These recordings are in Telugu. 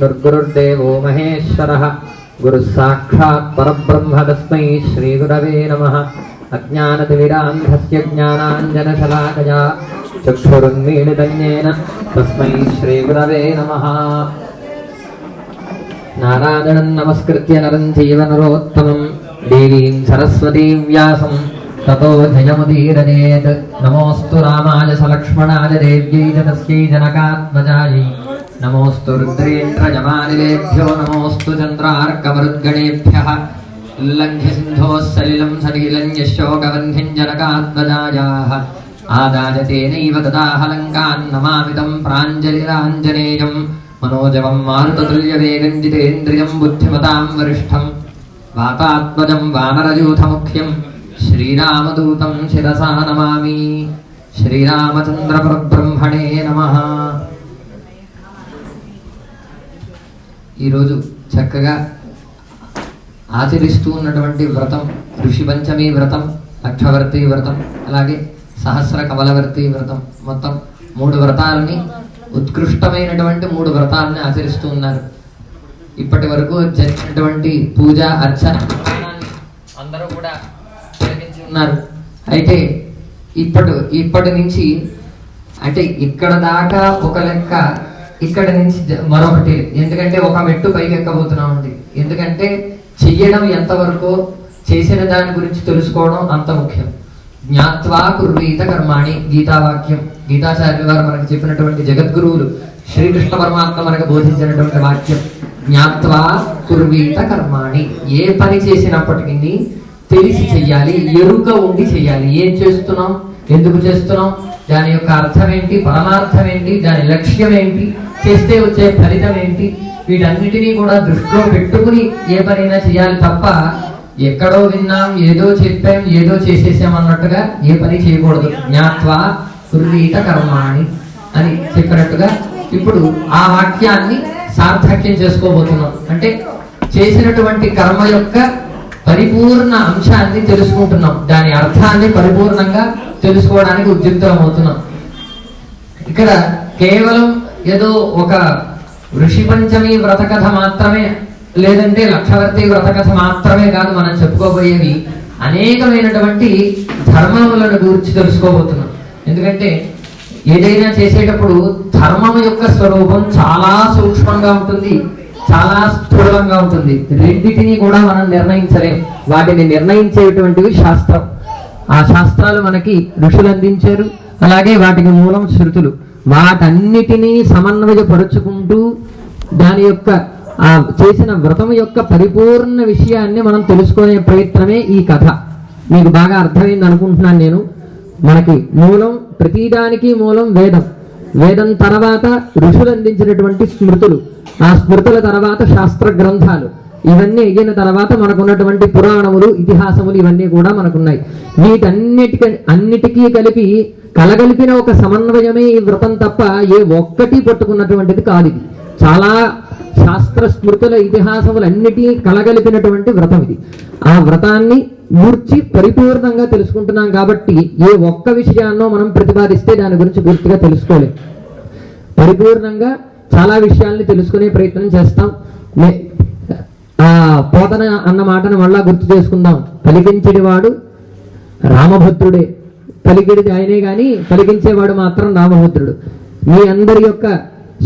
गुरुर्गुरुर्देवो महेश्वरः गुरुस्साक्षात् परब्रह्म तस्मै श्रीगुरवे नमः। अज्ञानतिमिरान्धस्य ज्ञानाञ्जनशलाकया चक्षुरुन्मीलितं येन तस्मै श्रीगुरवे नमः। नारायणं नमस्कृत्य नरं चैव नरोत्तमं देवीं सरस्वतीं व्यासं ततो जयमुदीरयेत्। नमोऽस्तु रामाय सलक्ष्मणाय देव्यै च तस्यै जनकात्मजायै। नमोऽस्तु रुद्रेन्द्रजमानिलेभ्यो नमोऽस्तु चन्द्रार्कमरुद्गणेभ्यः। उल्लङ्घ्य सिन्धोः सलिलं सलीलं यशोकवह्निं जनकात्मजायाः। आदाय तेनैव ददाह लङ्कान् नमामि तं प्राञ्जलिराञ्जनेयं। मनोजवं मारुततुल्यवेगं जितेन्द्रियं बुद्धिमतां वरिष्ठं वातात्मजं वानरयूथमुख्यं श्रीरामदूतं शिरसा नमामि। శ్రీరామచంద్రపరబ్రహ్మణే నమః। ఈరోజు చక్కగా ఆచరిస్తూ ఉన్నటువంటి వ్రతం ఋషి పంచమి వ్రతం, లక్షవర్తి వ్రతం, అలాగే సహస్ర కమలవర్తి వ్రతం, మొత్తం 3 వ్రతాలని, ఉత్కృష్టమైనటువంటి 3 వ్రతాలని ఆచరిస్తూ ఉన్నారు. ఇప్పటి వరకు జరిగినటువంటి పూజ అర్చన అందరూ కూడా జరిగించి ఉన్నారు. అయితే ఇప్పటి నుంచి అంటే ఇక్కడ దాకా ఒక లెక్క, ఇక్కడ నుంచి మరొకటి. ఎందుకంటే ఒక మెట్టు పైకి ఎక్కబోతున్నామండి. ఎందుకంటే చెయ్యడం ఎంతవరకు, చేసిన దాని గురించి తెలుసుకోవడం అంత ముఖ్యం. జ్ఞాత్వా కుర్వీత కర్మాణి గీతావాక్యం. గీతాచార్యుల వారు మనకు చెప్పినటువంటి జగద్గురువులు శ్రీకృష్ణ పరమాత్మ మనకు బోధించినటువంటి వాక్యం జ్ఞాత్వా కుర్వీత కర్మాణి. ఏ పని చేసినప్పటికీ తెలిసి చెయ్యాలి, ఎరుక ఉండి చెయ్యాలి. ఏం చేస్తున్నాం, ఎందుకు చేస్తున్నాం, దాని యొక్క అర్థం ఏంటి, పరమార్థం ఏంటి, దాని లక్ష్యం ఏంటి, చేస్తే వచ్చే ఫలితం ఏంటి, వీటన్నిటినీ కూడా దృష్టిలో పెట్టుకుని ఏ పనైనా చేయాలి తప్ప ఎక్కడో విన్నాం, ఏదో చెప్పాం, ఏదో చేసేసాం అన్నట్టుగా ఏ పని చేయకూడదు. జ్ఞాత్వా కుర్వీత కర్మాణి అని చెప్పినట్టుగా ఇప్పుడు ఆ వాక్యాన్ని సార్థక్యం చేసుకోబోతున్నాం. అంటే చేసినటువంటి కర్మ యొక్క పరిపూర్ణ అంశాన్ని తెలుసుకుంటున్నాం, దాని అర్థాన్ని పరిపూర్ణంగా తెలుసుకోవడానికి ఉద్యుక్తం అవుతున్నాం. ఇక్కడ కేవలం ఏదో ఒక ఋషి పంచమి వ్రత కథ మాత్రమే, లేదంటే లక్షవర్తి వ్రత కథ మాత్రమే కాదు. మనం చెప్పుకోబోయేవి అనేకమైనటువంటి ధర్మములను గురించి తెలుసుకోబోతున్నాం. ఎందుకంటే ఏదైనా చేసేటప్పుడు ధర్మం యొక్క స్వరూపం చాలా సూక్ష్మంగా ఉంటుంది, చాలా స్థూలంగా ఉంటుంది. రెండింటినీ కూడా మనం నిర్ణయించలేం. వాటిని నిర్ణయించేటువంటివి శాస్త్రం. ఆ శాస్త్రాలు మనకి ఋషులు అందించారు, అలాగే వాటికి మూలం శృతులు. వాటన్నిటినీ సమన్వయపరుచుకుంటూ దాని యొక్క ఆ చేసిన వ్రతం యొక్క పరిపూర్ణ విషయాన్ని మనం తెలుసుకునే ప్రయత్నమే ఈ కథ. మీకు బాగా అర్థమైంది అనుకుంటున్నాను నేను. మనకి మూలం, ప్రతిదానికి మూలం వేదం. వేదం తర్వాత ఋషులు అందించినటువంటి స్మృతులు, ఆ స్మృతుల తర్వాత శాస్త్ర గ్రంథాలు, ఇవన్నీ అయిన తర్వాత మనకున్నటువంటి పురాణములు, ఇతిహాసములు, ఇవన్నీ కూడా మనకున్నాయి. అన్నిటికీ కలిపి కలగలిపిన ఒక సమన్వయమే ఈ వ్రతం తప్ప ఏ ఒక్కటి పట్టుకున్నటువంటిది కాదు. ఇది చాలా శాస్త్ర స్మృతుల, ఇతిహాసములు అన్నిటి కలగలిపినటువంటి వ్రతం ఇది. ఆ వ్రతాన్ని గూర్చి పరిపూర్ణంగా తెలుసుకుంటున్నాం కాబట్టి ఏ ఒక్క విషయాన్నో మనం ప్రతిపాదిస్తే దాని గురించి పూర్తిగా తెలుసుకోలేం. పరిపూర్ణంగా చాలా విషయాల్ని తెలుసుకునే ప్రయత్నం చేస్తాం. పోతన అన్న మాటను మళ్ళా గుర్తు చేసుకుందాం. పలికించేది వాడు రామభద్రుడే, పలికిడిది ఆయనే గాని పలికించేవాడు మాత్రం రామభద్రుడు. మీ అందరి యొక్క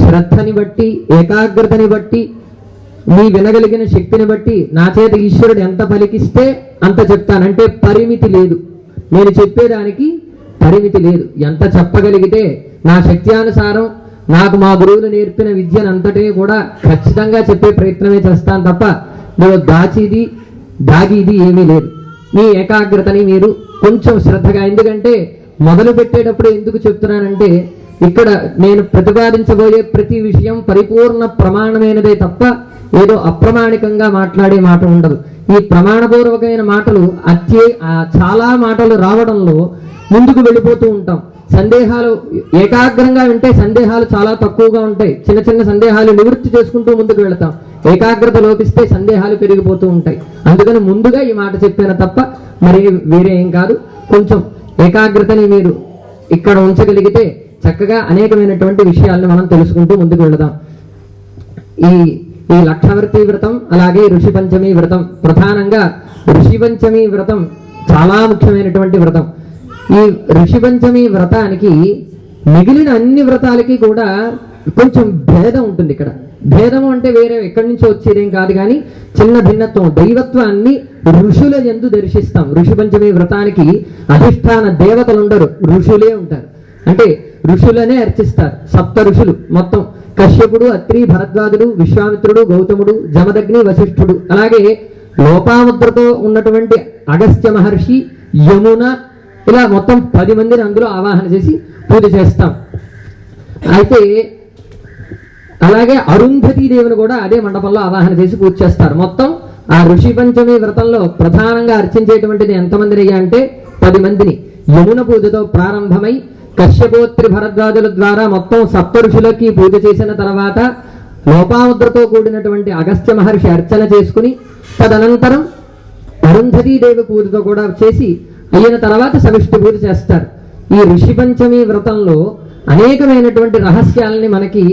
శ్రద్ధని బట్టి, ఏకాగ్రతని బట్టి, మీ వినగలిగిన శక్తిని బట్టి నా చేత ఈశ్వరుడు ఎంత పలికిస్తే అంత చెప్తానంటే పరిమితి లేదు. నేను చెప్పేదానికి పరిమితి లేదు. ఎంత చెప్పగలిగితే నా శక్త్యానుసారం నాకు మా గురువులు నేర్పిన విద్యను అంతటినీ కూడా ఖచ్చితంగా చెప్పే ప్రయత్నమే చేస్తాను తప్ప నేను దాగిది ఏమీ లేదు. మీ ఏకాగ్రతని మీరు కొంచెం శ్రద్ధగా, ఎందుకంటే మొదలు పెట్టేటప్పుడు ఎందుకు చెప్తున్నానంటే ఇక్కడ నేను ప్రతిపాదించబోయే ప్రతి విషయం పరిపూర్ణ ప్రమాణమైనదే తప్ప ఏదో అప్రమాణికంగా మాట్లాడే మాట ఉండదు. ఈ ప్రమాణపూర్వకమైన మాటలు చాలా మాటలు రావడంలో ముందుకు వెళ్ళిపోతూ ఉంటాం. సందేహాలు ఏకాగ్రంగా వింటే సందేహాలు చాలా తక్కువగా ఉంటాయి. చిన్న చిన్న సందేహాలు నివృత్తి చేసుకుంటూ ముందుకు వెళతాం. ఏకాగ్రత లోపిస్తే సందేహాలు పెరిగిపోతూ ఉంటాయి. అందుకని ముందుగా ఈ మాట చెప్పాను తప్ప మరి వేరే ఏం కాదు. కొంచెం ఏకాగ్రతని మీరు ఇక్కడ ఉంచగలిగితే చక్కగా అనేకమైనటువంటి విషయాలను మనం తెలుసుకుంటూ ముందుకు వెళదాం. ఈ ఈ లక్షవర్తి వ్రతం అలాగే ఋషి పంచమి వ్రతం, ప్రధానంగా ఋషి పంచమి వ్రతం చాలా ముఖ్యమైనటువంటి వ్రతం. ఈ ఋషి పంచమి వ్రతానికి మిగిలిన అన్ని వ్రతాలకి కూడా కొంచెం భేదం ఉంటుంది. ఇక్కడ భేదము అంటే వేరే ఎక్కడి నుంచో వచ్చేదేం కాదు, కానీ చిన్న భిన్నత్వం. దైవత్వాన్ని ఋషుల యందు దర్శిస్తాం. ఋషి పంచమి వ్రతానికి అధిష్టాన దేవతలు ఉండరు, ఋషులే ఉంటారు. అంటే ఋషులనే అర్చిస్తారు. సప్త ఋషులు మొత్తం కశ్యపుడు, అత్రి, భరద్వాజుడు, విశ్వామిత్రుడు, గౌతముడు, జమదగ్ని, వశిష్ఠుడు, అలాగే లోపాముద్రతో ఉన్నటువంటి అగస్త్య మహర్షి, యమున, ఇలా మొత్తం 10 మందిని అందులో ఆవాహన చేసి పూజ చేస్తాం. అయితే అలాగే అరుంధతీ దేవుని కూడా అదే మండపంలో ఆవాహన చేసి పూజ చేస్తారు. మొత్తం ఆ ఋషి పంచమి వ్రతంలో ప్రధానంగా అర్చించేటువంటిది ఎంతమందిని అంటే 10 మందిని. యమున పూజతో ప్రారంభమై కశ్యపోత్రి భరద్వాజుల ద్వారా మొత్తం సప్త ఋషులకి పూజ చేసిన తర్వాత లోపాముద్రతో కూడినటువంటి అగస్త్య మహర్షి అర్చన చేసుకుని తదనంతరం అరుంధతీ దేవి పూజతో కూడా చేసి అయిన తర్వాత సవిష్టి పూజ చేస్తారు. ఈ ఋషి పంచమి వ్రతంలో అనేకమైనటువంటి రహస్యాలని మనకి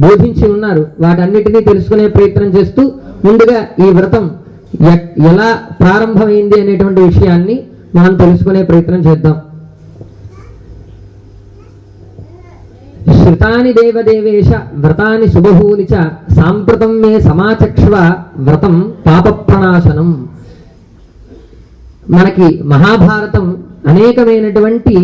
బోధించి ఉన్నారు. వాటన్నిటినీ తెలుసుకునే ప్రయత్నం చేస్తూ ముందుగా ఈ వ్రతం ఎలా ప్రారంభమైంది అనేటువంటి విషయాన్ని మనం తెలుసుకునే ప్రయత్నం చేద్దాం. శ్రుతాని దేవదేవేశ వ్రతాని శుభభూని చ సాంప్రతం మే సమాచక్ష్వ వ్రతం పాప ప్రణాశనం. మనకి మహాభారతం అనేకమైనటువంటి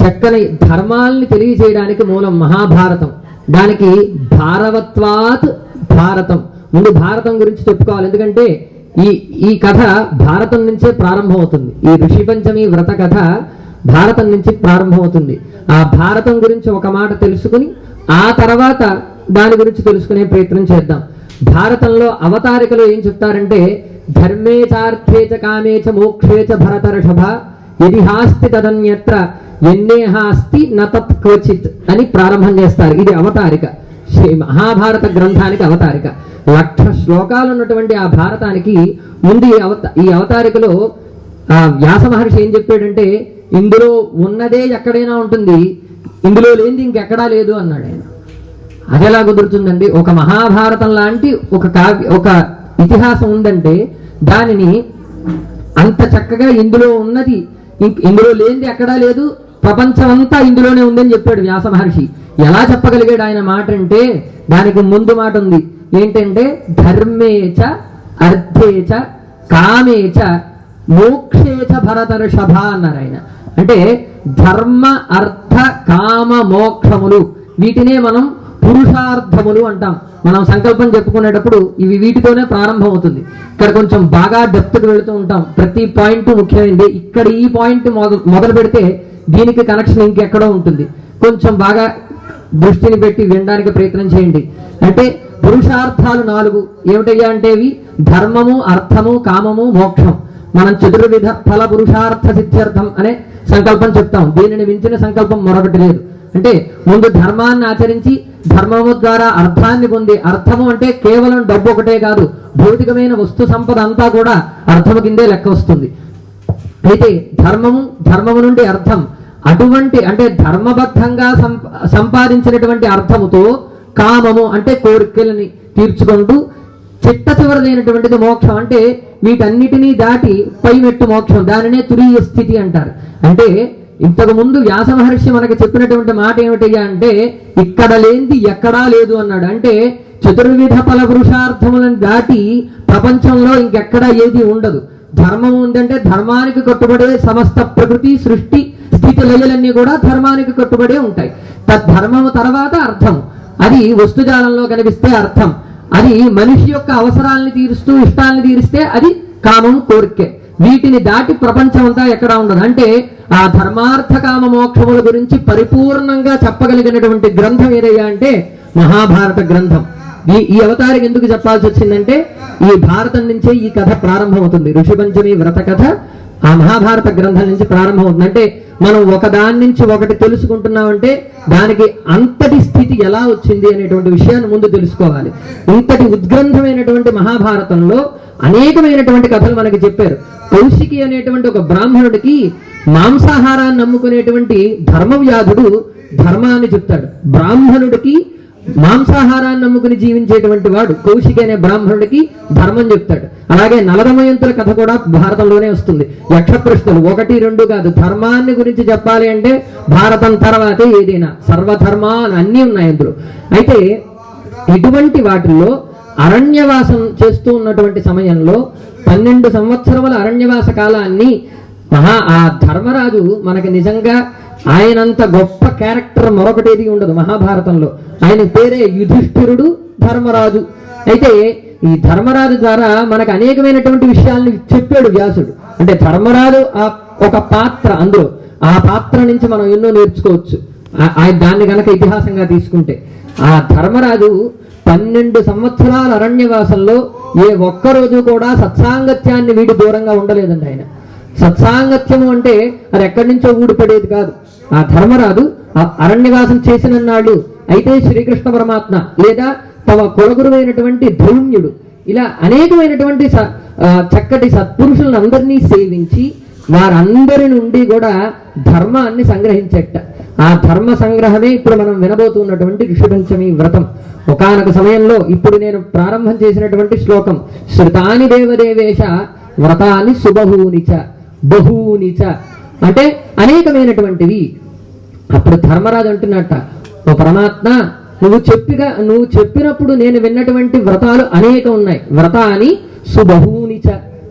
చక్కని ధర్మాల్ని తెలియజేయడానికి మూలం మహాభారతం. దానికి భారవత్వాత్ భారతం. ముందు భారతం గురించి చెప్పుకోవాలి, ఎందుకంటే ఈ కథ భారతం నుంచే ప్రారంభమవుతుంది. ఈ ఋషి పంచమి వ్రత కథ భారతం నుంచి ప్రారంభమవుతుంది. ఆ భారతం గురించి ఒక మాట తెలుసుకుని ఆ తర్వాత దాని గురించి తెలుసుకునే ప్రయత్నం చేద్దాం. భారతంలో అవతారికలు ఏం చెప్తారంటే ధర్మే చార్థే చ కామే చ మోక్షే చ భరతర్షభ యదిహాస్తి తదన్యత్ర ఎన్నేహాస్తి నతత్ క్వచిత్ అని ప్రారంభం చేస్తారు. ఇది అవతారిక, మహాభారత గ్రంథానికి అవతారిక. 1,00,000 శ్లోకాలు ఉన్నటువంటి ఆ భారతానికి ముందు ఈ అవతారికలో వ్యాస మహర్షి ఏం చెప్పాడంటే ఇందులో ఉన్నదే ఎక్కడైనా ఉంటుంది, ఇందులో లేనిది ఇంకెక్కడా లేదు అన్నాడు ఆయన. అదెలా కుదురుతుందండి? ఒక మహాభారతం లాంటి ఒక ఇతిహాసం ఉందంటే దానిని అంత చక్కగా ఇందులో ఉన్నది ఇందులో లేనిది ఎక్కడా లేదు, ప్రపంచం అంతా ఇందులోనే ఉందని చెప్పాడు వ్యాస మహర్షి. ఎలా చెప్పగలిగాడు ఆయన మాట అంటే దానికి ముందు మాట ఉంది. ఏంటంటే ధర్మేచ అర్థేచ కామేచ మోక్షేచ భరతర్షభ అన్నారు ఆయన. అంటే ధర్మ అర్థ కామ మోక్షములు, వీటినే మనం పురుషార్థములు అంటాం. మనం సంకల్పం చెప్పుకునేటప్పుడు ఇవి వీటితోనే ప్రారంభం అవుతుంది. ఇక్కడ కొంచెం బాగా డెప్త్కి వెళుతూ ఉంటాం. ప్రతి పాయింట్ ముఖ్యమైనది. ఇక్కడ ఈ పాయింట్ మొదలు పెడితే దీనికి కనెక్షన్ ఇంకెక్కడో ఉంటుంది. కొంచెం బాగా దృష్టిని పెట్టి వినడానికి ప్రయత్నం చేయండి. అంటే పురుషార్థాలు 4 ఏమిటయ్యా అంటే ఇవి ధర్మము, అర్థము, కామము, మోక్షం. మనం చతుర్విధ ఫల పురుషార్థ సిద్ధ్యర్థం అనే సంకల్పం చెప్తాం. దీనిని మించిన సంకల్పం మరొకటి లేదు. అంటే ముందు ధర్మాన్ని ఆచరించి ధర్మము ద్వారా అర్థాన్ని పొంది, అర్థము అంటే కేవలం డబ్బు ఒకటే కాదు, భౌతికమైన వస్తు సంపద అంతా కూడా అర్థము కిందే లెక్క వస్తుంది. అయితే ధర్మము నుండి అర్థం, అటువంటి అంటే ధర్మబద్ధంగా సంపాదించినటువంటి అర్థముతో కామము అంటే కోరికలని తీర్చుకుంటూ చిట్ట చివరిదైనటువంటిది మోక్షం. అంటే వీటన్నిటినీ దాటి పైమెట్టు మోక్షం, దానినే తురీయ స్థితి అంటారు. అంటే ఇంతకు ముందు వ్యాస మహర్షి మనకి చెప్పినటువంటి మాట ఏమిటయ్యా అంటే ఇక్కడ లేనిది ఎక్కడా లేదు అన్నాడు. అంటే చతుర్విధ ఫల పురుషార్థములను దాటి ప్రపంచంలో ఇంకెక్కడా ఏది ఉండదు. ధర్మం ఉందంటే ధర్మానికి కట్టుబడే సమస్త ప్రకృతి సృష్టి స్థితి లయలన్నీ కూడా ధర్మానికి కట్టుబడే ఉంటాయి. తద్ధర్మము తర్వాత అర్థం, అది వస్తుజాలంలో కనిపిస్తే అర్థం, అది మనిషి యొక్క అవసరాలను తీరుస్తూ ఇష్టాలను తీరిస్తే అది కామం, కోరికే. వీటిని దాటి ప్రపంచం అంతా ఎక్కడా ఉండదు. అంటే ఆ ధర్మార్థ కామ మోక్షముల గురించి పరిపూర్ణంగా చెప్పగలిగినటువంటి గ్రంథం ఏదయ్యా అంటే మహాభారత గ్రంథం. ఈ అవతారికి ఎందుకు చెప్పాల్సి వచ్చిందంటే ఈ భారతం నుంచే ఈ కథ ప్రారంభమవుతుంది. ఋషి పంచమి వ్రత కథ ఆ మహాభారత గ్రంథం నుంచి ప్రారంభమవుతుంది. అంటే మనం ఒకదాని నుంచి ఒకటి తెలుసుకుంటున్నామంటే దానికి అంతటి స్థితి ఎలా వచ్చింది అనేటువంటి విషయాన్ని ముందు తెలుసుకోవాలి. ఇంతటి ఉద్గ్రంథమైనటువంటి మహాభారతంలో అనేకమైనటువంటి కథలు మనకి చెప్పారు. కౌశికి అనేటువంటి ఒక బ్రాహ్మణుడికి మాంసాహారాన్ని నమ్ముకునేటువంటి ధర్మవ్యాధుడు ధర్మాన్ని చెప్తాడు. బ్రాహ్మణుడికి మాంసాహారాన్ని నమ్ముకుని జీవించేటువంటి వాడు కౌశికి అనే బ్రాహ్మణుడికి ధర్మం చెప్తాడు. అలాగే నలదమయంతుల కథ కూడా భారతంలోనే వస్తుంది. యక్ష ప్రశ్నలు 1, 2 కాదు. ధర్మాన్ని గురించి చెప్పాలి అంటే భారతం తర్వాతే ఏదైనా. సర్వధర్మాలు అన్నీ ఉన్నాయి అందులో. అయితే ఇటువంటి వాటిల్లో అరణ్యవాసం చేస్తూ ఉన్నటువంటి సమయంలో 12 సంవత్సరముల అరణ్యవాస కాలాన్ని ఆ ధర్మరాజు మనకి నిజంగా ఆయనంత గొప్ప క్యారెక్టర్ మరొకటేది ఉండదు మహాభారతంలో. ఆయన పేరే యుధిష్ఠిరుడు ధర్మరాజు. అయితే ఈ ధర్మరాజు ద్వారా మనకు అనేకమైనటువంటి విషయాల్ని చెప్పాడు వ్యాసుడు. అంటే ధర్మరాజు ఒక పాత్ర, అందులో ఆ పాత్ర నుంచి మనం ఎన్నో నేర్చుకోవచ్చు. దాన్ని గనక ఇతిహాసంగా తీసుకుంటే ఆ ధర్మరాజు 12 సంవత్సరాల అరణ్యవాసంలో ఏ ఒక్కరోజు కూడా సత్సాంగత్యాన్ని వీడి దూరంగా ఉండలేదండి ఆయన. సత్సాంగత్యము అంటే అది ఎక్కడి నుంచో ఊడిపడేది కాదు. ఆ ధర్మరాజు అరణ్యవాసం చేసిన నాడు అయితే శ్రీకృష్ణ పరమాత్మ లేదా తమ కులగురువైనటువంటి ధౌమ్యుడు ఇలా అనేకమైనటువంటి చక్కటి సత్పురుషులను అందరినీ సేవించి వారందరి నుండి కూడా ధర్మాన్ని సంగ్రహించట. ఆ ధర్మ సంగ్రహమే ఇప్పుడు మనం వినబోతున్నటువంటి ఋషిపంచమి వ్రతం. ఒకానొక సమయంలో ఇప్పుడు నేను ప్రారంభం చేసినటువంటి శ్లోకం శ్రుతాని దేవదేవేశ వ్రతాన్ని సుబహూనిచ బహూనిచ అంటే అనేకమైనటువంటివి. అప్పుడు ధర్మరాజు అంటున్నట్ట, ఓ పరమాత్మ నువ్వు చెప్పినప్పుడు నేను విన్నటువంటి వ్రతాలు అనేకం ఉన్నాయి. వ్రతాన్ని సుబహూనిచ,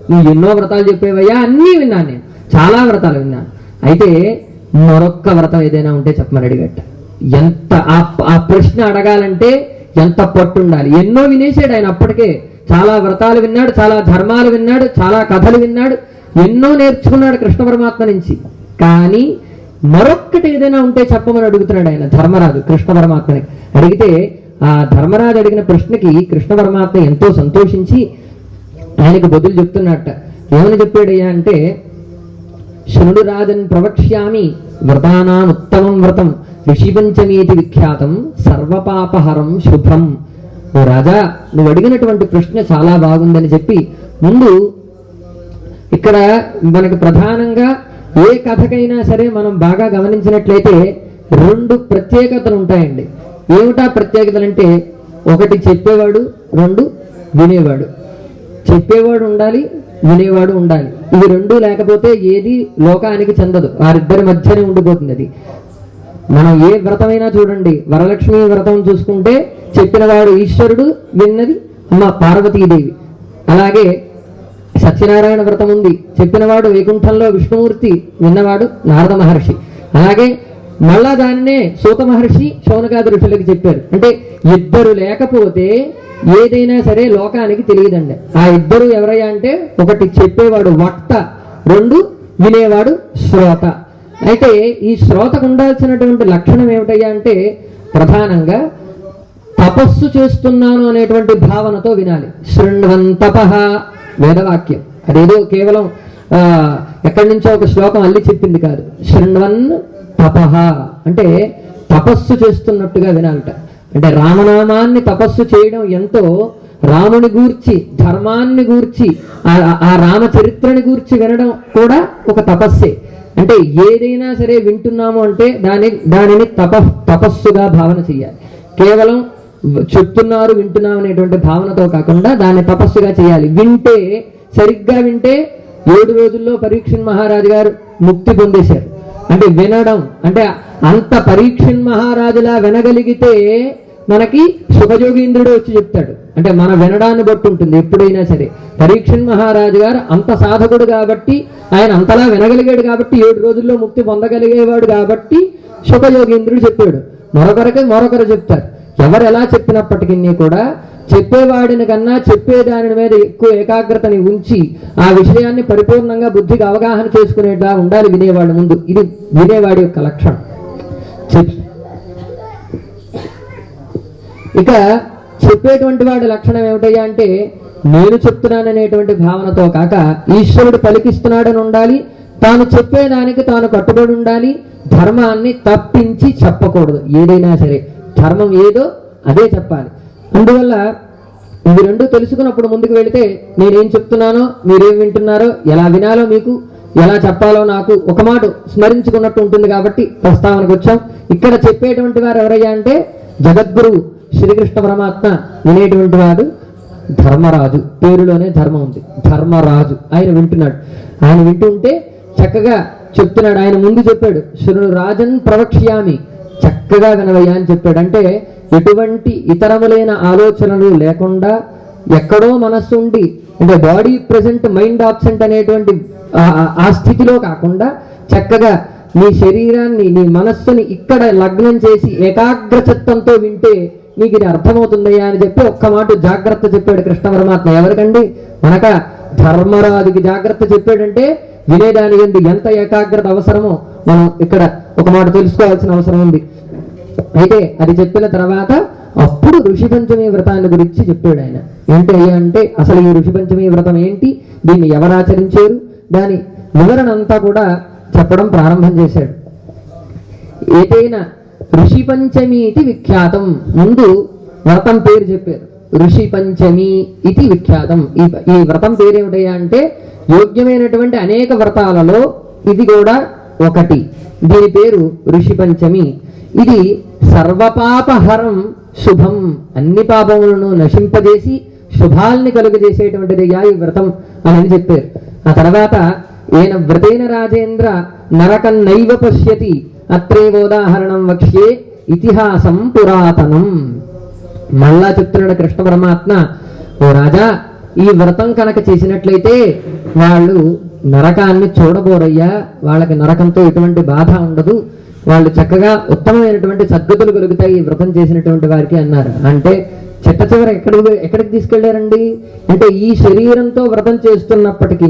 నువ్వు ఎన్నో వ్రతాలు చెప్పేవయ్యా, అన్నీ విన్నాను నేను, చాలా వ్రతాలు విన్నాను. అయితే మరొక్క వ్రతం ఏదైనా ఉంటే చెప్పమని అడిగట. ఎంత ఆ ప్రశ్న అడగాలంటే ఎంత పట్టుండాలి. ఎన్నో వినేసాడు ఆయన. అప్పటికే చాలా వ్రతాలు విన్నాడు, చాలా ధర్మాలు విన్నాడు, చాలా కథలు విన్నాడు, ఎన్నో నేర్చుకున్నాడు కృష్ణ పరమాత్మ నుంచి. కానీ మరొక్కటి ఏదైనా ఉంటే చెప్పమని అడుగుతున్నాడు ఆయన ధర్మరాజు కృష్ణ పరమాత్మని. అడిగితే ఆ ధర్మరాజు అడిగిన ప్రశ్నకి కృష్ణ పరమాత్మ ఎంతో సంతోషించి ఆయనకు బదులు చెప్తున్నట్ట. ఏమని చెప్పాడయ్యా అంటే, శృణుడు రాజన్ ప్రవక్ష్యామి వ్రతానాం ఉత్తమం వ్రతం ఋషిపంచమీతి విఖ్యాతం సర్వపాపహరం శుభ్రం. ఓ రాజా, నువ్వు అడిగినటువంటి ప్రశ్న చాలా బాగుందని చెప్పి ముందు ఇక్కడ మనకు ప్రధానంగా ఏ కథకైనా సరే మనం బాగా గమనించినట్లయితే 2 ప్రత్యేకతలు ఉంటాయండి. ఏమిటా ప్రత్యేకతలు అంటే, ఒకటి చెప్పేవాడు, 2 వినేవాడు. చెప్పేవాడు ఉండాలి, వినేవాడు ఉండాలి. ఇవి 2 లేకపోతే ఏది లోకానికి చెందదు. వారిద్దరి మధ్యనే ఉండిపోతుంది అది. మనం ఏ వ్రతమైనా చూడండి, వరలక్ష్మి వ్రతం చూసుకుంటే చెప్పినవాడు ఈశ్వరుడు, విన్నది అమ్మ పార్వతీదేవి. అలాగే సత్యనారాయణ వ్రతం ఉంది, చెప్పినవాడు వైకుంఠంలో విష్ణుమూర్తి, విన్నవాడు నారద మహర్షి. అలాగే మళ్ళా దాన్నే సూత మహర్షి శౌనకాది ఋషులకి చెప్పారు. అంటే ఇద్దరు లేకపోతే ఏదైనా సరే లోకానికి తెలియదండి. ఆ ఇద్దరు ఎవరయ్యా అంటే, ఒకటి చెప్పేవాడు వక్త, 2 వినేవాడు శ్రోత. అయితే ఈ శ్రోతకు ఉండాల్సినటువంటి లక్షణం ఏమిటయ్యా అంటే, ప్రధానంగా తపస్సు చేస్తున్నాను అనేటువంటి భావనతో వినాలి. శృణ్వన్ తపః వేదవాక్యం. అదేదో కేవలం ఎక్కడి నుంచో ఒక శ్లోకం అల్లి చెప్పింది కాదు. శృణ్వన్ తపః అంటే తపస్సు చేస్తున్నట్టుగా వినాలట. అంటే రామనామాన్ని తపస్సు చేయడం ఎంతో, రాముని గూర్చి ధర్మాన్ని గూర్చి ఆ రామచరిత్రని గూర్చి వినడం కూడా ఒక తపస్సే. అంటే ఏదైనా సరే వింటున్నాము అంటే దానిని తపస్సుగా భావన చెయ్యాలి. కేవలం చెప్తున్నారు వింటున్నాం అనేటువంటి భావనతో కాకుండా దాన్ని తపస్సుగా చేయాలి. వింటే, సరిగ్గా వింటే 7 రోజుల్లో పరీక్షణ్ మహారాజు గారు ముక్తి పొందేశారు. అంటే వినడం అంటే అంత పరీక్షణ్ మహారాజులా వినగలిగితే మనకి సుఖయోగీంద్రుడు వచ్చి చెప్తాడు. అంటే మన వినడాన్ని బట్టి ఉంటుంది ఎప్పుడైనా సరే. పరీక్షణ్ మహారాజు గారు అంత సాధకుడు కాబట్టి, ఆయన అంతలా వినగలిగాడు కాబట్టి, 7 రోజుల్లో ముక్తి పొందగలిగేవాడు కాబట్టి సుఖయోగీంద్రుడు చెప్పాడు. మరొకరు చెప్తారు. ఎవరు ఎలా చెప్పినప్పటికీ కూడా చెప్పేవాడిని కన్నా చెప్పేదాని మీద ఎక్కువ ఏకాగ్రతని ఉంచి ఆ విషయాన్ని పరిపూర్ణంగా బుద్ధికి అవగాహన చేసుకునేలా ఉండాలి వినేవాడు ముందు. ఇది వినేవాడి యొక్క లక్షణం. ఇక చెప్పేటువంటి వాడి లక్షణం ఏమిటయ్యా అంటే, నేను చెప్తున్నాననేటువంటి భావనతో కాక ఈశ్వరుడు పలికిస్తున్నాడని ఉండాలి. తాను చెప్పేదానికి తాను కట్టుబడి ఉండాలి. ధర్మాన్ని తప్పించి చెప్పకూడదు. ఏదైనా సరే ధర్మం ఏదో అదే చెప్పాలి. అందువల్ల ఇవి 2 తెలుసుకున్నప్పుడు ముందుకు వెళితే నేనేం చెప్తున్నానో, మీరేం వింటున్నారో, ఎలా వినాలో, మీకు ఎలా చెప్పాలో నాకు ఒక మాట స్మరించుకున్నట్టు ఉంటుంది. కాబట్టి ప్రస్తావనకు వచ్చాం. ఇక్కడ చెప్పేటువంటి వారు ఎవరయ్యా అంటే, జగద్గురువు శ్రీకృష్ణ పరమాత్మ వినేటువంటి వాడు ధర్మరాజు, పేరులోనే ధర్మం ఉంది, ధర్మరాజు. ఆయన వింటున్నాడు. ఆయన వింటుంటే చక్కగా చెప్తున్నాడు. ఆయన ముందు చెప్పాడు, శృణు రాజన్ ప్రవక్ష్యామి, చక్కగా వినవయ్యా అని చెప్పాడు. అంటే ఎటువంటి ఇతరములైన ఆలోచనలు లేకుండా ఎక్కడో మనస్సు ఉండి, అంటే బాడీ ప్రెసెంట్ మైండ్ ఆబ్సెంట్ అనేటువంటి ఆ స్థితిలో కాకుండా చక్కగా నీ శరీరాన్ని నీ మనస్సుని ఇక్కడ లగ్నం చేసి ఏకాగ్ర చిత్తంతో వింటే నీకు ఇది అర్థమవుతుందయ్యా అని చెప్పి ఒక్క మాట జాగ్రత్త చెప్పాడు కృష్ణ పరమాత్మ. ఎవరికండి? మనక ధర్మరాజుకి జాగ్రత్త చెప్పాడంటే వినేదాని ఎంత ఏకాగ్రత అవసరమో మనం ఇక్కడ ఒక మాట తెలుసుకోవాల్సిన అవసరం ఉంది. అయితే అది చెప్పిన తర్వాత అప్పుడు ఋషి పంచమి వ్రతాన్ని గురించి చెప్పాడు ఆయన. ఏంటి అయ్యా అంటే అసలు ఈ ఋషి పంచమి వ్రతం ఏంటి, దీన్ని ఎవరు ఆచరించారు, దాని వివరణ అంతా కూడా చెప్పడం ప్రారంభం చేశాడు. ఏదైనా ఋషి పంచమి ఇది విఖ్యాతం, ముందు వ్రతం పేరు చెప్పారు. ఋషి పంచమి ఇది విఖ్యాతం. ఈ వ్రతం పేరు ఏమిటయ్యా అంటే యోగ్యమైనటువంటి అనేక వ్రతాలలో ఇది కూడా ఒకటి. దీని పేరు ఋషి పంచమి. ఇది సర్వపాపహరం శుభం, అన్ని పాపములను నశింపజేసి శుభాల్ని కలుగజేసేటువంటిది ఈ వ్రతం అని చెప్పారు. ఆ తర్వాత ఏన వ్రతేన రాజేంద్ర నరకం నైవ పశ్యతి అత్రేవోదాహరణం వక్ష్యే ఇతిహాసం పురాతనం. మళ్ళా చెప్తున్నాడు కృష్ణ పరమాత్మ, ఓ రాజా, ఈ వ్రతం కనుక చేసినట్లయితే వాళ్ళు నరకాన్ని చూడబోరయ్యా, వాళ్ళకి నరకంతో ఎటువంటి బాధ ఉండదు, వాళ్ళు చక్కగా ఉత్తమమైనటువంటి సద్గతులు కలుగుతాయి ఈ వ్రతం చేసినటువంటి వారికి అన్నారు. అంటే చిట్ట చివర ఎక్కడికి తీసుకెళ్లారండి అంటే ఈ శరీరంతో వ్రతం చేస్తున్నప్పటికీ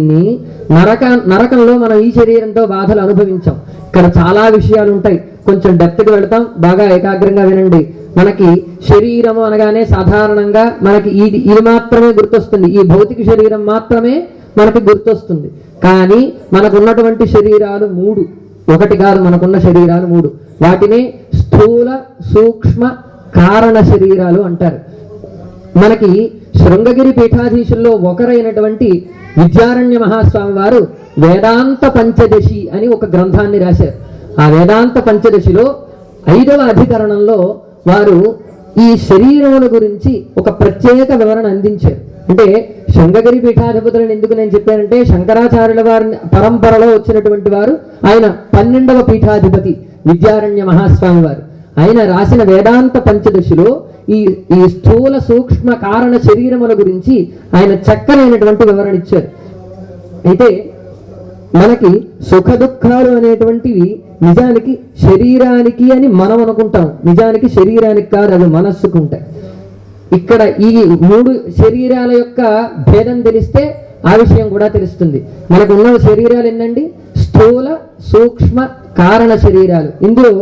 నరకంలో మనం ఈ శరీరంతో బాధలు అనుభవించాం. ఇక్కడ చాలా విషయాలు ఉంటాయి, కొంచెం డెప్త్కి వెళతాం, బాగా ఏకాగ్రంగా వినండి. మనకి శరీరము అనగానే సాధారణంగా మనకి ఇది మాత్రమే గుర్తొస్తుంది, ఈ భౌతిక శరీరం మాత్రమే మనకి గుర్తొస్తుంది. కానీ మనకున్నటువంటి శరీరాలు 3, ఒకటి కాదు, మనకున్న శరీరాలు 3. వాటిని స్థూల సూక్ష్మ కారణ శరీరాలు అంటారు. మనకి శృంగగిరి పీఠాధీశుల్లో ఒకరైనటువంటి విద్యారణ్య మహాస్వామి వారు వేదాంత పంచదశి అని ఒక గ్రంథాన్ని రాశారు. ఆ వేదాంత పంచదశిలో 5వ అధికరణంలో వారు ఈ శరీరముల గురించి ఒక ప్రత్యేక వివరణ అందించారు. అంటే శృంగగిరి పీఠాధిపతులను ఎందుకు నేను చెప్పానంటే శంకరాచార్యుల వారి పరంపరలో వచ్చినటువంటి వారు ఆయన 12వ పీఠాధిపతి విద్యారణ్య మహాస్వామి వారు. ఆయన రాసిన వేదాంత పంచదశిలో ఈ స్థూల సూక్ష్మ కారణ శరీరముల గురించి ఆయన చక్కనైనటువంటి వివరణ ఇచ్చారు. అయితే మనకి సుఖ దుఃఖాలు అనేటువంటివి నిజానికి శరీరానికి అని మనం అనుకుంటాం, నిజానికి శరీరానికి కాదు, అవి మనస్సుకు ఉంటాయి. ఇక్కడ ఈ 3 శరీరాల యొక్క భేదం తెలిస్తే ఆ విషయం కూడా తెలుస్తుంది. మనకు ఉన్న శరీరాలు ఏంటండి? స్థూల సూక్ష్మ కారణ శరీరాలు. ఇందులో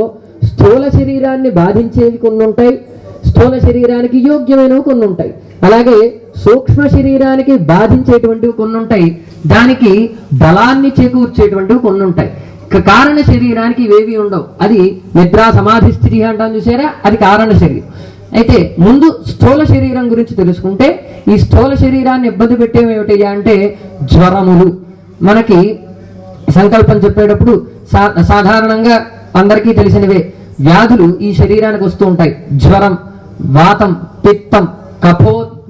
స్థూల శరీరాన్ని బాధించేవి కొన్ని ఉంటాయి, స్థూల శరీరానికి యోగ్యమైనవి కొన్ని ఉంటాయి, అలాగే సూక్ష్మ శరీరానికి బాధించేటువంటివి కొన్ని ఉంటాయి, దానికి బలాన్ని చేకూర్చేటువంటివి కొన్ని ఉంటాయి. కారణ శరీరానికి ఇవేవి ఉండవు. అది నిద్రా సమాధి స్థితి అంటాం చూసారా, అది కారణ శరీరం. అయితే ముందు స్థూల శరీరం గురించి తెలుసుకుంటే ఈ స్థూల శరీరాన్ని ఇబ్బంది పెట్టేవి ఏమిటయ్యా అంటే జ్వరములు. మనకి సంకల్పం చెప్పేటప్పుడు సాధారణంగా అందరికీ తెలిసినవే వ్యాధులు ఈ శరీరానికి వస్తూ ఉంటాయి. జ్వరం, వాతం, పిత్తం,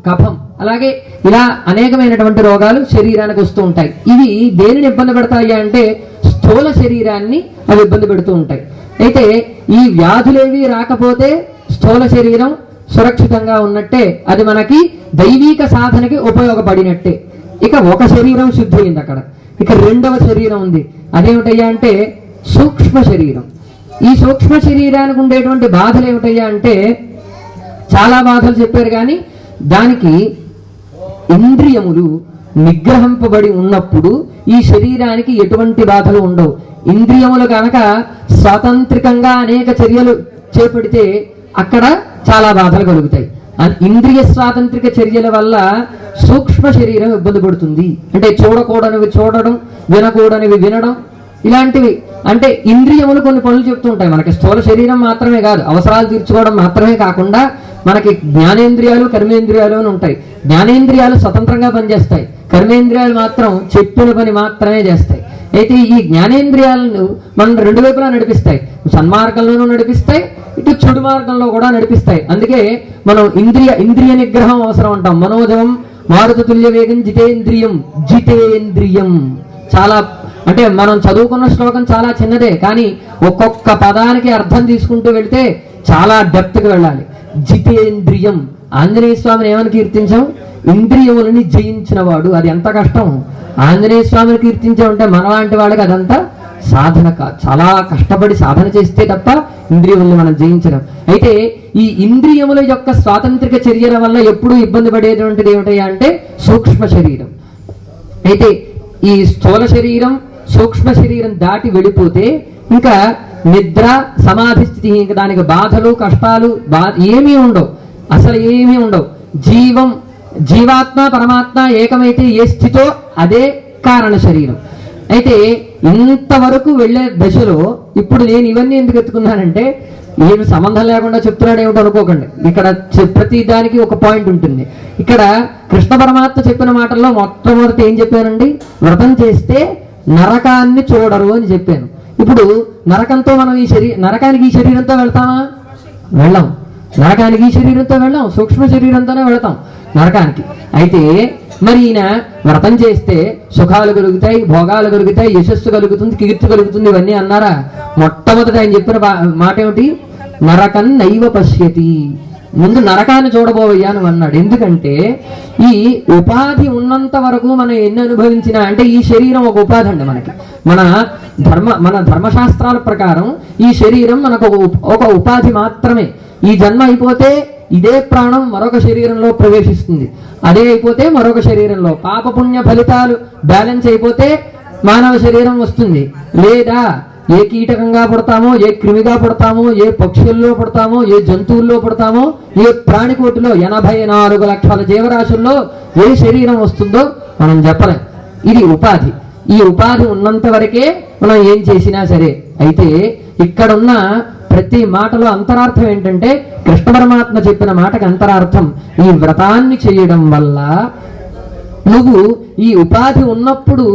కఫం, అలాగే ఇలా అనేకమైనటువంటి రోగాలు శరీరానికి వస్తూ ఉంటాయి. ఇవి దేనిని ఇబ్బంది పెడతాయి అంటే స్థూల శరీరాన్ని అవి ఇబ్బంది పెడుతూ ఉంటాయి. అయితే ఈ వ్యాధులేవి రాకపోతే స్థూల శరీరం సురక్షితంగా ఉన్నట్టే, అది మనకి దైవీక సాధనకి ఉపయోగపడినట్టే. ఇక ఒక శరీరం శుద్ధి అయింది అక్కడ. ఇక 2వ శరీరం ఉంది, అదేమిటయ్యా అంటే సూక్ష్మ శరీరం. ఈ సూక్ష్మ శరీరానికి ఉండేటువంటి బాధలు ఏమిటయ్యా అంటే చాలా బాధలు చెప్పారు, కానీ దానికి ఇంద్రియములు నిగ్రహింపబడి ఉన్నప్పుడు ఈ శరీరానికి ఎటువంటి బాధలు ఉండవు. ఇంద్రియములు కనుక స్వాతంత్రికంగా అనేక చర్యలు చేపడితే అక్కడ చాలా బాధలు కలుగుతాయి. ఇంద్రియ స్వాతంత్రిక చర్యల వల్ల సూక్ష్మ శరీరం ఇబ్బంది పడుతుంది. అంటే చూడకూడనివి చూడడం, వినకూడనివి వినడం, ఇలాంటివి. అంటే ఇంద్రియములు కొన్ని పనులు చెప్తూ ఉంటాయి. మనకి స్థూల శరీరం మాత్రమే కాదు, అవసరాలు తీర్చుకోవడం మాత్రమే కాకుండా మనకి జ్ఞానేంద్రియాలు, కర్మేంద్రియాలు అని ఉంటాయి. జ్ఞానేంద్రియాలు స్వతంత్రంగా పనిచేస్తాయి, కర్మేంద్రియాలు మాత్రం చెప్పిన పని మాత్రమే చేస్తాయి. అయితే ఈ జ్ఞానేంద్రియాలను మనం 2 వైపులా నడిపిస్తాయి, సన్మార్గంలోనూ నడిపిస్తాయి, ఇటు చెడు మార్గంలో కూడా నడిపిస్తాయి. అందుకే మనం ఇంద్రియ నిగ్రహం అవసరం అంటాం. మనోజవం మారుత తుల్య వేగం జితేంద్రియం. చాలా అంటే మనం చదువుకున్న శ్లోకం చాలా చిన్నదే, కానీ ఒక్కొక్క పదానికి అర్థం తీసుకుంటూ వెళితే చాలా డెప్త్కి వెళ్ళాలి. జితేంద్రియం, ఆంజనేయ స్వామిని ఏమని కీర్తించాం? ఇంద్రియములని జయించిన వాడు. అది ఎంత కష్టం! ఆంజనేయ స్వామిని కీర్తించామంటే మనలాంటి వాళ్ళకి అదంతా సాధన కాదు. చాలా కష్టపడి సాధన చేస్తే తప్ప ఇంద్రియములను మనం జయించడం. అయితే ఈ ఇంద్రియముల యొక్క స్వాతంత్రిక చర్యల వల్ల ఎప్పుడూ ఇబ్బంది పడేటువంటిది ఏమిటయ్యా అంటే సూక్ష్మ శరీరం. అయితే ఈ స్థూల శరీరం సూక్ష్మ శరీరం దాటి వెళ్ళిపోతే ఇంకా నిద్ర సమాధి స్థితి, ఇంకా దానికి బాధలు కష్టాలు ఏమీ ఉండవు, అసలు ఏమీ ఉండవు. జీవాత్మ పరమాత్మ ఏకమైతే ఏ స్థితో అదే కారణ శరీరం. అయితే ఇంతవరకు వెళ్ళే దశలో ఇప్పుడు నేను ఇవన్నీ ఎందుకు ఎత్తుకున్నానంటే ఏమి సంబంధం లేకుండా చెప్తున్నాడు ఏమిటో అనుకోకండి. ఇక్కడ ప్రతి దానికి ఒక పాయింట్ ఉంటుంది. ఇక్కడ కృష్ణ పరమాత్మ చెప్పిన మాటల్లో మొట్టమొదటి ఏం చెప్పానండి? వ్రతం చేస్తే నరకాన్ని చూడరు అని చెప్పాను. ఇప్పుడు నరకంతో మనం నరకానికి ఈ శరీరంతో వెళ్తామా? వెళ్ళాం. నరకానికి ఈ శరీరంతో వెళ్ళాం, సూక్ష్మ శరీరంతోనే వెళతాం నరకానికి. అయితే మరి ఈయన వ్రతం చేస్తే సుఖాలు కలుగుతాయి, భోగాలు కలుగుతాయి, యశస్సు కలుగుతుంది, కీర్తి కలుగుతుంది, ఇవన్నీ అన్నారా? మొట్టమొదటి ఆయన చెప్పిన మాట ఏమిటి? నరకం నైవ పశ్యతి. ముందు నరకాన్ని చూడబోవయ్యా అని అన్నాడు. ఎందుకంటే ఈ ఉపాధి ఉన్నంత వరకు మనం ఎన్ని అనుభవించినా, అంటే ఈ శరీరం ఒక ఉపాధి అండి మనకి. మన ధర్మశాస్త్రాల ప్రకారం ఈ శరీరం మనకు ఒక ఉపాధి మాత్రమే. ఈ జన్మ అయిపోతే ఇదే ప్రాణం మరొక శరీరంలో ప్రవేశిస్తుంది, అదే అయిపోతే మరొక శరీరంలో. పాపపుణ్య ఫలితాలు బ్యాలెన్స్ అయిపోతే మానవ శరీరం వస్తుంది. లేదా ఏ కీటకంగా పుడతామో, ఏ క్రిమిగా పుడతామో, ఏ పక్షుల్లో పుడతామో, ఏ జంతువుల్లో పుడతామో, ఏ ప్రాణికోటిలో 84 లక్షల జీవరాశుల్లో ఏ శరీరం వస్తుందో మనం చెప్పలేం. ఇది ఉపాధి. ఈ ఉపాధి ఉన్నంత వరకే మనం ఏం చేసినా సరే. అయితే ఇక్కడున్న ప్రతి మాటలో అంతరార్థం ఏంటంటే కృష్ణ పరమాత్మ చెప్పిన మాటకి అంతరార్థం ఈ వ్రతాన్ని చేయడం వల్ల నువ్వు ఈ ఉపాధి ఉన్నప్పుడు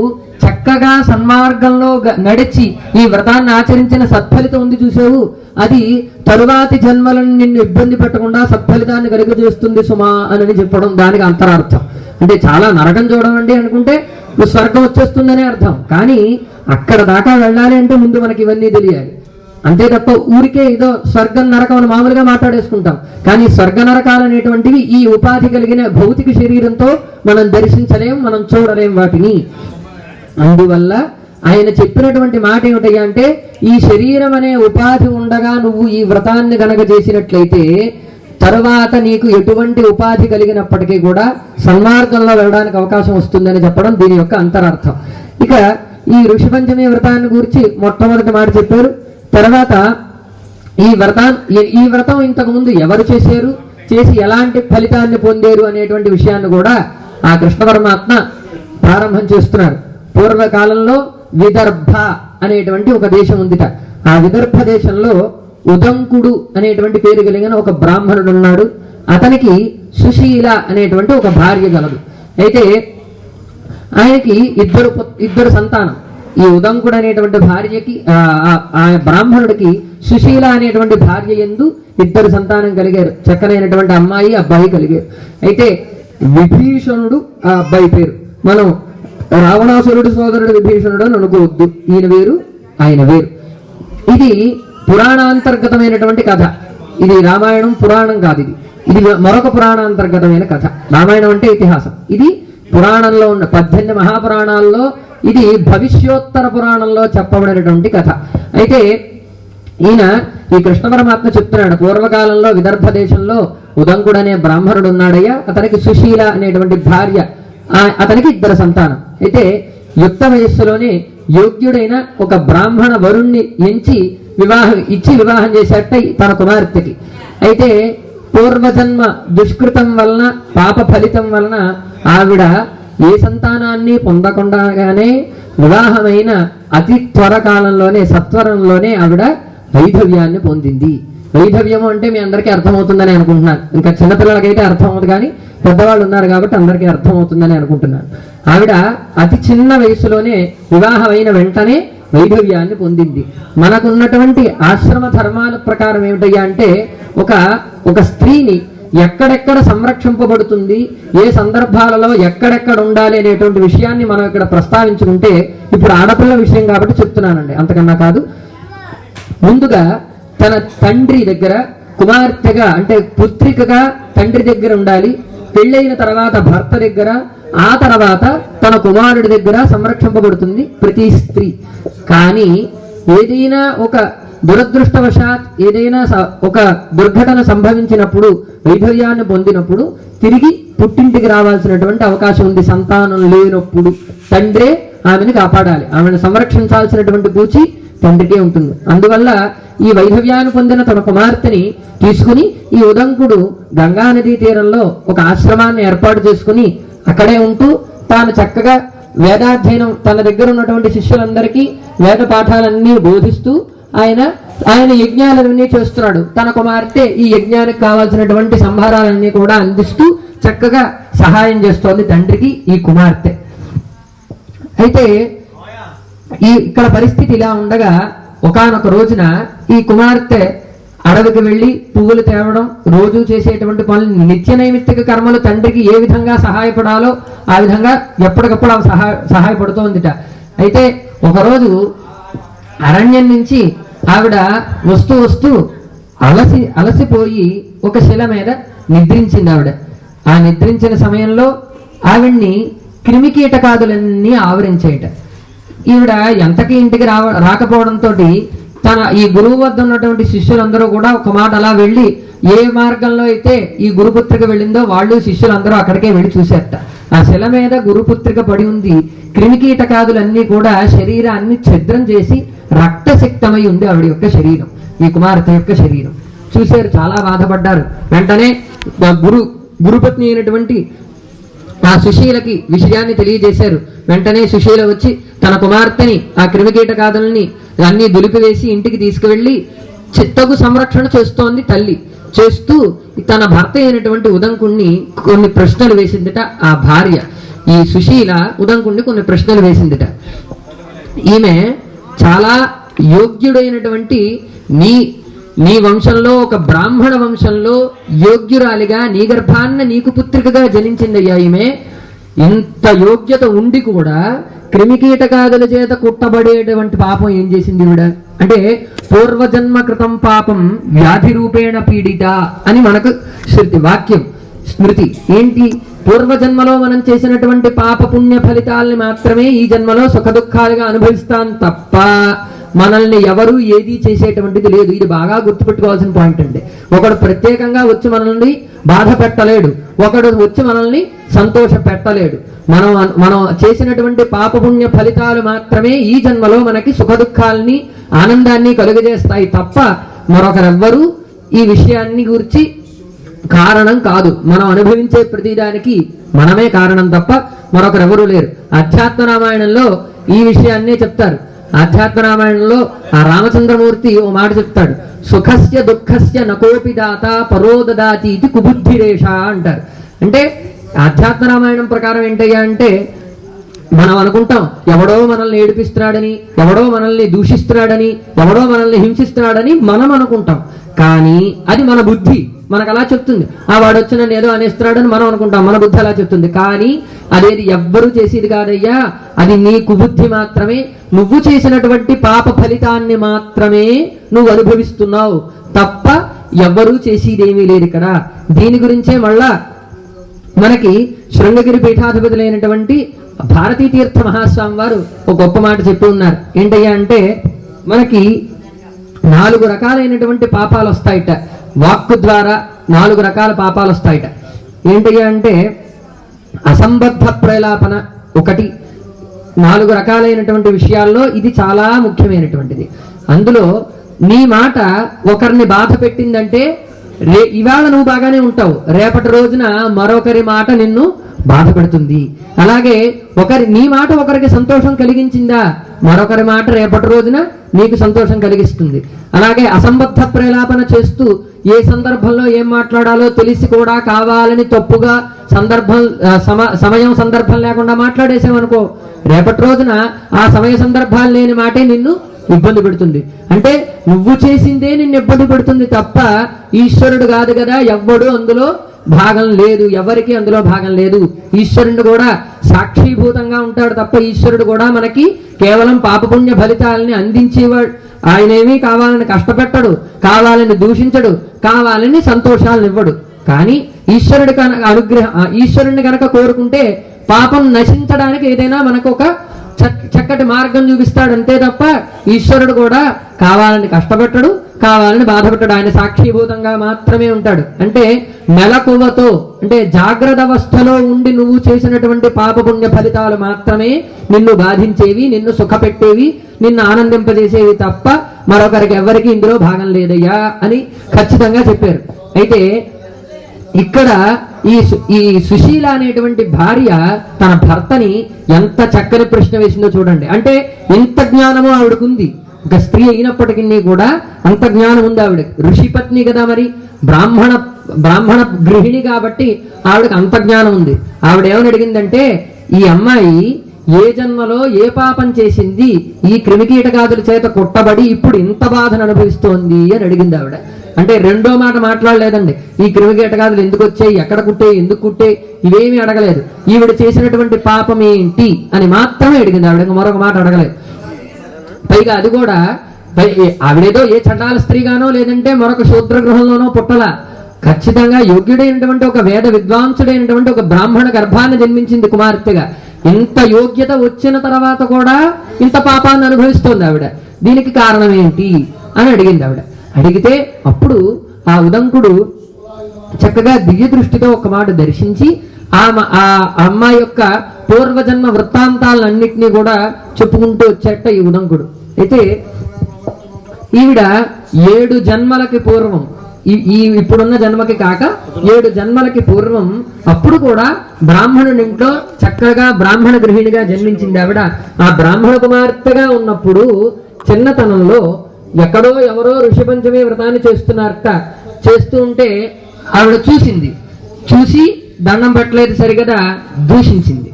చక్కగా సన్మార్గంలో నడిచి ఈ వ్రతాన్ని ఆచరించిన సత్ఫలితం ఉంది చూసావు, అది తరువాతి జన్మలను నిన్ను ఇబ్బంది పెట్టకుండా సత్ఫలితాన్ని కలుగజేస్తుంది సుమా అని చెప్పడం దానికి అంతరార్థం. అంటే చాలా నరకం చూడమండి అనుకుంటే నువ్వు స్వర్గం వచ్చేస్తుందనే అర్థం. కానీ అక్కడ దాకా వెళ్ళాలి అంటే ముందు మనకి ఇవన్నీ తెలియాలి. అంతే తప్ప ఊరికే ఏదో స్వర్గం నరకం అని మామూలుగా మాట్లాడేసుకుంటాం. కానీ స్వర్గ నరకాలు అనేటువంటివి ఈ ఉపాధి కలిగిన భౌతిక శరీరంతో మనం దర్శించలేం, మనం చూడలేం వాటిని. అందువల్ల ఆయన చెప్పినటువంటి మాట ఏమిటయ్యా అంటే ఈ శరీరం అనే ఉపాధి ఉండగా నువ్వు ఈ వ్రతాన్ని గనక చేసినట్లయితే తరువాత నీకు ఎటువంటి ఉపాధి కలిగినప్పటికీ కూడా సన్మార్గంలో వెళ్ళడానికి అవకాశం వస్తుందని చెప్పడం దీని యొక్క అంతరార్థం. ఇక ఈ ఋషి పంచమి వ్రతాన్ని గురించి మొట్టమొదటి మాట చెప్పారు. తర్వాత ఈ వ్రతం ఇంతకు ముందు ఎవరు చేశారు, చేసి ఎలాంటి ఫలితాన్ని పొందారు అనేటువంటి విషయాన్ని కూడా ఆ కృష్ణ పరమాత్మ ప్రారంభం చేస్తున్నారు. పూర్వకాలంలో విదర్భ అనేటువంటి ఒక దేశం ఉందిట. ఆ విదర్భ దేశంలో ఉదంకుడు అనేటువంటి పేరు కలిగిన ఒక బ్రాహ్మణుడు ఉన్నాడు. అతనికి సుశీల అనేటువంటి ఒక భార్య గలదు. అయితే ఆయనకి ఇద్దరు సంతానం. ఈ ఉదంకుడు అనేటువంటి భార్యకి ఆ బ్రాహ్మణుడికి సుశీల అనేటువంటి భార్య యందు ఇద్దరు సంతానం కలిగారు. చక్కనైనటువంటి అమ్మాయి అబ్బాయి కలిగారు. అయితే విభీషణుడు ఆ అబ్బాయి పేరు. మనం రావణాసురుడు సోదరుడు విభీషణుడు అని అనుకోవద్దు. ఈయన వేరు ఆయన వేరు. ఇది పురాణాంతర్గతమైనటువంటి కథ. ఇది రామాయణం పురాణం కాదు. ఇది మరొక పురాణాంతర్గతమైన కథ. రామాయణం అంటే ఇతిహాసం. ఇది పురాణంలో ఉన్న 18 మహాపురాణాల్లో ఇది భవిష్యోత్తర పురాణంలో చెప్పబడినటువంటి కథ. అయితే ఈయన ఈ కృష్ణ పరమాత్మ చెప్తున్నాడు, పూర్వకాలంలో విదర్భ దేశంలో ఉదంకుడు అనే బ్రాహ్మణుడు ఉన్నాడయ్యా. అతనికి సుశీల అనేటువంటి భార్య, అతనికి ఇద్దరు సంతానం. అయితే యుక్త వయస్సులోనే యోగ్యుడైన ఒక బ్రాహ్మణ వరుణ్ణి ఇచ్చి వివాహం చేసేట తన కుమార్తెకి. అయితే పూర్వజన్మ దుష్కృతం వలన పాప ఫలితం వలన ఆవిడ ఏ సంతానాన్ని పొందకుండానే వివాహమైన అతి త్వర కాలంలోనే సత్వరంలోనే ఆవిడ వైధవ్యాన్ని పొందింది. వైధవ్యము అంటే మీ అందరికీ అర్థమవుతుందని అనుకుంటున్నాను. ఇంకా చిన్నపిల్లలకైతే అర్థం అవుతుంది, కానీ పెద్దవాళ్ళు ఉన్నారు కాబట్టి అందరికీ అర్థమవుతుందని అనుకుంటున్నాను. ఆవిడ అతి చిన్న వయసులోనే వివాహమైన వెంటనే వైధవ్యాన్ని పొందింది. మనకున్నటువంటి ఆశ్రమ ధర్మాల ప్రకారం ఏమిటయ్యా అంటే ఒక స్త్రీని ఎక్కడెక్కడ సంరక్షింపబడుతుంది, ఏ సందర్భాలలో ఎక్కడెక్కడ ఉండాలి అనేటువంటి విషయాన్ని మనం ఇక్కడ ప్రస్తావించుకుంటే, ఇప్పుడు ఆడపిల్ల విషయం కాబట్టి చెప్తున్నానండి, అంతకన్నా కాదు. ముందుగా తన తండ్రి దగ్గర కుమార్తెగా అంటే పుత్రికగా తండ్రి దగ్గర ఉండాలి. పెళ్ళైన తర్వాత భర్త దగ్గర, ఆ తర్వాత తన కుమారుడి దగ్గర సంరక్షింపబడుతుంది ప్రతి స్త్రీ. కానీ ఏదైనా ఒక దురదృష్టవశాత్ ఏదైనా ఒక దుర్ఘటన సంభవించినప్పుడు, వైధవ్యాన్ని పొందినప్పుడు తిరిగి పుట్టింటికి రావాల్సినటువంటి అవకాశం ఉంది. సంతానం లేనప్పుడు తండ్రే ఆమెను కాపాడాలి, ఆమెను సంరక్షించాల్సినటువంటి పూచి తండ్రికే ఉంటుంది. అందువల్ల ఈ వైధవ్యాన్ని పొందిన తన కుమార్తెని తీసుకుని ఈ ఉదంకుడు గంగా నదీ తీరంలో ఒక ఆశ్రమాన్ని ఏర్పాటు చేసుకుని అక్కడే ఉంటూ తాను చక్కగా వేదాధ్యయనం, తన దగ్గర ఉన్నటువంటి శిష్యులందరికీ వేద పాఠాలన్నీ బోధిస్తూ ఆయన యజ్ఞాలన్నీ చేస్తున్నాడు. తన కుమార్తె ఈ యజ్ఞానికి కావాల్సినటువంటి సంభారాలన్నీ కూడా అందిస్తూ చక్కగా సహాయం చేస్తోంది తండ్రికి ఈ కుమార్తె. అయితే ఇక్కడ పరిస్థితి ఇలా ఉండగా ఒకానొక రోజున ఈ కుమార్తె అడవికి వెళ్ళి పువ్వులు తేవడం, రోజు చేసేటువంటి పనులు, నిత్య నైమిత్తిక కర్మలు తండ్రికి ఏ విధంగా సహాయపడాలో ఆ విధంగా ఎప్పటికప్పుడు ఆమె సహాయపడుతోందిట. అయితే ఒకరోజు అరణ్యం నుంచి ఆవిడ వస్తూ అలసిపోయి ఒక శిల మీద నిద్రించింది. ఆ నిద్రించిన సమయంలో ఆవిడ్ని క్రిమికీటకాదులన్నీ ఆవరించేయట. ఈవిడ ఎంతకీ ఇంటికి రాకపోవడంతో తన ఈ గురువు వద్ద ఉన్నటువంటి శిష్యులందరూ కూడా ఒక మాట అలా వెళ్ళి, ఏ మార్గంలో అయితే ఈ గురుపుత్రిక వెళ్ళిందో వాళ్ళు శిష్యులందరూ అక్కడికే వెళ్ళి చూసేట. ఆ శిల మీద గురుపుత్రిక పడి ఉంది. క్రిమికీటకాదులన్నీ కూడా శరీరాన్ని ఛిద్రం చేసి రక్తసిక్తమై ఉంది ఆవిడ యొక్క శరీరం, ఈ కుమార్తె యొక్క శరీరం. చూశారు, చాలా బాధపడ్డారు. వెంటనే గురుపత్ని అయినటువంటి ఆ సుశీలకి విషయాన్ని తెలియజేశారు. వెంటనే సుశీల వచ్చి తన కుమార్తెని ఆ క్రిమికీటకాదుల్ని అన్ని దులిపివేసి ఇంటికి తీసుకువెళ్ళి చిత్తకు సంరక్షణ చేస్తోంది తల్లి. చేస్తూ తన భర్త అయినటువంటి ఉదంకుణ్ణి కొన్ని ప్రశ్నలు వేసిందిట. ఆ భార్య ఈ సుశీల ఉదంకుణ్ణి కొన్ని ప్రశ్నలు వేసిందిట. ఈమె చాలా యోగ్యుడైనటువంటి నీ వంశంలో, ఒక బ్రాహ్మణ వంశంలో యోగ్యురాలిగా నీ గర్భాన్న నీకు పుత్రికగా జనించిందయ్యా ఈమె. ఇంత యోగ్యత ఉండి కూడా క్రిమికీటకాదుల చేత కుట్టబడేటువంటి పాపం ఏం చేసింది ఈవిడ అంటే, పూర్వజన్మ కృతం పాపం వ్యాధి రూపేణ పీడిత అని మనకు వాక్యం స్మృతి. ఏంటి? పూర్వజన్మలో మనం చేసినటువంటి పాప పుణ్య ఫలితాలని మాత్రమే ఈ జన్మలో సుఖ దుఃఖాలుగా అనుభవిస్తాం తప్ప మనల్ని ఎవరు ఏది చేసేటువంటిది లేదు. ఇది బాగా గుర్తుపెట్టుకోవాల్సిన పాయింట్ అండి. ఒకడు ప్రత్యేకంగా వచ్చి మనల్ని బాధ పెట్టలేడు, ఒకడు వచ్చి మనల్ని సంతోష పెట్టలేడు. మనం చేసినటువంటి పాపపుణ్య ఫలితాలు మాత్రమే ఈ జన్మలో మనకి సుఖ దుఃఖాలని ఆనందాన్ని కలుగజేస్తాయి తప్ప మరొకరెవ్వరూ ఈ విషయాన్ని గురించి కారణం కాదు. మనం అనుభవించే ప్రతిదానికి మనమే కారణం తప్ప మరొకరెవరూ లేరు. అధ్యాత్మ రామాయణంలో ఈ విషయాన్నే చెప్తారు. ఆధ్యాత్మ రామాయణంలో ఆ రామచంద్రమూర్తి ఓ మాట చెప్తాడు, సుఖస్య దుఃఖస్య నకోపి దాత పరోదదాతి ఇది కుబుద్ధిరేష అంటారు. అంటే ఆధ్యాత్మ రామాయణం ప్రకారం ఏంటయ్యా అంటే, మనం అనుకుంటాం ఎవడో మనల్ని ఏడిపిస్తున్నాడని, ఎవడో మనల్ని దూషిస్తున్నాడని, ఎవడో మనల్ని హింసిస్తున్నాడని మనం అనుకుంటాం. కానీ అది మన బుద్ధి మనకు అలా చెప్తుంది. వాడు వచ్చి నన్ను ఏదో అనేస్తున్నాడని మనం అనుకుంటాం, మన బుద్ధి అలా చెప్తుంది. కానీ అదేది ఎవ్వరూ చేసేది కాదయ్యా, అది నీ కుబుద్ధి మాత్రమే. నువ్వు చేసినటువంటి పాప ఫలితాన్ని మాత్రమే నువ్వు అనుభవిస్తున్నావు తప్ప ఎవ్వరూ చేసేదేమీ లేదు ఇక్కడ. దీని గురించే మళ్ళా మనకి శృంగగిరి పీఠాధిపతులైనటువంటి భారతీ తీర్థ మహాస్వామి వారు ఒక గొప్ప మాట చెప్పి ఉన్నారు. ఏంటయ్యా అంటే, మనకి 4 రకాలైనటువంటి పాపాలు వస్తాయిట. వాక్కు ద్వారా 4 రకాల పాపాలు వస్తాయిట. ఏంటయ్యా అంటే, అసంబద్ధ ప్రేలాపన ఒకటి. 4 రకాలైనటువంటి విషయాల్లో ఇది చాలా ముఖ్యమైనటువంటిది. అందులో నీ మాట ఒకరిని బాధ పెట్టిందంటే ఇవాళ నువ్వు బాగానే ఉంటావు, రేపటి రోజున మరొకరి మాట నిన్ను బాధ పెడుతుంది. అలాగే నీ మాట ఒకరికి సంతోషం కలిగించిందా, మరొకరి మాట రేపటి రోజున నీకు సంతోషం కలిగిస్తుంది. అలాగే అసంబద్ధ ప్రేలాపన చేస్తూ ఏ సందర్భంలో ఏం మాట్లాడాలో తెలిసి కూడా కావాలని తప్పుగా సందర్భం సమయం సందర్భం లేకుండా మాట్లాడేసామనుకో, రేపటి రోజున ఆ సమయ సందర్భాలు లేని మాటే నిన్ను ఇబ్బంది పెడుతుంది. అంటే నువ్వు చేసిందే నిన్ను ఇబ్బంది పెడుతుంది తప్ప ఈశ్వరుడు కాదు కదా, ఎవ్వడు అందులో భాగం లేదు, ఎవరికి అందులో భాగం లేదు. ఈశ్వరుడు కూడా సాక్షిభూతంగా ఉంటాడు తప్ప ఈశ్వరుడు కూడా మనకి కేవలం పాపపుణ్య ఫలితాలని అందించేవాడు. ఆయనేమీ కావాలని కష్టపెట్టడు, కావాలని దూషించడు, కావాలని సంతోషాలను ఇవ్వడు. కానీ ఈశ్వరుడి ఈశ్వరుడిని కనుక కోరుకుంటే పాపం నశించడానికి ఏదైనా మనకు ఒక చక్కటి మార్గం చూపిస్తాడు అంతే తప్ప ఈశ్వరుడు కూడా కావాలని కష్టపెట్టడు, కావాలని బాధపెట్టడు. ఆయన సాక్షిభూతంగా మాత్రమే ఉంటాడు. అంటే మెలకువతో, అంటే జాగ్రత్త అవస్థలో ఉండి నువ్వు చేసినటువంటి పాపపుణ్య ఫలితాలు మాత్రమే నిన్ను బాధించేవి, నిన్ను సుఖపెట్టేవి, నిన్ను ఆనందింపజేసేవి తప్ప మరొకరికి ఎవరికి ఇందులో భాగం లేదయ్యా అని ఖచ్చితంగా చెప్పారు. అయితే ఇక్కడ ఈ సుశీల అనేటువంటి భార్య తన భర్తని ఎంత చక్కని ప్రశ్న వేసిందో చూడండి. అంటే ఎంత జ్ఞానమో ఆవిడకుంది. ఒక స్త్రీ అయినప్పటికీ కూడా అంత జ్ఞానం ఉంది ఆవిడ. ఋషిపత్ని కదా, మరి బ్రాహ్మణ గృహిణి కాబట్టి ఆవిడకి అంత జ్ఞానం ఉంది. ఆవిడ ఏమని అడిగిందంటే, ఈ అమ్మాయి ఏ జన్మలో ఏ పాపం చేసింది, ఈ క్రిమికీటకాదుల చేత కొట్టబడి ఇప్పుడు ఇంత బాధను అనుభవిస్తోంది అని అడిగింది ఆవిడ. అంటే రెండో మాట మాట్లాడలేదండి. ఈ క్రిమికీటకాదులు ఎందుకు వచ్చాయి, ఎక్కడ కుట్టే, ఎందుకు కుట్టే, ఇవేమీ అడగలేదు. ఈవిడ చేసినటువంటి పాపం ఏంటి అని మాత్రమే అడిగింది ఆవిడ. మరొక మాట అడగలేదు. పైగా అది కూడా ఆవిడేదో ఏ చండాల స్త్రీగానో లేదంటే మరొక శూద్ర గృహంలోనో పుట్టలా. ఖచ్చితంగా యోగ్యుడైనటువంటి ఒక వేద విద్వాంసుడైనటువంటి ఒక బ్రాహ్మణ గర్భాన్ని జన్మించింది కుమార్తెగా. ఇంత యోగ్యత వచ్చిన తర్వాత కూడా ఇంత పాపాన్ని అనుభవిస్తోంది ఆవిడ. దీనికి కారణం ఏంటి అని అడిగింది ఆవిడ. అడిగితే అప్పుడు ఆ ఉదంకుడు చక్కగా దివ్య దృష్టితో ఒక మాట దర్శించి ఆ అమ్మాయి యొక్క పూర్వజన్మ వృత్తాంతాలన్నింటినీ కూడా చెప్పుకుంటూ వచ్చేట ఈ ఉదంకుడు. అయితే ఈవిడ 7 జన్మలకి పూర్వం, ఈ ఇప్పుడున్న జన్మకి కాక 7 జన్మలకి పూర్వం అప్పుడు కూడా బ్రాహ్మణుని ఇంట్లో చక్కగా బ్రాహ్మణ గృహిణిగా జన్మించింది ఆవిడ. ఆ బ్రాహ్మణ కుమార్తెగా ఉన్నప్పుడు చిన్నతనంలో ఎక్కడో ఎవరో ఋషిపంచమి వ్రతాన్ని చేస్తున్నారట. చేస్తూ ఉంటే ఆవిడ చూసి దండం పెట్టలేదు సరిగదా, దూషించింది.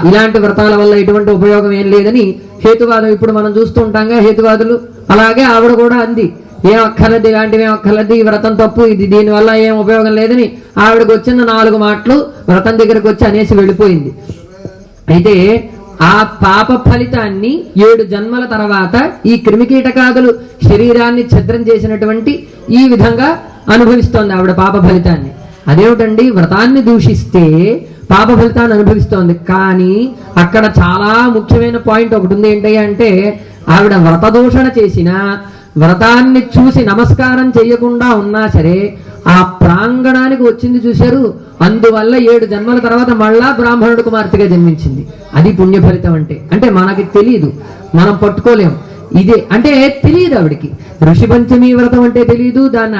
ఇలాంటి వ్రతాల వల్ల ఎటువంటి ఉపయోగం ఏం లేదని హేతువాదం ఇప్పుడు మనం చూస్తూ ఉంటాంగా, హేతువాదులు. అలాగే ఆవిడ కూడా అంది, ఏం అక్కర్లేదు, ఇలాంటివి ఏం అక్కర్లేదు, ఈ వ్రతం తప్పు, ఇది దీనివల్ల ఏం ఉపయోగం లేదని ఆవిడకు వచ్చిన 4 మాటలు వ్రతం దగ్గరకు వచ్చి అనేసి వెళ్ళిపోయింది. అయితే ఆ పాప ఫలితాన్ని 7 జన్మల తర్వాత ఈ క్రిమికీటకాదులు శరీరాన్ని ఛద్రం చేసినటువంటి ఈ విధంగా అనుభవిస్తోంది ఆవిడ పాప ఫలితాన్ని. అదేమిటండి, వ్రతాన్ని దూషిస్తే పాప ఫలితాన్ని అనుభవిస్తోంది. కానీ అక్కడ చాలా ముఖ్యమైన పాయింట్ ఒకటి ఉంది. ఏంటి అంటే, ఆవిడ వ్రత దూషణ చేసినా, వ్రతాన్ని చూసి నమస్కారం చేయకుండా ఉన్నా సరే ఆ ప్రాంగణానికి వచ్చింది చూశారు, అందువల్ల 7 జన్మల తర్వాత మళ్ళా బ్రాహ్మణుడు కుమార్తెగా జన్మించింది. అది పుణ్య ఫలితం అంటే మనకి తెలియదు, మనం పట్టుకోలేం. ఇదే అంటే తెలియదు ఆవిడికి. ఋషి పంచమి వ్రతం అంటే తెలియదు, దాన్ని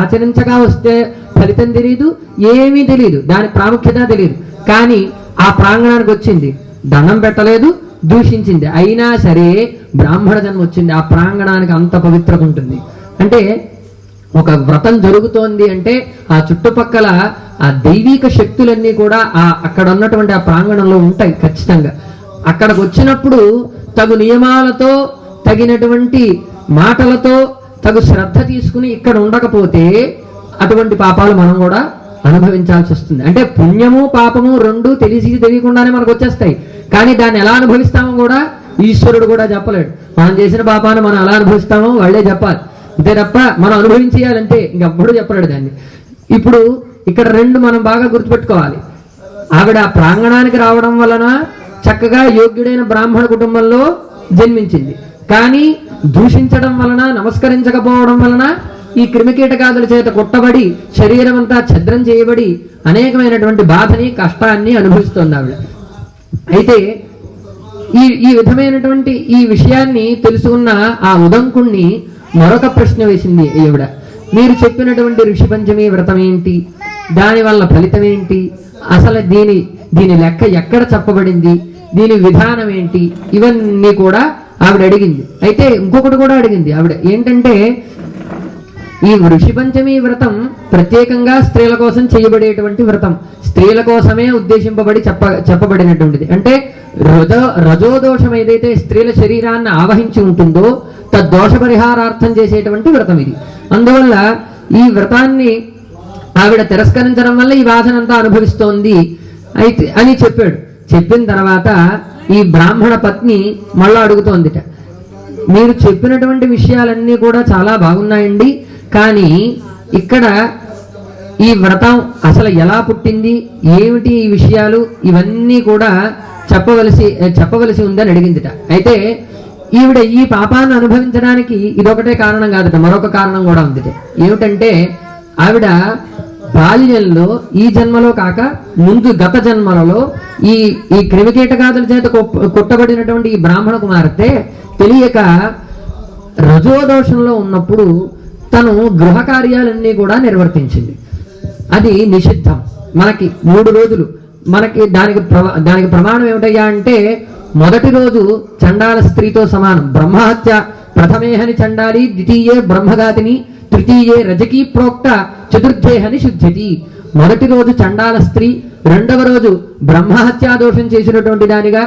ఆచరించగా వస్తే ఫలితం తెలియదు, ఏమీ తెలియదు, దాని ప్రాముఖ్యత తెలియదు. కానీ ఆ ప్రాంగణానికి వచ్చింది, దండం పెట్టలేదు, దూషించింది, అయినా సరే బ్రాహ్మణ జన్మ వచ్చింది. ఆ ప్రాంగణానికి అంత పవిత్రత ఉంటుంది. అంటే ఒక వ్రతం జరుగుతోంది అంటే ఆ చుట్టుపక్కల ఆ దైవిక శక్తులన్నీ కూడా అక్కడ ఉన్నటువంటి ఆ ప్రాంగణంలో ఉంటాయి ఖచ్చితంగా. అక్కడికి వచ్చినప్పుడు తగు నియమాలతో, తగినటువంటి మాటలతో, తగు శ్రద్ధ తీసుకుని ఇక్కడ ఉండకపోతే అటువంటి పాపాలు మనం కూడా అనుభవించాల్సి వస్తుంది. అంటే పుణ్యము పాపము రెండు తెలియకుండానే మనకు వచ్చేస్తాయి. కానీ దాన్ని ఎలా అనుభవిస్తామో కూడా ఈశ్వరుడు కూడా చెప్పలేడు. మనం చేసిన పాపాన్ని మనం ఎలా అనుభవిస్తామో వాళ్ళే చెప్పాలి. అంతే తప్ప మనం అనుభవించేయాలంటే ఇంకెప్పుడు చెప్పలేడు దాన్ని. ఇప్పుడు ఇక్కడ 2 మనం బాగా గుర్తుపెట్టుకోవాలి. ఆవిడ ప్రాంగణానికి రావడం వలన చక్కగా యోగ్యుడైన బ్రాహ్మణ కుటుంబంలో జన్మించింది. కానీ దూషించడం వలన, నమస్కరించకపోవడం వలన ఈ క్రిమికీటకాదుల చేత కొట్టబడి శరీరం అంతా ఛద్రం చేయబడి అనేకమైనటువంటి బాధని, కష్టాన్ని అనుభవిస్తోంది ఆవిడ. అయితే ఈ విధమైనటువంటి ఈ విషయాన్ని తెలుసుకున్న ఆ ఉదంకుణ్ణి మరొక ప్రశ్న వేసింది ఈవిడ. మీరు చెప్పినటువంటి ఋషి పంచమి వ్రతం ఏంటి, దానివల్ల ఫలితం ఏంటి, అసలు దీని లెక్క ఎక్కడ చెప్పబడింది, దీని విధానం ఏంటి, ఇవన్నీ కూడా ఆవిడ అడిగింది. అయితే ఇంకొకటి కూడా అడిగింది ఆవిడ. ఏంటంటే ఈ ఋషి పంచమి వ్రతం ప్రత్యేకంగా స్త్రీల కోసం చేయబడేటువంటి వ్రతం, స్త్రీల కోసమే ఉద్దేశింపబడి చెప్పబడినటువంటిది. అంటే రజోదోషం ఏదైతే స్త్రీల శరీరాన్ని ఆవహించి ఉంటుందో తద్దోష పరిహారార్థం చేసేటువంటి వ్రతం ఇది. అందువల్ల ఈ వ్రతాన్ని ఆవిడ తిరస్కరించడం వల్ల ఈ బాధనంతా అనుభవిస్తోంది అయితే అని చెప్పాడు. చెప్పిన తర్వాత ఈ బ్రాహ్మణ పత్ని మళ్ళా అడుగుతోందిట, మీరు చెప్పినటువంటి విషయాలన్నీ కూడా చాలా బాగున్నాయండి, కానీ ఇక్కడ ఈ వ్రతం అసలు ఎలా పుట్టింది, ఏమిటి ఈ విషయాలు, ఇవన్నీ కూడా చెప్పవలసి ఉందని అడిగిందిట. అయితే ఈవిడ ఈ పాపాన్ని అనుభవించడానికి ఇదొకటే కారణం కాదట, మరొక కారణం కూడా ఉందిట. ఏమిటంటే ఆవిడ బాల్యంలో, ఈ జన్మలో కాక ముందు గత జన్మలలో ఈ క్రిమికీటకాదుల చేత కొట్టబడినటువంటి ఈ బ్రాహ్మణ కుమార్తె తెలియక రజోదోషంలో ఉన్నప్పుడు తను గృహ కార్యాలన్నీ కూడా నిర్వర్తించింది. అది నిషిద్ధం. మనకి 3 రోజులు మనకి దానికి ప్రమాణం ఏమిటయ్యా అంటే, మొదటి రోజు చండాల స్త్రీతో సమానం. బ్రహ్మహత్య ప్రథమేహని చండాలి, ద్వితీయే బ్రహ్మఘాతిని, తృతీయే రజకీ ప్రోక్త, చతుర్థేహని శుద్ధ్యతి. మొదటి రోజు చండాల స్త్రీ, రెండవ రోజు బ్రహ్మహత్యా దోషం చేసినటువంటి దానిగా,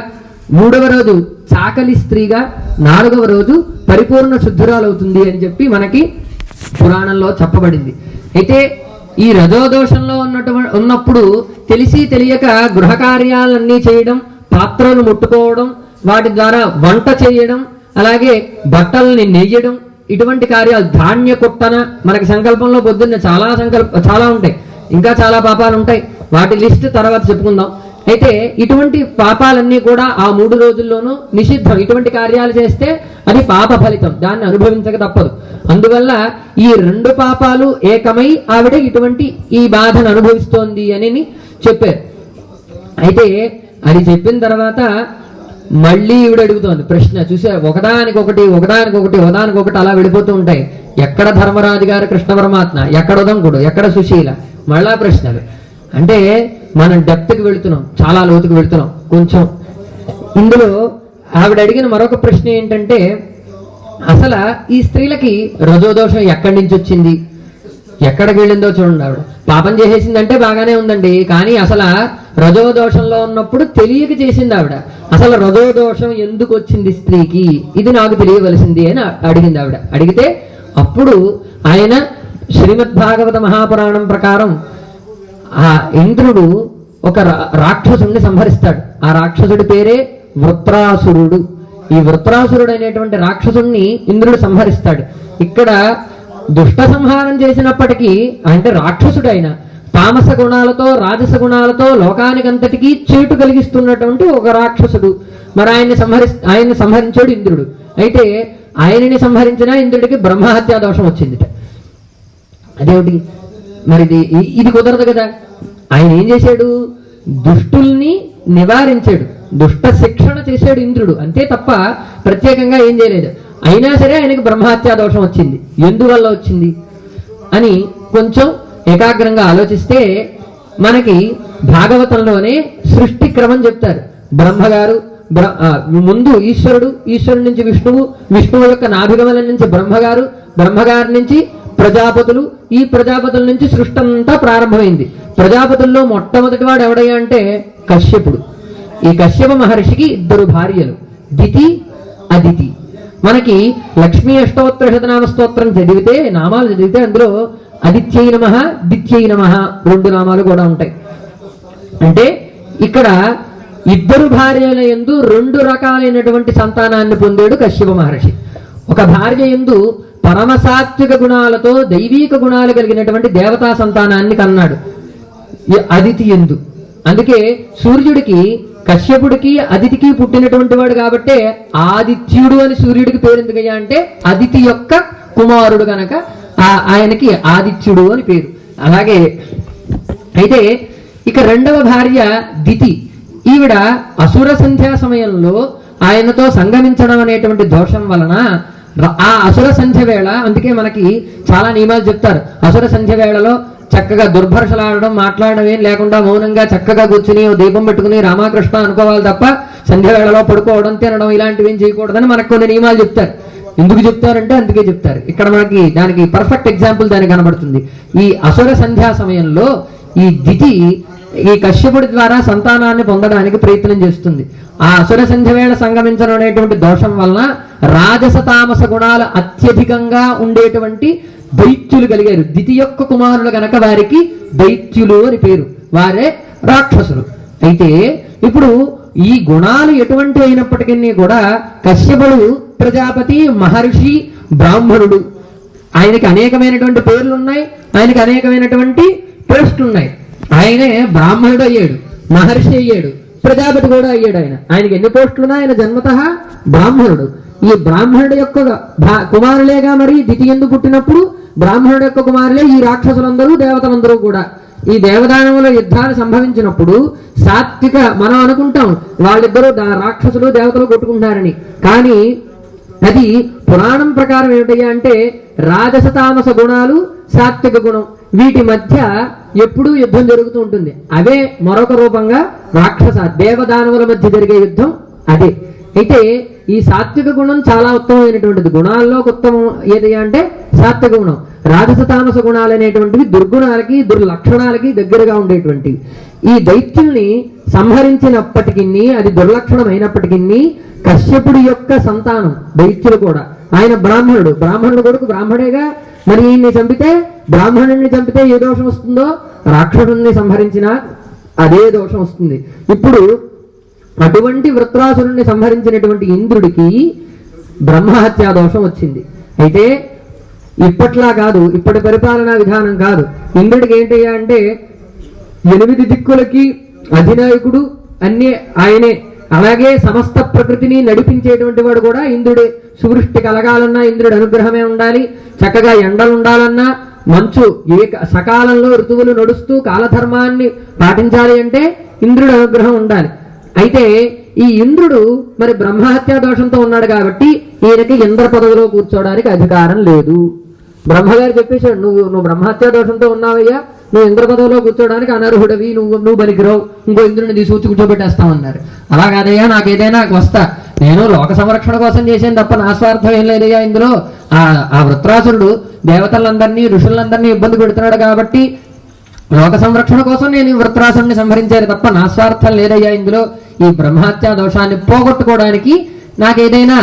మూడవ రోజు చాకలి స్త్రీగా, నాలుగవ రోజు పరిపూర్ణ శుద్ధురాలవుతుంది అని చెప్పి మనకి పురాణంలో చెప్పబడింది. అయితే ఈ రజోదోషంలో ఉన్నప్పుడు తెలిసి తెలియక గృహ కార్యాలన్నీ చేయడం, పాత్రలు ముట్టుకోవడం, వాటి ద్వారా వంట చేయడం, అలాగే బట్టల్ని నెయ్యడం, ఇటువంటి కార్యాలు, ధాన్య కుట్టన, మనకి సంకల్పంలో పొద్దున్న చాలా ఉంటాయి, ఇంకా చాలా పాపాలు ఉంటాయి, వాటి లిస్ట్ తర్వాత చెప్పుకుందాం. అయితే ఇటువంటి పాపాలన్నీ కూడా ఆ 3 రోజుల్లోనూ నిషిద్ధం. ఇటువంటి కార్యాలు చేస్తే అది పాప ఫలితం, దాన్ని అనుభవించక తప్పదు. అందువల్ల ఈ 2 పాపాలు ఏకమై ఆవిడ ఇటువంటి ఈ బాధను అనుభవిస్తోంది అని చెప్పారు. అయితే అది చెప్పిన తర్వాత మళ్ళీ ఈవిడ అడుగుతోంది ప్రశ్న. చూసా, ఒకదానికొకటి అలా వెళ్ళిపోతూ ఉంటాయి. ఎక్కడ ధర్మరాజు గారు కృష్ణ పరమాత్మ, ఎక్కడ ఉదంకుడు, ఎక్కడ సుశీల, మళ్ళా ప్రశ్నలు. అంటే మనం డెప్త్కి వెళుతున్నాం, చాలా లోతుకు వెళుతున్నాం. కొంచెం ఇందులో ఆవిడ అడిగిన మరొక ప్రశ్న ఏంటంటే, అసలు ఈ స్త్రీలకి రజోదోషం ఎక్కడి నుంచి వచ్చింది, ఎక్కడికి వెళ్ళిందో చూడండి. ఆవిడ పాపం చేసేసిందంటే బాగానే ఉందండి, కానీ అసలు రజోదోషంలో ఉన్నప్పుడు తెలియక చేసింది ఆవిడ. అసలు రజోదోషం ఎందుకు వచ్చింది స్త్రీకి, ఇది నాకు తెలియవలసింది అని అడిగింది ఆవిడ. అడిగితే అప్పుడు ఆయన శ్రీమద్భాగవత మహాపురాణం ప్రకారం ఆ ఇంద్రుడు ఒక రాక్షసుడిని సంహరిస్తాడు. ఆ రాక్షసుడి పేరే వృత్రాసురుడు. ఈ వృత్రాసురుడు అనేటువంటి రాక్షసుడిని ఇంద్రుడు సంహరిస్తాడు. ఇక్కడ దుష్ట సంహారం చేసినప్పటికీ, అంటే రాక్షసుడైన తామస గుణాలతో రాజస గుణాలతో లోకానికంతటికీ చేటు కలిగిస్తున్నటువంటి ఒక రాక్షసుడు. మరి ఆయన్ని సంహరించాడు ఇంద్రుడు. అయితే ఆయనని సంహరించిన ఇంద్రుడికి బ్రహ్మహత్యా దోషం వచ్చిందిట. అదేమిటి మరి, ఇది కుదరదు కదా. ఆయన ఏం చేశాడు, దుష్టుల్ని నివారించాడు, దుష్ట శిక్షణ చేశాడు ఇంద్రుడు, అంతే తప్ప ప్రత్యేకంగా ఏం చేయలేదు. అయినా సరే ఆయనకి బ్రహ్మహత్యా దోషం వచ్చింది. ఎందువల్ల వచ్చింది అని కొంచెం ఏకాగ్రంగా ఆలోచిస్తే మనకి భాగవతంలోనే సృష్టి క్రమం చెప్తారు. బ్రహ్మగారు ముందు ఈశ్వరుడి నుంచి విష్ణువు యొక్క నాభిగమనం నుంచి బ్రహ్మగారి నుంచి ప్రజాపతులు, ఈ ప్రజాపతుల నుంచి సృష్టి అంతా ప్రారంభమైంది. ప్రజాపతుల్లో మొట్టమొదటి వాడు ఎవడయ్యా అంటే కశ్యపుడు. ఈ కశ్యప మహర్షికి 2 భార్యలు, దితి అదితి. మనకి లక్ష్మీ అష్టోత్తర శతనామ స్తోత్రం నామాలు చదివితే అందులో అదిత్యై నమః, దిత్యై నమః 2 నామాలు కూడా ఉంటాయి. అంటే ఇక్కడ 2 భార్యల యందు 2 రకాలైనటువంటి సంతానాన్ని పొందాడు కశ్యప మహర్షి. ఒక భార్య యందు పరమసాత్విక గుణాలతో దైవీక గుణాలు కలిగినటువంటి దేవతా సంతానాన్ని కన్నాడు అదితి యందు. అందుకే సూర్యుడికి, కశ్యపుడికి, అదితికి పుట్టినటువంటి వాడు కాబట్టే ఆదిత్యుడు అని సూర్యుడికి పేరు ఎందుకయ్యా అంటే అదితి యొక్క కుమారుడు కనుక ఆయనకి ఆదిత్యుడు అని పేరు. అలాగే అయితే ఇక 2వ భార్య దితి. ఈవిడ అసుర సంధ్యా సమయంలో ఆయనతో సంగమించడం అనేటువంటి దోషం వలన ఆ అసుర సంధ్య వేళ, అందుకే మనకి చాలా నియమాలు చెప్తారు. అసుర సంధ్య వేళలో చక్కగా దుర్భర్షలాడడం, మాట్లాడడం ఏం లేకుండా మౌనంగా చక్కగా కూర్చుని దీపం పెట్టుకుని రామకృష్ణ అనుకోవాలి తప్ప సంధ్య వేళలో పడుకోవడం, తినడం ఇలాంటివి ఏం చేయకూడదని మనకు కొన్ని నియమాలు చెప్తారు. ఎందుకు చెప్తారంటే అందుకే చెప్తారు. ఇక్కడ మనకి దానికి పర్ఫెక్ట్ ఎగ్జాంపుల్ దానికి కనబడుతుంది. ఈ అసుర సంధ్యా సమయంలో ఈ దితి ఈ కశ్యపుడి ద్వారా సంతానాన్ని పొందడానికి ప్రయత్నం చేస్తుంది. ఆ అసుర సంధ్య వేళ సంగమించడం అనేటువంటి దోషం వలన రాజస తామస గుణాలు అత్యధికంగా ఉండేటువంటి దైత్యులు కలిగారు. దితి యొక్క కుమారులు గనక వారికి దైత్యులు అని పేరు, వారే రాక్షసులు. అయితే ఇప్పుడు ఈ గుణాలు ఎటువంటి అయినప్పటికీ కూడా కశ్యపుడు ప్రజాపతి, మహర్షి, బ్రాహ్మణుడు, ఆయనకి అనేకమైనటువంటి పేర్లు ఉన్నాయి, ఆయనకి అనేకమైనటువంటి పోస్టులు ఉన్నాయి. ఆయనే బ్రాహ్మణుడు అయ్యాడు, మహర్షి అయ్యాడు, ప్రజాపతి కూడా అయ్యాడు. ఆయనకి ఎన్ని పోస్టులు ఉన్నాయి? ఆయన జన్మతః బ్రాహ్మణుడు. ఈ బ్రాహ్మణుడు యొక్క కుమారులేగా మరి దితి ఎందుకు పుట్టినప్పుడు బ్రాహ్మణుడు యొక్క కుమారులే ఈ రాక్షసులందరూ, దేవతలందరూ కూడా. ఈ దేవదానముల యుద్ధాలు సంభవించినప్పుడు సాత్విక, మనం అనుకుంటాం వాళ్ళిద్దరూ రాక్షసులు దేవతలు కొట్టుకుంటున్నారని, కానీ అది పురాణం ప్రకారం ఏమిటయ్యా అంటే రాజస తామస గుణాలు, సాత్విక గుణం, వీటి మధ్య ఎప్పుడూ యుద్ధం జరుగుతూ ఉంటుంది. అవే మరొక రూపంగా రాక్షస దేవదానవుల మధ్య జరిగే యుద్ధం అదే. అయితే ఈ సాత్విక గుణం చాలా ఉత్తమమైనటువంటిది. గుణాల్లో ఉత్తమం ఏది అంటే సాత్విక గుణం. రాజస తామస గుణాలు అనేటువంటివి దుర్గుణాలకి, దుర్లక్షణాలకి దగ్గరగా ఉండేటువంటివి. ఈ దైత్యుల్ని సంహరించినప్పటికీ, అది దుర్లక్షణం అయినప్పటికీ, కశ్యపుడి యొక్క సంతానం దైత్యులు కూడా. ఆయన బ్రాహ్మణుడు, బ్రాహ్మణుడు కొడుకు బ్రాహ్మణేగా. మరి ఈయన్ని చంపితే, బ్రాహ్మణుడిని చంపితే ఏ దోషం వస్తుందో రాక్షసుని సంహరించిన అదే దోషం వస్తుంది. ఇప్పుడు అటువంటి వృత్రాసురుణ్ణి సంహరించినటువంటి ఇంద్రుడికి బ్రహ్మహత్యా దోషం వచ్చింది. అయితే ఇప్పట్లా కాదు, ఇప్పటి పరిపాలనా విధానం కాదు. ఇంద్రుడికి ఏంటయ్యా అంటే 8 దిక్కులకి అధినాయకుడు, అన్ని ఆయనే. అలాగే సమస్త ప్రకృతిని నడిపించేటువంటి వాడు కూడా ఇంద్రుడే. సువృష్టి కలగాలన్నా ఇంద్రుడి అనుగ్రహమే ఉండాలి. చక్కగా ఎండలు ఉండాలన్నా, మంచు సకాలంలో ఋతువులు నడుస్తూ కాలధర్మాన్ని పాటించాలి అంటే ఇంద్రుడి అనుగ్రహం ఉండాలి. అయితే ఈ ఇంద్రుడు మరి బ్రహ్మహత్యా దోషంతో ఉన్నాడు కాబట్టి ఈయనకి ఇంద్ర పదవిలో కూర్చోవడానికి అధికారం లేదు. బ్రహ్మగారు చెప్పేశాడు, నువ్వు బ్రహ్మహత్యా దోషంతో ఉన్నావయ్యా, నువ్వు ఇంద్ర పదవిలో కూర్చోడానికి అనర్హుడవి, నువ్వు బలికిరావు, ఇంకో ఇంద్రుడిని తీసుకొచ్చి కూర్చోబెట్టేస్తామన్నారు. అలా కాదయ్యా, నాకు ఏదైనా వస్తా, నేను లోక సంరక్షణ కోసం చేసాను తప్ప నా స్వార్థం ఏం లేదయ్యా ఇందులో. ఆ వృత్రాసురుడు దేవతలందరినీ, ఋషులందరినీ ఇబ్బంది పెడుతున్నాడు కాబట్టి లోక సంరక్షణ కోసం నేను ఈ వృత్రాసురుడిని సంహరించాను తప్ప నా స్వార్థం లేదయ్యా ఇందులో. ఈ బ్రహ్మహత్యా దోషాన్ని పోగొట్టుకోవడానికి నాకు ఏదైనా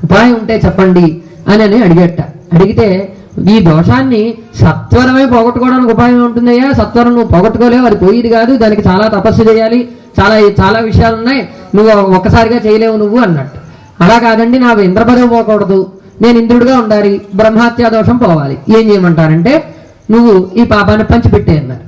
ఉపాయం ఉంటే చెప్పండి అని అడిగట. అడిగితే ఈ దోషాన్ని సత్వరమే పోగొట్టుకోవడానికి ఉపాయం ఉంటుందయ్యా, సత్వరం నువ్వు పోగొట్టుకోలేవు, అది పోయేది కాదు, దానికి చాలా తపస్సు చేయాలి, చాలా విషయాలు ఉన్నాయి, నువ్వు ఒక్కసారిగా చేయలేవు నువ్వు అన్నట్టు. అలా కాదండి, నాకు ఇంద్ర పదవి పోకూడదు, నేను ఇంద్రుడిగా ఉండాలి, బ్రహ్మహత్యా దోషం పోవాలి, ఏం చేయమంటారంటే నువ్వు ఈ పాపాన్ని పంచిపెట్టే అన్నారు.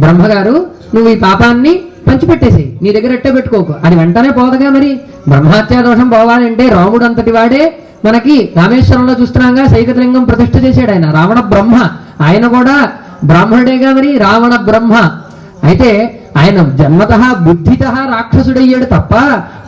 బ్రహ్మగారు, నువ్వు ఈ పాపాన్ని పంచిపెట్టేసేయి, నీ దగ్గర ఎట్టే పెట్టుకోకు, అది వెంటనే పోదగా. మరి బ్రహ్మహత్యా దోషం పోవాలంటే రాముడు అంతటి వాడే మనకి రామేశ్వరంలో చూస్తున్నాగా సైకతలింగం ప్రతిష్ఠ చేశాడు ఆయన, రావణ బ్రహ్మ. ఆయన కూడా బ్రాహ్మణుడేగా మరి, రావణ బ్రహ్మ. అయితే ఆయన జన్మతః బుద్ధితః రాక్షసుడయ్యాడు తప్ప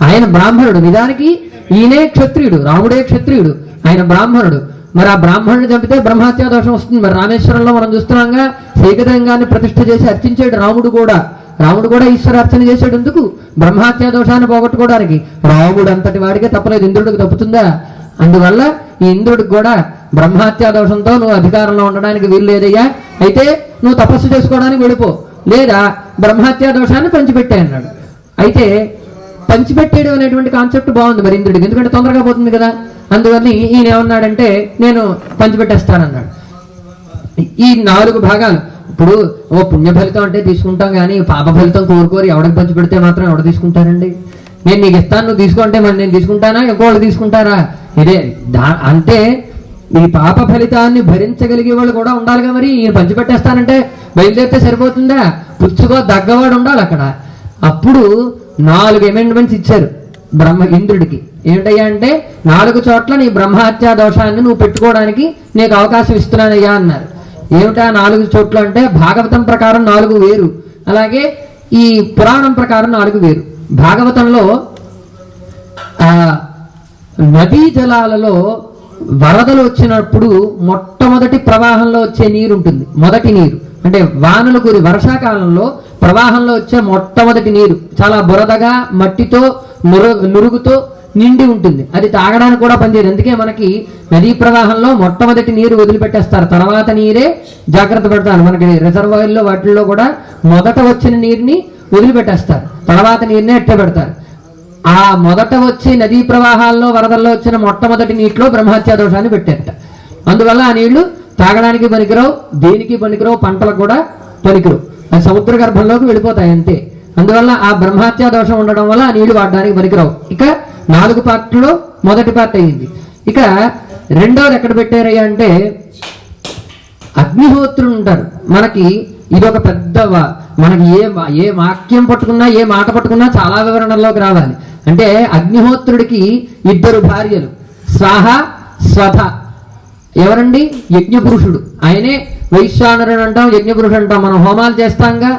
ఆయన బ్రాహ్మణుడు. నిజానికి ఈయనే క్షత్రియుడు, రాముడే క్షత్రియుడు, ఆయన బ్రాహ్మణుడు. మరి ఆ బ్రాహ్మణుని చంపితే బ్రహ్మహత్యా దోషం వస్తుంది. మరి రామేశ్వరంలో మనం చూస్తున్నాగా సైకతలింగాన్ని ప్రతిష్ఠ చేసి అర్చించాడు రాముడు కూడా. రాముడు కూడా ఈశ్వరార్చన చేశాడు. ఎందుకు? బ్రహ్మహత్యా దోషాన్ని పోగొట్టుకోవడానికి. రాముడు అంతటి వాడికే తప్పలేదు, ఇంద్రుడికి తప్పుతుందా? అందువల్ల ఈ ఇంద్రుడికి కూడా బ్రహ్మహత్యా దోషంతో నువ్వు అధికారంలో ఉండడానికి వీలు లేదయ్యా, అయితే నువ్వు తపస్సు చేసుకోవడానికి వెళ్ళిపో, లేదా బ్రహ్మహత్యా దోషాన్ని పంచిపెట్టే అన్నాడు. అయితే పంచిపెట్టేయడం అనేటువంటి కాన్సెప్ట్ బాగుంది మరి ఇంద్రుడికి, ఎందుకంటే తొందరగా పోతుంది కదా. అందువల్ల ఈయన ఏమన్నాడంటే నేను పంచిపెట్టేస్తానన్నాడు. ఈ 4 భాగాలు. ఇప్పుడు పుణ్య ఫలితం అంటే తీసుకుంటాం, కానీ పాప ఫలితం కోరుకోరు ఎవడికి పంచిపెడితే మాత్రం ఎవడు తీసుకుంటారండి? నేను నీకు ఇస్తాను, నువ్వు తీసుకుంటే మరి నేను తీసుకుంటానా, ఇంకోళ్ళు తీసుకుంటారా? ఇదే అంటే ఈ పాప ఫలితాన్ని భరించగలిగే వాళ్ళు కూడా ఉండాలిగా. మరి ఈయన పంచిపెట్టేస్తానంటే బయలుదేరితే సరిపోతుందా? పుచ్చుకో దగ్గవాడు ఉండాలి అక్కడ. అప్పుడు 4 అమెండ్మెంట్స్ ఇచ్చారు ఇంద్రుడికి. ఏమిటయ్యా అంటే 4 చోట్ల నీ బ్రహ్మహత్యా దోషాన్ని నువ్వు పెట్టుకోవడానికి నీకు అవకాశం ఇస్తున్నానయ్యా అన్నారు. ఏమిటా 4 చోట్ల అంటే భాగవతం ప్రకారం 4 వేరు, అలాగే ఈ పురాణం ప్రకారం 4 వేరు. భాగవతంలో నదీ జలాలలో వరదలు వచ్చినప్పుడు మొట్టమొదటి ప్రవాహంలో వచ్చే నీరు ఉంటుంది. మొదటి నీరు అంటే వానలు కురి వర్షాకాలంలో ప్రవాహంలో వచ్చే మొట్టమొదటి నీరు చాలా బురదగా, మట్టితో, నురుగుతో నిండి ఉంటుంది, అది తాగడానికి కూడా పనిచేయదు. అందుకే మనకి నదీ ప్రవాహంలో మొట్టమొదటి నీరు వదిలిపెట్టేస్తారు, తర్వాత నీరే జాగ్రత్త పడతారు. మనకి రిజర్వాయర్లో వాటిల్లో కూడా మొదట వచ్చిన నీరుని వదిలిపెట్టేస్తారు, తర్వాత నీరుని ఎట్ట పెడతారు. ఆ మొదట వచ్చి నదీ ప్రవాహాల్లో వరదల్లో వచ్చిన మొట్టమొదటి నీటిలో బ్రహ్మహత్యా దోషాన్ని పెట్టేట. అందువల్ల ఆ నీళ్లు తాగడానికి పనికిరావు, దేనికి పనికిరావు, పంటలకు కూడా పనికిరావు, అది సముద్ర గర్భంలోకి వెళ్ళిపోతాయి అంతే. అందువల్ల ఆ బ్రహ్మహత్యా దోషం ఉండడం వల్ల ఆ నీళ్లు వాడడానికి పనికిరావు. ఇక 4 పార్ట్లో మొదటి పార్ట్ అయ్యింది. ఇక రెండోది ఎక్కడ పెట్టారయ్యా అంటే అగ్నిహోత్రుడు ఉంటారు. మనకి ఇది ఒక పెద్ద మనకి ఏ వాక్యం పట్టుకున్నా, ఏ మాట పట్టుకున్నా చాలా వివరణలోకి రావాలి. అంటే అగ్నిహోత్రుడికి 2 భార్యలు, స్వాహ స్వధ. ఎవరండి? యజ్ఞపురుషుడు. ఆయనే వైశ్వానరుడు అంటాం, యజ్ఞపురుషుడు అంటాం. మనం హోమాలు చేస్తాంగా,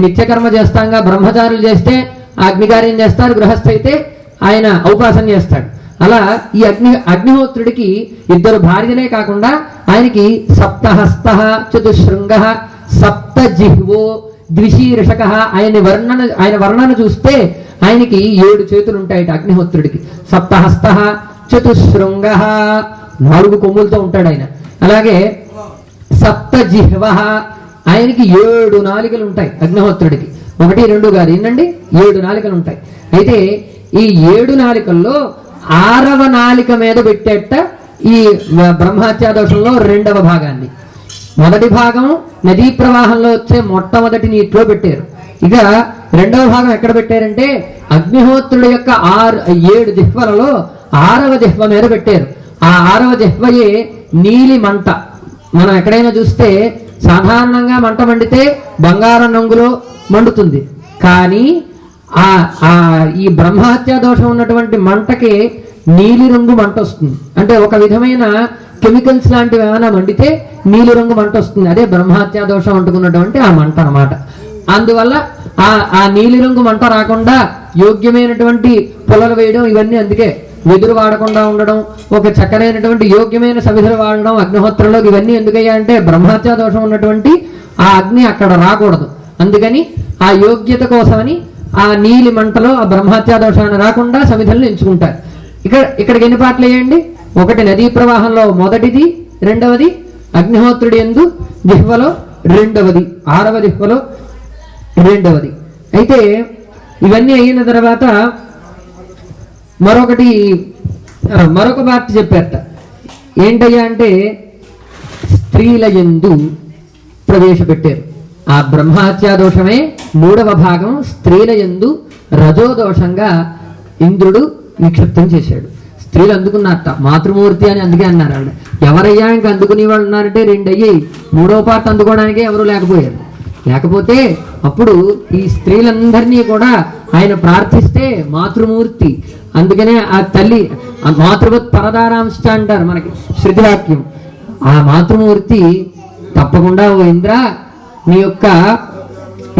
నిత్యకర్మ చేస్తాంగా. బ్రహ్మచారులు చేస్తే అగ్నికార్యం చేస్తారు, గృహస్థ అయితే ఆయన ఔపాసన చేస్తాడు. అలా ఈ అగ్నిహోత్రుడికి 2 భార్యలే కాకుండా ఆయనకి సప్తహస్త చతుశృంగ సప్తజిహ్వో ద్విశీర్షక. ఆయన వర్ణన చూస్తే ఆయనకి 7 చేతులు ఉంటాయట అగ్నిహోత్రుడికి. సప్తహస్త చతుశృంగ, 4 కొమ్ములతో ఉంటాడు ఆయన. అలాగే సప్తజిహ్వ, ఆయనకి 7 నాలికలు ఉంటాయి అగ్నిహోత్రుడికి. 1, 2 కాదు, ఏంటండి 7 నాలికలు ఉంటాయి. అయితే ఈ 7 నాలికల్లో 6వ నాలిక మీద పెట్టేట ఈ బ్రహ్మహత్యా దోషంలో 2వ భాగాన్ని. మొదటి భాగం నదీ ప్రవాహంలో వచ్చే మొట్టమొదటి నీటిలో పెట్టారు. ఇక 2వ భాగం ఎక్కడ పెట్టారంటే అగ్నిహోత్రుడి యొక్క 7 జిహ్వలలో 6వ జిహ్వ మీద పెట్టారు. ఆ 6వ జిహ్వయే నీలి మంట. మనం ఎక్కడైనా చూస్తే సాధారణంగా మంట మండితే బంగారం రంగులో మండుతుంది, కానీ ఈ బ్రహ్మహత్యా దోషం ఉన్నటువంటి మంటకి నీలి రంగు మంట వస్తుంది. అంటే ఒక విధమైన కెమికల్స్ లాంటివి ఏమైనా మండితే నీలి రంగు మంట వస్తుంది. అదే బ్రహ్మహత్యా దోషం అంటుకున్నటువంటి ఆ మంట అన్నమాట. అందువల్ల ఆ నీలి రంగు మంట రాకుండా యోగ్యమైనటువంటి పొలలు వేయడం, ఇవన్నీ అందుకే వెదురు వాడకుండా ఉండడం, ఒక చక్కనైనటువంటి యోగ్యమైన సవిధులు వాడడం అగ్నిహోత్రంలో, ఇవన్నీ ఎందుకయ్యా అంటే బ్రహ్మహత్యా దోషం ఉన్నటువంటి ఆ అగ్ని అక్కడ రాకూడదు. అందుకని ఆ యోగ్యత కోసమని ఆ నీలి మంటలో ఆ బ్రహ్మహత్యా దోషాన్ని రాకుండా సమిధులను ఎంచుకుంటారు. ఇక్కడికి ఎన్ని పాటలు వేయండి? 1 నదీ ప్రవాహంలో మొదటిది, 2వది అగ్నిహోత్రుడి యందు జిహ్వలో 2వది, 6వ జిహ్వలో 2వది. అయితే ఇవన్నీ అయిన తర్వాత మరొక పార్ట్ చెప్పారట. ఏంటయ్యా అంటే స్త్రీల యందు ప్రవేశపెట్టారు. ఆ బ్రహ్మహత్యా దోషమే 3వ భాగం స్త్రీల యందు రజోదోషంగా ఇంద్రుడు నిక్షిప్తం చేశాడు. స్త్రీలు అందుకున్నారట, మాతృమూర్తి అని అందుకే అన్నారు. ఆవిడ ఎవరయ్యా ఇంకా అందుకునే వాళ్ళు ఉన్నారంటే 2 అయ్యాయి, 3వ పార్ట్ అందుకోవడానికే ఎవరు లేకపోయారు. లేకపోతే అప్పుడు ఈ స్త్రీలందరినీ కూడా ఆయన ప్రార్థిస్తే మాతృమూర్తి, అందుకనే ఆ తల్లి మాతృవత్ పరదారాంశ అంటారు మనకి శృతివాక్యం. ఆ మాతృమూర్తి తప్పకుండా ఓ ఇంద్ర, నీ యొక్క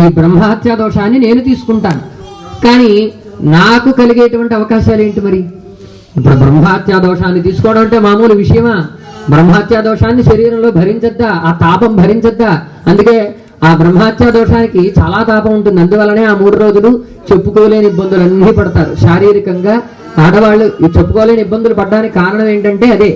ఈ బ్రహ్మహత్యా దోషాన్ని నేను తీసుకుంటాను, కానీ నాకు కలిగేటువంటి అవకాశాలు ఏంటి? మరి ఇప్పుడు బ్రహ్మహత్యా దోషాన్ని తీసుకోవడం అంటే మామూలు విషయమా? బ్రహ్మహత్యా దోషాన్ని శరీరంలో భరించద్దా? ఆ తాపం భరించద్దా? అందుకే ఆ బ్రహ్మహత్యా దోషానికి చాలా తాపం ఉంటుంది. అందువల్లనే ఆ 3 రోజులు చెప్పుకోలేని ఇబ్బందులు అన్నీ పడతారు. శారీరకంగా ఆడవాళ్ళు చెప్పుకోలేని ఇబ్బందులు పడడానికి కారణం ఏంటంటే అదే,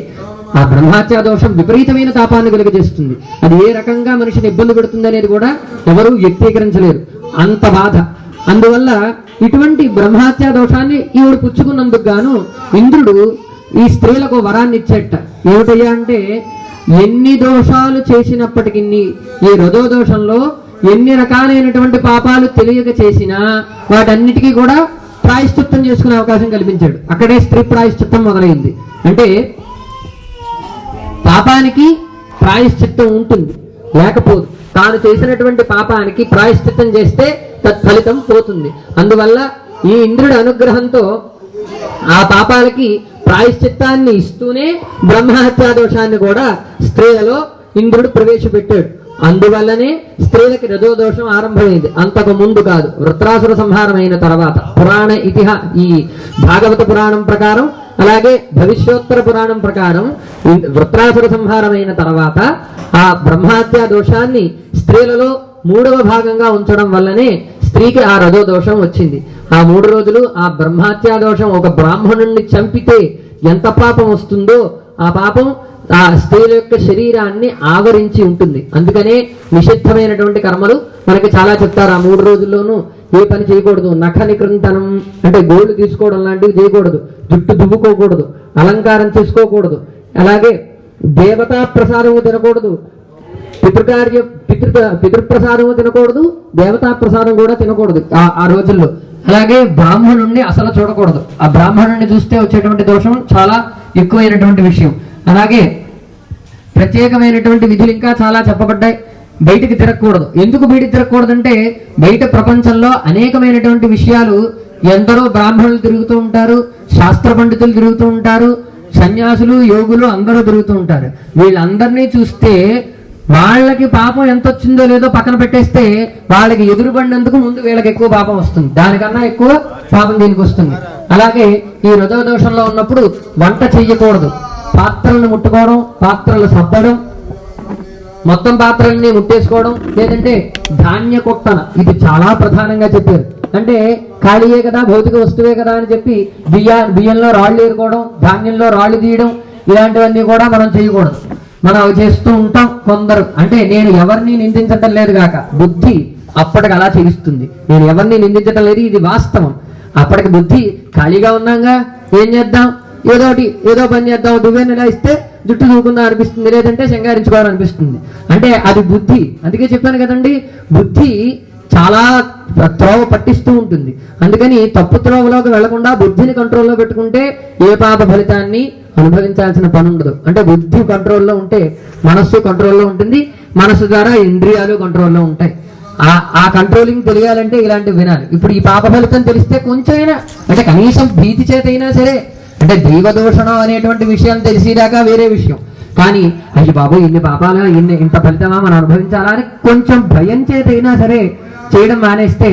ఆ బ్రహ్మహత్యా దోషం విపరీతమైన తాపాన్ని కలుగజేస్తుంది. అది ఏ రకంగా మనిషిని ఇబ్బంది పెడుతుంది అనేది కూడా ఎవరూ వ్యక్తీకరించలేరు, అంత బాధ. అందువల్ల ఇటువంటి బ్రహ్మహత్యా దోషాన్ని ఈవిడ పుచ్చుకున్నందుకు గాను ఇంద్రుడు ఈ స్త్రీలకు వరాన్ని ఇచ్చేట. ఏమిటయ్యా అంటే ఎన్ని దోషాలు చేసినప్పటికీ ఈ రజో దోషంలో ఎన్ని రకాలైనటువంటి పాపాలు తెలియక చేసినా వాటన్నిటికీ కూడా ప్రాయశ్చిత్తం చేసుకునే అవకాశం కల్పించాడు. అక్కడే స్త్రీ ప్రాయశ్చిత్తం మొదలైంది. అంటే పాపానికి ప్రాయశ్చిత్తం ఉంటుంది, లేకపోదు. తాను చేసినటువంటి పాపానికి ప్రాయశ్చిత్తం చేస్తే తత్ఫలితం పోతుంది. అందువల్ల ఈ ఇంద్రుడి అనుగ్రహంతో ఆ పాపాలకి ప్రాయశ్చిత్తాన్ని ఇస్తూనే బ్రహ్మహత్యా దోషాన్ని కూడా స్త్రీలలో ఇంద్రుడు ప్రవేశపెట్టాడు. అందువల్లనే స్త్రీలకి రజోదోషం ఆరంభమైంది, అంతకు ముందు కాదు. వృత్రాసుర సంహారమైన తర్వాత ఈ భాగవత పురాణం ప్రకారం, అలాగే భవిష్యోత్తర పురాణం ప్రకారం వృత్రాసుర సంహారమైన తర్వాత ఆ బ్రహ్మహత్యా దోషాన్ని స్త్రీలలో మూడవ భాగంగా ఉంచడం వల్లనే స్త్రీకి ఆ రజో దోషం వచ్చింది. ఆ 3 రోజులు ఆ బ్రహ్మహత్యా దోషం ఒక బ్రాహ్మణుణ్ణి చంపితే ఎంత పాపం వస్తుందో ఆ పాపం ఆ స్త్రీల యొక్క శరీరాన్ని ఆవరించి ఉంటుంది. అందుకనే నిషిద్ధమైనటువంటి కర్మలు మనకి చాలా చెప్తారు. ఆ 3 రోజుల్లోనూ ఏ పని చేయకూడదు. నఖ నికృంతనం అంటే గోళ్లు తీసుకోవడం లాంటివి చేయకూడదు, జుట్టు దువ్వుకోకూడదు, అలంకారం చేసుకోకూడదు, అలాగే దేవతా ప్రసాదము తినకూడదు, పితృప్రసాదము తినకూడదు, దేవతా ప్రసాదం కూడా తినకూడదు ఆ రోజుల్లో. అలాగే బ్రాహ్మణుణ్ణి అసలు చూడకూడదు. ఆ బ్రాహ్మణుణ్ణి చూస్తే వచ్చేటువంటి దోషం చాలా ఎక్కువైనటువంటి విషయం. అలాగే ప్రత్యేకమైనటువంటి విధులు ఇంకా చాలా చెప్పబడ్డాయి. బయటికి తిరగకూడదు. ఎందుకు బయటికి తిరగకూడదంటే బయట ప్రపంచంలో అనేకమైనటువంటి విషయాలు, ఎందరో బ్రాహ్మణులు తిరుగుతూ ఉంటారు, శాస్త్ర పండితులు తిరుగుతూ ఉంటారు, సన్యాసులు యోగులు అందరూ తిరుగుతూ ఉంటారు. వీళ్ళందరినీ చూస్తే వాళ్ళకి పాపం ఎంత వచ్చిందో లేదో పక్కన పెట్టేస్తే వాళ్ళకి ఎదురుపడినందుకు ముందు వీళ్ళకి ఎక్కువ పాపం వస్తుంది, దానికన్నా ఎక్కువ పాపం దీనికి వస్తుంది. అలాగే ఈ హృదయ దోషంలో ఉన్నప్పుడు వంట చెయ్యకూడదు, పాత్రలను ముట్టుకోవడం, పాత్రలు సర్దడం, మొత్తం పాత్రల్ని ముట్టేసుకోవడం, లేదంటే ధాన్య కొట్టన, ఇది చాలా ప్రధానంగా చెప్పారు. అంటే ఖాళీయే కదా, భౌతిక వస్తువే కదా అని చెప్పి బియ్యంలో రాళ్ళు ఏరుకోవడం, ధాన్యంలో రాళ్ళు తీయడం, ఇలాంటివన్నీ కూడా మనం చేయకూడదు. మనం అవి చేస్తూ ఉంటాం కొందరు. అంటే నేను ఎవరిని నిందించటం లేదు కాక, బుద్ధి అప్పటికి అలా చేయిస్తుంది. నేను ఎవరిని నిందించటం లేదు, ఇది వాస్తవం. అప్పటికి బుద్ధి ఖాళీగా ఉన్నాగా, ఏం చేద్దాం, ఏదో పని చేద్దాం, దువ్వెని ఇలా ఇస్తే జుట్టు దూకుందా అనిపిస్తుంది, లేదంటే శంగారించుకోవాలనిపిస్తుంది. అంటే అది బుద్ధి. అందుకే చెప్పాను కదండి, బుద్ధి చాలా త్రోవ పట్టిస్తూ ఉంటుంది. అందుకని తప్పు త్రోవలోకి వెళ్లకుండా బుద్ధిని కంట్రోల్లో పెట్టుకుంటే ఏ పాప ఫలితాన్ని అనుభవించాల్సిన పని ఉండదు. అంటే బుద్ధి కంట్రోల్లో ఉంటే మనస్సు కంట్రోల్లో ఉంటుంది, మనస్సు ద్వారా ఇంద్రియాలు కంట్రోల్లో ఉంటాయి. ఆ కంట్రోలింగ్ తెలియాలంటే ఇలాంటివి వినాలి. ఇప్పుడు ఈ పాప ఫలితం తెలిస్తే కొంచెమైనా, అంటే కనీసం భీతి చేత అయినా సరే, అంటే దైవదూషణం అనేటువంటి విషయం తెలిసేదాకా వేరే విషయం, కానీ అయ్యి బాబు ఇన్ని పాపాలా, ఇంత ఫలితమా మనం అనుభవించాలా అని కొంచెం భయం చేత అయినా సరే చేయడం మానేస్తే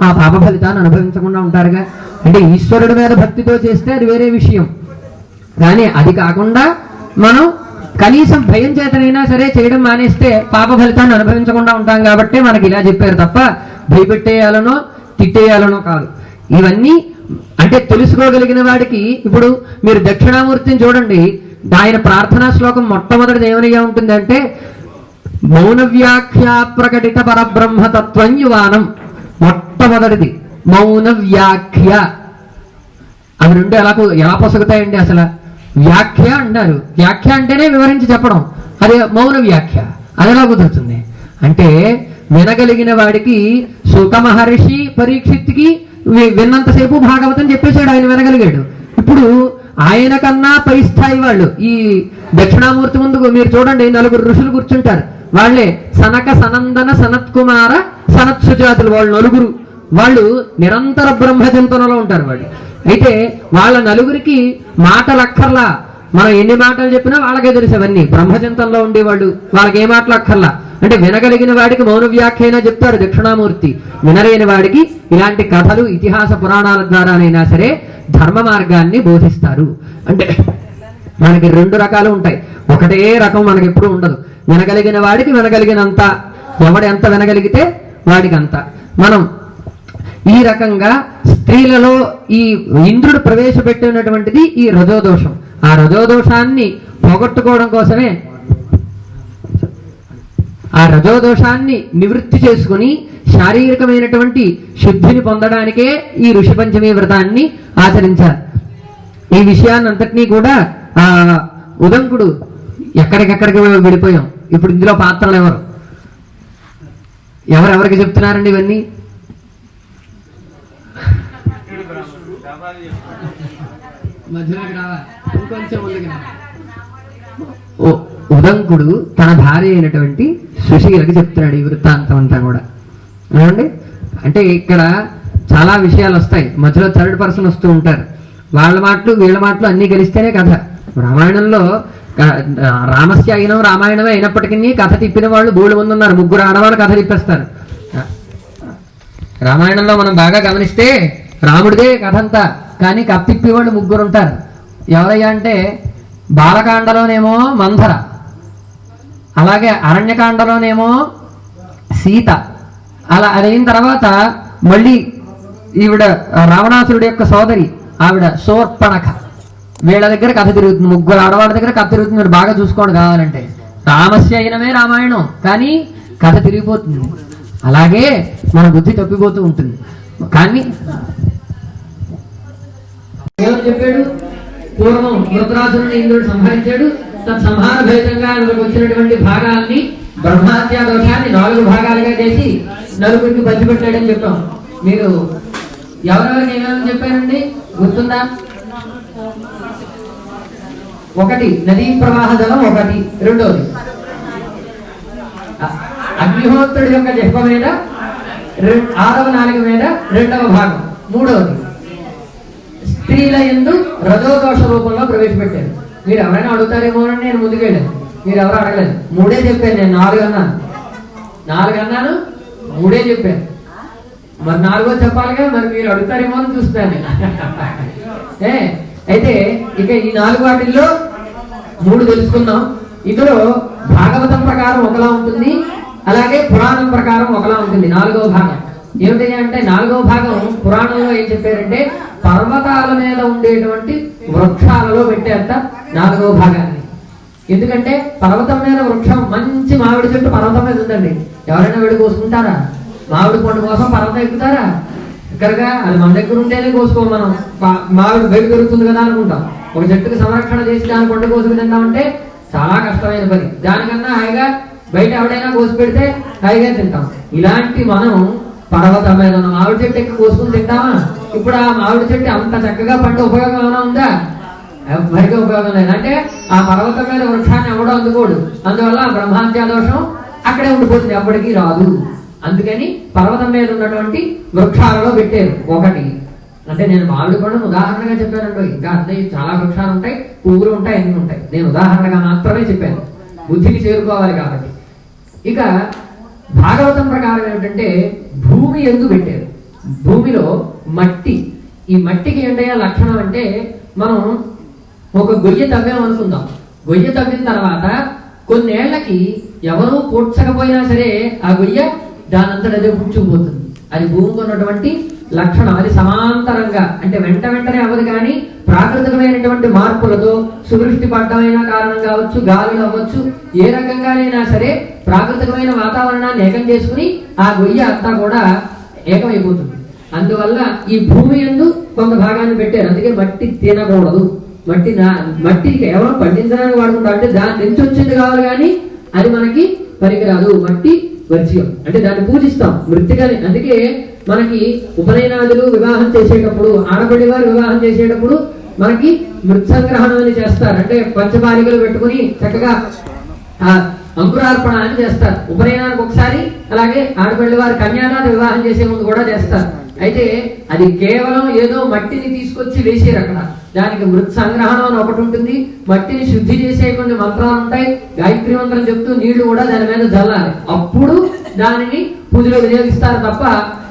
ఆ పాప ఫలితాన్ని అనుభవించకుండా ఉంటారుగా. అంటే ఈశ్వరుడి మీద భక్తితో చేస్తే అది వేరే విషయం, కానీ అది కాకుండా మనం కనీసం భయం చేతనైనా సరే చేయడం మానేస్తే పాప ఫలితాన్ని అనుభవించకుండా ఉంటాం. కాబట్టి మనకి ఇలా చెప్పారు తప్ప భయపెట్టేయాలనో తిట్టేయాలనో కాదు. ఇవన్నీ అంటే తెలుసుకోగలిగిన వాడికి. ఇప్పుడు మీరు దక్షిణామూర్తిని చూడండి, ఆయన ప్రార్థనా శ్లోకం మొట్టమొదటిది ఏమనిగా ఉంటుందంటే మౌన వ్యాఖ్య ప్రకటిత పరబ్రహ్మతత్వం యువానం. మొట్టమొదటిది మౌన వ్యాఖ్య. అవి రెండు ఎలా పొసగుతాయండి అసలు? వ్యాఖ్య అంటారు, వ్యాఖ్య అంటేనే వివరించి చెప్పడం, అదే మౌన వ్యాఖ్య. అది ఎలా కుదురుతుంది అంటే వినగలిగిన వాడికి సుఖ మహర్షి పరీక్షిత్కి విన్నంతసేపు భాగవతం చెప్పేశాడు, ఆయన వినగలిగాడు. ఇప్పుడు ఆయన కన్నా పై స్థాయి వాళ్ళు ఈ దక్షిణామూర్తి ముందుకు మీరు చూడండి, 4 ఋషులు కూర్చుంటారు. వాళ్ళే సనక సనందన సనత్కుమార సనత్సుజాతులు. వాళ్ళు 4 వాళ్ళు నిరంతర బ్రహ్మచింతనలో ఉంటారు వాళ్ళు. అయితే వాళ్ళ 4కి మాటలక్కర్లా, మనం ఎన్ని మాటలు చెప్పినా వాళ్ళకే తెలుసు. అవన్నీ బ్రహ్మచింతనలో ఉండేవాళ్ళు, వాళ్ళకి ఏ మాటలు అక్కర్లా. అంటే వినగలిగిన వాడికి మౌన వ్యాఖ్యైనా చెప్తారు దక్షిణామూర్తి, వినలేని వాడికి ఇలాంటి కథలు ఇతిహాస పురాణాల ద్వారానైనా సరే ధర్మ మార్గాన్ని బోధిస్తారు. అంటే మనకి 2 రకాలు ఉంటాయి, ఒకటే రకం మనకి ఎప్పుడు ఉండదు. వినగలిగిన వాడికి వినగలిగినంత, ఎవడు ఎంత వినగలిగితే వాడికి అంత. మనం ఈ రకంగా స్త్రీలలో ఈ ఇంద్రుడు ప్రవేశపెట్టినటువంటిది ఈ రజోదోషం. ఆ రజోదోషాన్ని పోగొట్టుకోవడం కోసమే, ఆ రజోదోషాన్ని నివృత్తి చేసుకుని శారీరకమైనటువంటి శుద్ధిని పొందడానికే ఈ ఋషి పంచమి వ్రతాన్ని ఆచరించారు. ఈ విషయాన్ని అంతటినీ కూడా ఆ ఉదంకుడు ఎక్కడికెక్కడికి వెళ్ళిపోయాం. ఇప్పుడు ఇందులో పాత్రలు ఎవరెవరికి చెప్తున్నారండి ఇవన్నీ? ఉదంకుడు తన భార్య అయినటువంటి సుశీలకి చెప్తున్నాడు ఈ వృత్తాంతం అంతా కూడా. ఏమండి అంటే ఇక్కడ చాలా విషయాలు వస్తాయి, మధ్యలో 3rd పర్సన్ వస్తూ ఉంటారు. వాళ్ళ మాటలు వీళ్ళ మాటలు అన్ని కలిస్తేనే కథ. రామాయణంలో రామస్య అయినం రామాయణమే అయినప్పటికీ కథ తిప్పిన వాళ్ళు 3 మంది ఉన్నారు. 3 ఆడవాళ్ళు కథ తిప్పేస్తారు. రామాయణంలో మనం బాగా గమనిస్తే రాముడిదే కథ అంతా, కానీ కథ తిప్పేవాళ్ళు 3 ఉంటారు. ఎవరయ్యా అంటే బాలకాండలోనేమో మంధర, అలాగే అరణ్యకాండలోనేమో సీత, అలా అదైన తర్వాత మళ్ళీ ఈవిడ రావణాసురుడి యొక్క సోదరి ఆవిడ శూర్పణఖ, వీళ్ళ దగ్గర కథ తిరుగుతుంది, ముగ్గురు ఆడవాళ్ళ దగ్గర కథ తిరుగుతుంది. మీరు బాగా చూసుకోండి కావాలంటే. రామస్య అయినమే రామాయణం, కానీ కథ తిరిగిపోతుంది. అలాగే మన బుద్ధి తప్పిపోతూ ఉంటుంది. కానీ ఏమని చెప్పాడు? పూర్వం వృత్రాసురుని ఇంద్రుడు సంహరించాడు. సంహార భేదంగా అందులోకి వచ్చినటువంటి భాగాల్ని బ్రహ్మహత్యా దోషాన్ని 4 భాగాలుగా చేసి నలుగురికి పంచిపెట్టాడని చెప్పాం. మీరు ఎవరెవరికి ఏమేమి చెప్పారండి గుర్తుందా? 1 నదీ ప్రవాహ జలం, 1 రెండోది అగ్నిహోత్రుడి యొక్క జిహ్వ మీద 6వ నాలుక మీద 2వ భాగం, 3వది స్త్రీల యందు రజోదోష రూపంలో ప్రవేశపెట్టారు. మీరు ఎవరైనా అడుగుతారేమోనని నేను ముందుకెళ్ళాను, మీరు ఎవరు అడగలేదు. 3 చెప్పాను నేను, 4 అన్నాను, 3 చెప్పాను. మరి 4వ చెప్పాలిగా, మరి మీరు అడుగుతారేమో అని చూస్తున్నాను. అయితే ఇక ఈ 4 వాటిల్లో 3 తెలుసుకున్నాం. ఇందులో భాగవతం ప్రకారం ఒకలా ఉంటుంది, అలాగే పురాణం ప్రకారం ఒకలా ఉంటుంది. 4వ భాగం ఏమిటి అంటే, 4వ భాగం పురాణంలో ఏం చెప్పారంటే పర్వతాల మీద ఉండేటువంటి వృక్షాలలో పెట్టేంత 4వ భాగాన్ని. ఎందుకంటే పర్వతం మీద వృక్షం, మంచి మామిడి చెట్టు పర్వతం మీద ఉందండి, ఎవరైనా వెళ్ళి కోసుకుంటారా? మామిడి పండు కోసం పర్వతం ఎక్కుతారా? ఇక్కడగా అది మన దగ్గర ఉంటేనే కోసుకో. మనం మామిడి బయట దొరుకుతుంది కదా అనుకుంటాం. ఒక చెట్టుకు సంరక్షణ చేసి దాని పండు కోసుకు తింటామంటే చాలా కష్టమైన పని. దానికన్నా హాయిగా బయట ఎవడైనా కోసి పెడితే హాయిగా తింటాం. ఇలాంటి మనం పర్వతం మీద ఉన్న మామిడి చెట్టు ఎక్కి కోసుకుని తింటామా? ఇప్పుడు ఆ మామిడి చెట్టు అంత చక్కగా పంట ఉపయోగం ఏమైనా ఉందా? ఎవరికీ ఉపయోగం లేదు. అంటే ఆ పర్వతం మీద వృక్షాన్ని ఎవడో అందుకోడు. అందువల్ల బ్రహ్మహత్యా దోషం అక్కడే ఉండిపోతుంది, ఎప్పటికీ రాదు. అందుకని పర్వతం మీద ఉన్నటువంటి వృక్షాలలో పెట్టారు. 1 అంటే నేను మామిడి పండును ఉదాహరణగా చెప్పానండి. ఇంకా అన్నీ చాలా వృక్షాలు ఉంటాయి, పువ్వులు ఉంటాయి, అన్ని ఉంటాయి. నేను ఉదాహరణగా మాత్రమే చెప్పాను, బుద్ధికి చేరుకోవాలి కాబట్టి. ఇక భాగవతం ప్రకారం ఏమిటంటే భూమి యందు పెట్టారు. భూమిలో మట్టి, ఈ మట్టికి ఏంటయ్యా లక్షణం అంటే, మనం ఒక గొయ్య తవ్వాం అనుకుందాం. గొయ్య తవ్విన తర్వాత కొన్నేళ్లకి ఎవరూ పూడ్చకపోయినా సరే ఆ గొయ్య దానంతట అదే పుచ్చుకుపోతుంది. అది భూమికి ఉన్నటువంటి లక్షణం. అది సమాంతరంగా, అంటే వెంటనే అవ్వదు, కానీ ప్రాకృతికమైనటువంటి మార్పులతో సువృష్టి పడ్డమైన కారణం కావచ్చు, గాలులు అవ్వచ్చు, ఏ రకంగానైనా సరే ప్రాకృతికమైన వాతావరణాన్ని ఏకం చేసుకుని ఆ గొయ్య అంతా కూడా ఏకమైపోతుంది. అందువల్ల ఈ భూమి యందు కొంత భాగాన్ని పెట్టారు. అందుకే మట్టి తినకూడదు. మట్టి కేవలం పండించడానికి వాడుకుంటాం, అంటే దాని నుంచి వచ్చింది కావాలి, కానీ అది మనకి పనికిరాదు. మట్టి వర్జ్యం, అంటే దాన్ని పూజిస్తాం, మృత్తికని. అందుకే మనకి ఉపనయనాదులు వివాహం చేసేటప్పుడు, ఆడపడి వారు వివాహం చేసేటప్పుడు మనకి మృత్సంగ్రహణం అని చేస్తారు. అంటే పంచబాలికలు పెట్టుకుని చక్కగా అంకురార్పణ అని చేస్తారు. ఉపనయనానికి ఒకసారి, అలాగే ఆడపల్లి వారి కన్యాదాత వివాహం చేసే ముందు కూడా చేస్తారు. అయితే అది కేవలం ఏదో మట్టిని తీసుకొచ్చి వేసారు అక్కడ. దానికి మృత్ సంగ్రహణం అని ఒకటి ఉంటుంది. మట్టిని శుద్ధి చేసే కొన్ని మంత్రాలు ఉంటాయి. గాయత్రి మంత్రం చెప్తూ నీళ్లు కూడా దాని మీద జల్లాలి. అప్పుడు దానిని పూజలో వినియోగిస్తారు తప్ప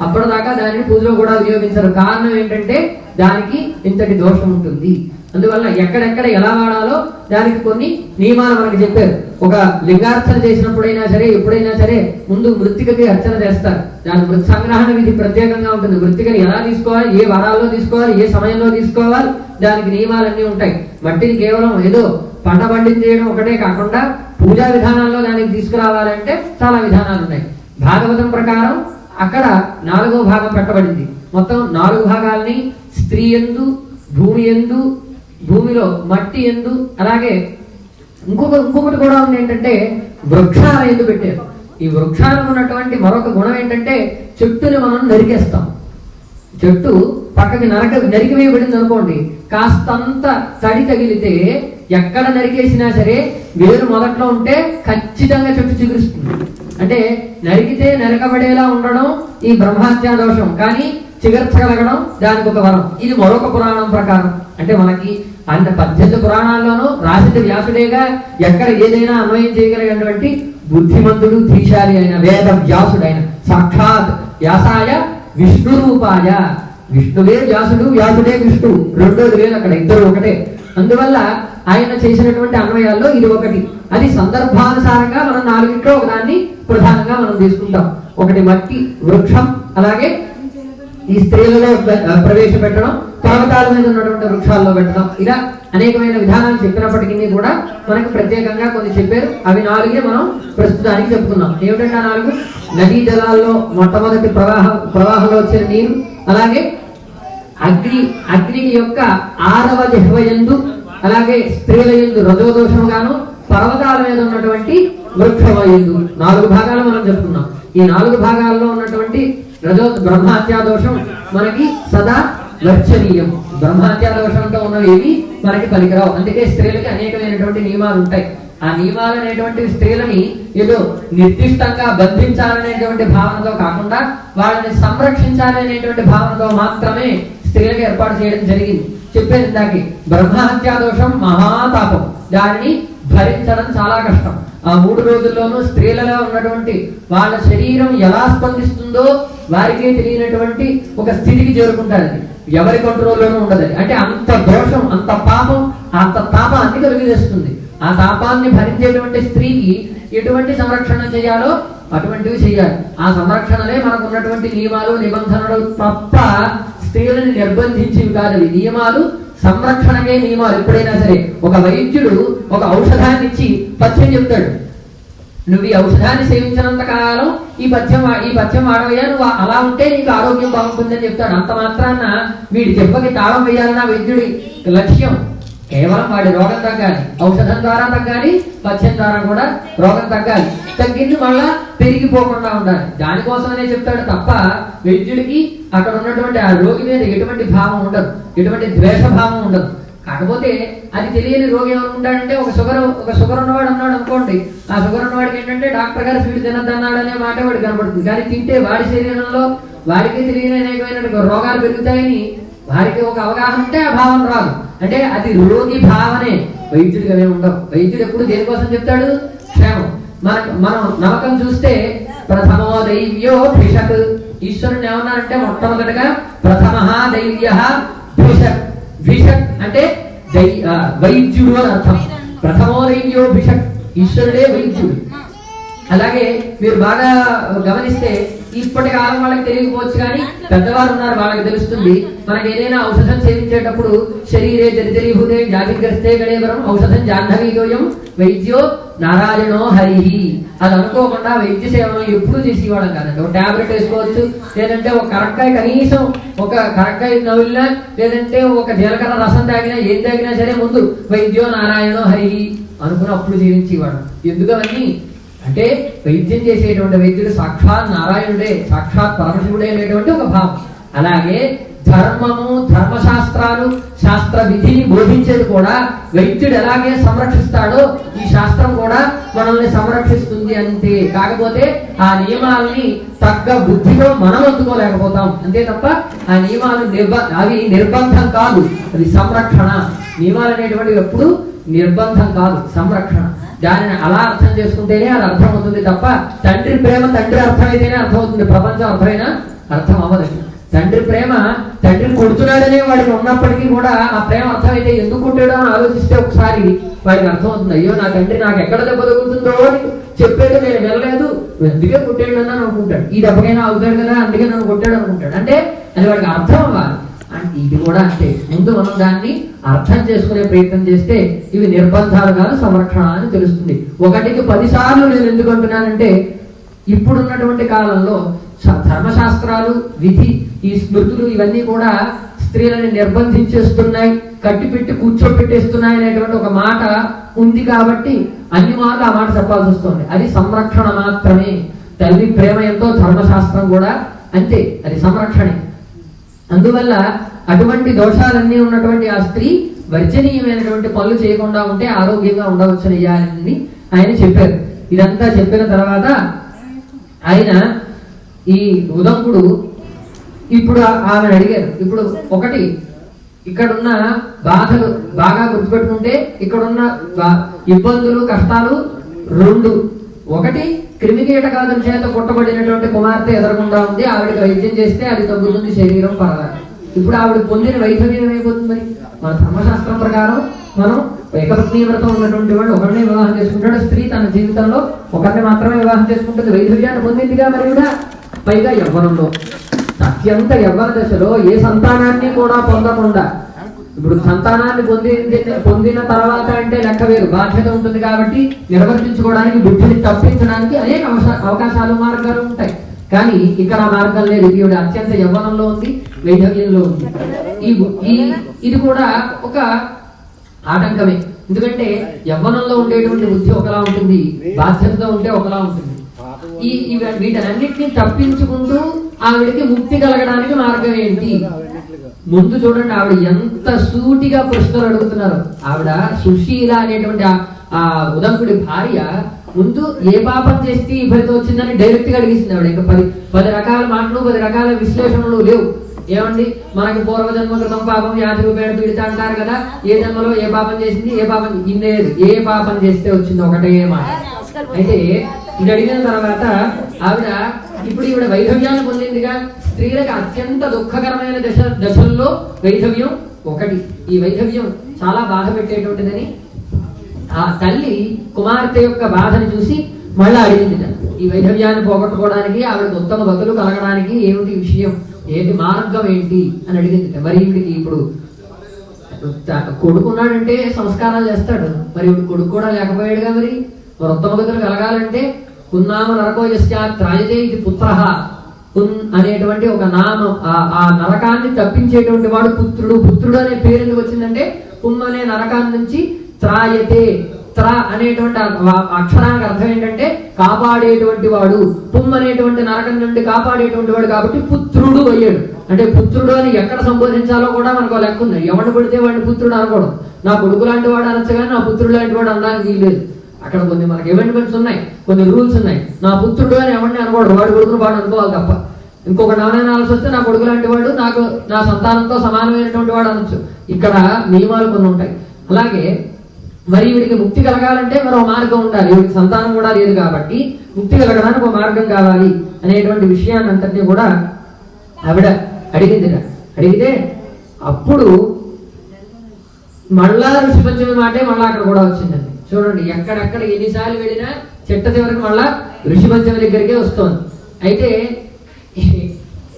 అప్పటిదాకా దానిని పూజలో కూడా వినియోగించరు. కారణం ఏంటంటే దానికి ఇంతటి దోషం ఉంటుంది. అందువల్ల ఎక్కడెక్కడ ఎలా వాడాలో దానికి కొన్ని నియమాలు మనకు చెప్పారు. ఒక లింగార్చన చేసినప్పుడైనా సరే, ఎప్పుడైనా సరే ముందు మృత్తికకి అర్చన చేస్తారు. దాని మృత్ సంగ్రహణ విధి ప్రత్యేకంగా ఉంటుంది. మృత్తికని ఎలా తీసుకోవాలి, ఏ వారాల్లో తీసుకోవాలి, ఏ సమయంలో తీసుకోవాలి, దానికి నియమాలన్నీ ఉంటాయి. మట్టిని కేవలం ఏదో పంట పండించేయడం ఒకటే కాకుండా పూజా విధానాల్లో దానికి తీసుకురావాలంటే చాలా విధానాలు ఉన్నాయి. భాగవతం ప్రకారం అక్కడ 4వ భాగం పెట్టబడింది. మొత్తం 4 భాగాల్ని స్త్రీ యందు, భూమి యందు, భూమిలో మట్టి యందు, అలాగే ఇంకొకటి కూడా ఉంది ఏంటంటే వృక్షాల యందు పెట్టారు. ఈ వృక్షాలకు ఉన్నటువంటి మరొక గుణం ఏంటంటే చెట్టుని మనం నరికేస్తాం. చెట్టు పక్కకి నరికివేయబడింది అనుకోండి, కాస్తంత తడి తగిలితే ఎక్కడ నరికేసినా సరే వేరు మొదట్లో ఉంటే ఖచ్చితంగా చెట్టు చిగురుస్తుంది. అంటే నరికితే నరకబడేలా ఉండడం ఈ బ్రహ్మహత్యా దోషం, కానీ చిగుర్చగలగడం దానికి ఒక వరం. ఇది మరొక పురాణం ప్రకారం. అంటే మనకి 18 పురాణాల్లోనూ రాసిత వ్యాసుడేగా, ఎక్కడ ఏదైనా అన్వయం చేయగలిగినటువంటి బుద్ధిమంతుడు ధీశాలి అయిన వేద వ్యాసుడైన సాక్షాత్ వ్యాసాయ విష్ణు రూపాయ. విష్ణువే వ్యాసుడు, వ్యాసుడే విష్ణు, రెండోది లేదు అక్కడ, ఇద్దరు ఒకటే. అందువల్ల ఆయన చేసినటువంటి అన్వయాల్లో ఇది ఒకటి. అది సందర్భానుసారంగా మనం 4ట్లో ఒకదాన్ని ప్రధానంగా మనం తీసుకుంటాం. ఒకటి మట్టి వృక్షం, అలాగే ఈ స్త్రీలలో ప్రవేశపెట్టడం, పర్వతాల మీద ఉన్నటువంటి వృక్షాల్లో పెట్టడం, ఇలా అనేకమైన విధానాలు చెప్పినప్పటికీ కూడా మనకు ప్రత్యేకంగా కొన్ని చెప్పారు. అవి 4 మనం ప్రస్తుతానికి చెప్పుకున్నాం. ఏమిటంటే 4 నదీ జలాల్లో మొట్టమొదటి ప్రవాహంలో వచ్చిన నీరు, అలాగే అగ్ని యొక్క 6వ జిహ్వయందు, అలాగే స్త్రీల యందు రజోదోషం గాను, పర్వతాల మీద ఉన్నటువంటి వృక్షమయందు 4 భాగాలు మనం చెప్పుకున్నాం. ఈ 4 భాగాల్లో ఉన్నటువంటి బ్రహ్మహత్యా దోషం మనకి సదా వర్చనీయం. బ్రహ్మహత్యా దోషంతో ఉన్నవి మనకి పనికిరావు. అందుకే స్త్రీలకి అనేకమైనటువంటి నియమాలు ఉంటాయి. ఆ నియమాలు అనేటువంటి స్త్రీలని ఏదో నిర్దిష్టంగా బంధించాలనేటువంటి భావనతో కాకుండా వాళ్ళని సంరక్షించాలనేటువంటి భావనతో మాత్రమే స్త్రీలకు ఏర్పాటు చేయడం జరిగింది. చెప్పేది ఇందాకే, బ్రహ్మహత్యా దోషం మహాతాపం, దానిని భరించడం చాలా కష్టం. ఆ 3 రోజుల్లోనూ స్త్రీలలో ఉన్నటువంటి వాళ్ళ శరీరం ఎలా స్పందిస్తుందో వారికే తెలియనటువంటి ఒక స్థితికి చేరుకుంటారు. ఎవరి కంట్రోల్లోనూ ఉండదు. అంటే అంత దోషం, అంత పాపం, అంత తాపాన్ని కలిగజేస్తుంది. ఆ తాపాన్ని భరించేటువంటి స్త్రీకి ఎటువంటి సంరక్షణ చేయాలో అటువంటివి చేయాలి. ఆ సంరక్షణలే మనకు ఉన్నటువంటి నియమాలు నిబంధనలు తప్ప స్త్రీలను నిర్బంధించేవి కాదు. నియమాలు సంరక్షణకే నియమాలు. ఎప్పుడైనా సరే ఒక వైద్యుడు ఒక ఔషధాన్ని ఇచ్చి పథ్యం చెప్తాడు. నువ్వు ఈ ఔషధాన్ని సేవించినంత కాలం ఈ పథ్యం వాడవయ్యా, నువ్వు అలా ఉంటే నీకు ఆరోగ్యం బాగుంటుందని చెప్తాడు. అంత మాత్రాన వీడి దెబ్బకి తాళం వేయాలన్న వైద్యుడి లక్ష్యం కేవలం వాడి రోగం తగ్గాలి. ఔషధం ద్వారా తగ్గాలి, పథ్యం ద్వారా కూడా రోగం తగ్గాలి. తగ్గింది మళ్ళా పెరిగిపోకుండా ఉండాలి. దానికోసమనే చెప్తాడు తప్ప వైద్యుడికి అక్కడ ఉన్నటువంటి ఆ రోగి మీద ఎటువంటి భావం ఉండదు, ఎటువంటి ద్వేషభావం ఉండదు. కాకపోతే అది తెలియని రోగి ఏమనుకుంటాడంటే, ఒక షుగర్ ఉన్నవాడు అన్నాడు అనుకోండి, ఆ షుగర్ ఉన్నవాడికి ఏంటంటే డాక్టర్ గారు స్వీట్ తినద్దన్నాడు అనే మాట వాడికి కనబడుతుంది. కానీ తింటే వాడి శరీరంలో వాడికి తెలియని అనేకమైన రోగాలు పెరుగుతాయని వారికి ఒక అవగాహన ఉంటే ఆ భావన రాదు. అంటే అది రోగి భావనే, వైద్యుడిగా ఏమి ఉండవు. వైద్యుడు ఎప్పుడు దేనికోసం చెప్తాడు? క్షేమం. మనం నమ్మకం చూస్తే ప్రథమో దైవ్యో భిషక్, ఈశ్వరుని ఏమన్నారంటే మొట్టమొదటిగా ప్రథమ దైవ్య భిషక్. భిషక్ అంటే వైద్యుడు అని అర్థం. ప్రథమో దైవ్యో భిషక్, ఈశ్వరుడే వైద్యుడు. అలాగే మీరు బాగా గమనిస్తే ఇప్పటి కాలం వాళ్ళకి తెలియకపోవచ్చు, కానీ పెద్దవారు ఉన్నారు, వాళ్ళకి తెలుస్తుంది. మనకి ఏదైనా ఔషధం సేవించేటప్పుడు శరీరే జర్జరీభూతే వ్యాధిగ్రస్తే గడేవరం ఔషధం జాహ్నవీయోయం వైద్యో నారాయణో హరి. అది అనుకోకుండా వైద్య సేవను ఎప్పుడు చేసేవాళ్ళం కాదండి. ఒక టాబ్లెట్ వేసుకోవచ్చు, లేదంటే ఒక కరక్కాయ, కనీసం ఒక కరక్కాయ నవ్వులినా, లేదంటే ఒక జీలకర్ర రసం తాగినా, ఏం తాగినా సరే ముందు వైద్యో నారాయణో హరి అనుకుని అప్పుడు జీవించేవాడు. ఎందుకు అవన్నీ అంటే వైద్యం చేసేటువంటి వైద్యుడు సాక్షాత్ నారాయణుడే, సాక్షాత్ పరమశివుడే అనేటువంటి ఒక భావం. అలాగే ధర్మము, ధర్మశాస్త్రాలు, శాస్త్ర విధిని బోధించేది కూడా వైద్యుడు ఎలాగే సంరక్షిస్తాడో ఈ శాస్త్రం కూడా మనల్ని సంరక్షిస్తుంది అంతే. కాకపోతే ఆ నియమాలని తగ్గ బుద్ధితో మనం అందుకోలేకపోతాం అంతే తప్ప ఆ నియమాలు అవి నిర్బంధం కాదు, అది సంరక్షణ. నియమాలు అనేటువంటివి ఎప్పుడు నిర్బంధం కాదు, సంరక్షణ. దానిని అలా అర్థం చేసుకుంటేనే అది అర్థం అవుతుంది తప్ప తండ్రి ప్రేమ తండ్రి అర్థమైతేనే అర్థమవుతుంది, ప్రపంచం అర్థమైనా అర్థం అవ్వదు. తండ్రి ప్రేమ తండ్రి కొడుతున్నాడనే వాడికి ఉన్నప్పటికీ కూడా ఆ ప్రేమ అర్థమైతే ఎందుకు కొట్టాడో అని ఆలోచిస్తే ఒకసారి వాడికి అర్థమవుతుంది. అయ్యో నా తండ్రి నాకు ఎక్కడ దెబ్బ తగులుతుందో అని చెప్పేది నేను వెళ్ళలేదు, అందుకే కొట్టాడు అని అనుకుంటాడు. ఈ దెబ్బకైనా అవుతాడు కదా అందుకే నన్ను కొట్టాడు అనుకుంటాడు. అంటే అది వాడికి అర్థం అవ్వాలి. అంటే ఇది కూడా అంతే. ముందు మనం దాన్ని అర్థం చేసుకునే ప్రయత్నం చేస్తే ఇవి నిర్బంధాలు కాదు, సంరక్షణ అని తెలుస్తుంది. 1కి 10 సార్లు నేను ఎందుకు అంటున్నానంటే, ఇప్పుడున్నటువంటి కాలంలో ధర్మశాస్త్రాలు, విధి, ఈ స్మృతులు ఇవన్నీ కూడా స్త్రీలని నిర్బంధించేస్తున్నాయి, కట్టిపెట్టి కూర్చోపెట్టేస్తున్నాయి అనేటువంటి ఒక మాట ఉంది. కాబట్టి అన్ని మార్లు ఆ మాట చెప్పాల్సి వస్తుంది. అది సంరక్షణ మాత్రమే. తల్లి ప్రేమ ఎంతో ధర్మశాస్త్రం కూడా అంతే, అది సంరక్షణే. అందువల్ల అటువంటి దోషాలన్నీ ఉన్నటువంటి ఆ స్త్రీ వర్జనీయమైనటువంటి పనులు చేయకుండా ఉంటే ఆరోగ్యంగా ఉండవచ్చునయ్యాలని ఆయన చెప్పారు. ఇదంతా చెప్పిన తర్వాత ఆయన ఈ ఉదంకుడు ఇప్పుడు ఆమెను అడిగారు. ఇప్పుడు ఒకటి ఇక్కడున్న బాధలు బాగా గుర్తుపెట్టుకుంటే, ఇక్కడున్న ఇబ్బందులు, కష్టాలు 2. ఒకటి క్రిమికీటకాదుల చేత పుట్టబడినటువంటి కుమార్తె ఎదురకుండా ఉంది, ఆవిడకి వైద్యం చేస్తే అది తగ్గుతుంది, శరీరం పర్వాలేదు. ఇప్పుడు ఆవిడ పొందిన వైద్యం ఏమైపోతుంది? మరి మన ధర్మశాస్త్రం ప్రకారం మనం ఏకపత్ని వ్రతం ఉన్నటువంటి వాడు ఒకరిని వివాహం చేసుకుంటాడు. స్త్రీ తన జీవితంలో ఒకరిని మాత్రమే వివాహం చేసుకుంటుంది. వైధవ్యాన్ని పొందిందిగా మరి కూడా, పైగా యవ్వనంలో, అత్యంత యవ్వన దశలో ఏ సంతానాన్ని కూడా పొందకుండా, ఇప్పుడు సంతానాన్ని పొందిన తర్వాత అంటే లెక్క వేరు, బాధ్యత ఉంటుంది కాబట్టి నిర్వర్తించుకోవడానికి, బుద్ధిని తప్పించడానికి అనేక అవకాశాలు, మార్గాలు ఉంటాయి. కానీ ఇక్కడ ఆ మార్గం లేదు. ఈవిడ అత్యంత యవ్వనంలో ఉంది, వైధవ్యంలో ఉంది. ఇది కూడా ఒక ఆటంకమే. ఎందుకంటే యవ్వనంలో ఉండేటువంటి బుద్ధి ఒకలా ఉంటుంది, బాధ్యతతో ఉంటే ఒకలా ఉంటుంది. వీటన్నిటిని తప్పించుకుంటూ ఆవిడకి ముక్తి కలగడానికి మార్గం ఏంటి? ముందు చూడండి, ఆవిడ ఎంత సూటిగా ప్రశ్నలు అడుగుతున్నారు. ఆవిడ సుశీల అనేటువంటి ఆ ఉదంకుడి భార్య ముందు ఏ పాపం చేస్తే ఈ ఫలితం వచ్చిందని డైరెక్ట్ గా అడిగిస్తుంది. ఆవిడ ఇంకా 10 రకాల మాటలు, 10 రకాల విశ్లేషణలు లేవు. ఏమండి, మనకి పూర్వజన్మ కృతం పాపం వ్యాధి రూపేణ పీడిత అంటారు కదా, ఏ జన్మలో ఏ పాపం చేసింది, ఏ పాపం ఇన్నేది, ఏ పాపం చేస్తే వచ్చింది ఒకటే మాట. అయితే ఇది అడిగిన తర్వాత ఆవిడ ఇప్పుడు ఈవిడ వైధవ్యాన్ని పొందిందిగా. స్త్రీలకు అత్యంత దుఃఖకరమైన దశల్లో వైధవ్యం ఒకటి. ఈ వైధవ్యం చాలా బాధ పెట్టేటువంటిదని ఆ తల్లి కుమార్తె యొక్క బాధను చూసి మళ్ళా అడిగింది, ఈ వైధవ్యాన్ని పోగొట్టుకోవడానికి, ఆవిడకి ఉత్తమ గతులు కలగడానికి ఏమిటి విషయం, ఏది మార్గం ఏంటి అని అడిగింది. మరి ఈవిడికి ఇప్పుడు కొడుకున్నాడంటే సంస్కారాలు చేస్తాడు, మరి ఇప్పుడు కొడుకు కూడా లేకపోయాడుగా. మరి ఉత్తమ గతులు కలగాలంటే పున్నామ నరకోజస్య త్రాయతే ఇది పుత్రః, పున్ అనేటువంటి ఒక నామం, ఆ నరకాన్ని తప్పించేటువంటి వాడు పుత్రుడు. పుత్రుడు అనే పేరు ఎందుకు వచ్చిందంటే పుమ్ అనే నరకాన్ని నుంచి త్రాయతే, త్ర అనేటువంటి అక్షరానికి అర్థం ఏంటంటే కాపాడేటువంటి వాడు. పుమ్ అనేటువంటి నరకం నుండి కాపాడేటువంటి వాడు కాబట్టి పుత్రుడు అయ్యాడు. అంటే పుత్రుడు అని ఎక్కడ సంబోధించాలో కూడా మనకు లెక్క ఉంది. ఎవడు పడితే వాడిని పుత్రుడు అనకూడదు. నా కొడుకు లాంటి వాడు అనొచ్చు కానీ నా పుత్రుడు లాంటి వాడు అనడానికి వీల్లేదు. అక్కడ కొన్ని మనకి ఎవెంట్మెంట్స్ ఉన్నాయి, కొన్ని రూల్స్ ఉన్నాయి. నా పుత్రుడు అని ఎవరిని అనకూడదు, వాడు కొడుకును వాడు అనుకోవాలి తప్ప. ఇంకొక నాణ్యాలు వస్తే నా కొడుకు లాంటి వాడు, నాకు నా సంతానంతో సమానమైనటువంటి వాడు అనొచ్చు. ఇక్కడ నియమాలు కొన్ని ఉంటాయి. అలాగే మరి వీడికి ముక్తి కలగాలంటే మరో మార్గం ఉండాలి. వీడికి సంతానం కూడా లేదు కాబట్టి ముక్తి కలగడానికి ఒక మార్గం కావాలి అనేటువంటి విషయాన్ని అంతటినీ కూడా ఆవిడ అడిగింది. అడిగితే అప్పుడు మళ్ళా ఋషి పంచమి మాటే మళ్ళా అక్కడ కూడా వచ్చిందండి. చూడండి, ఎక్కడెక్కడ ఎన్నిసార్లు వెళ్ళినా చెట్ట చివరికి మళ్ళా ఋషి పంచమి దగ్గరికే వస్తోంది. అయితే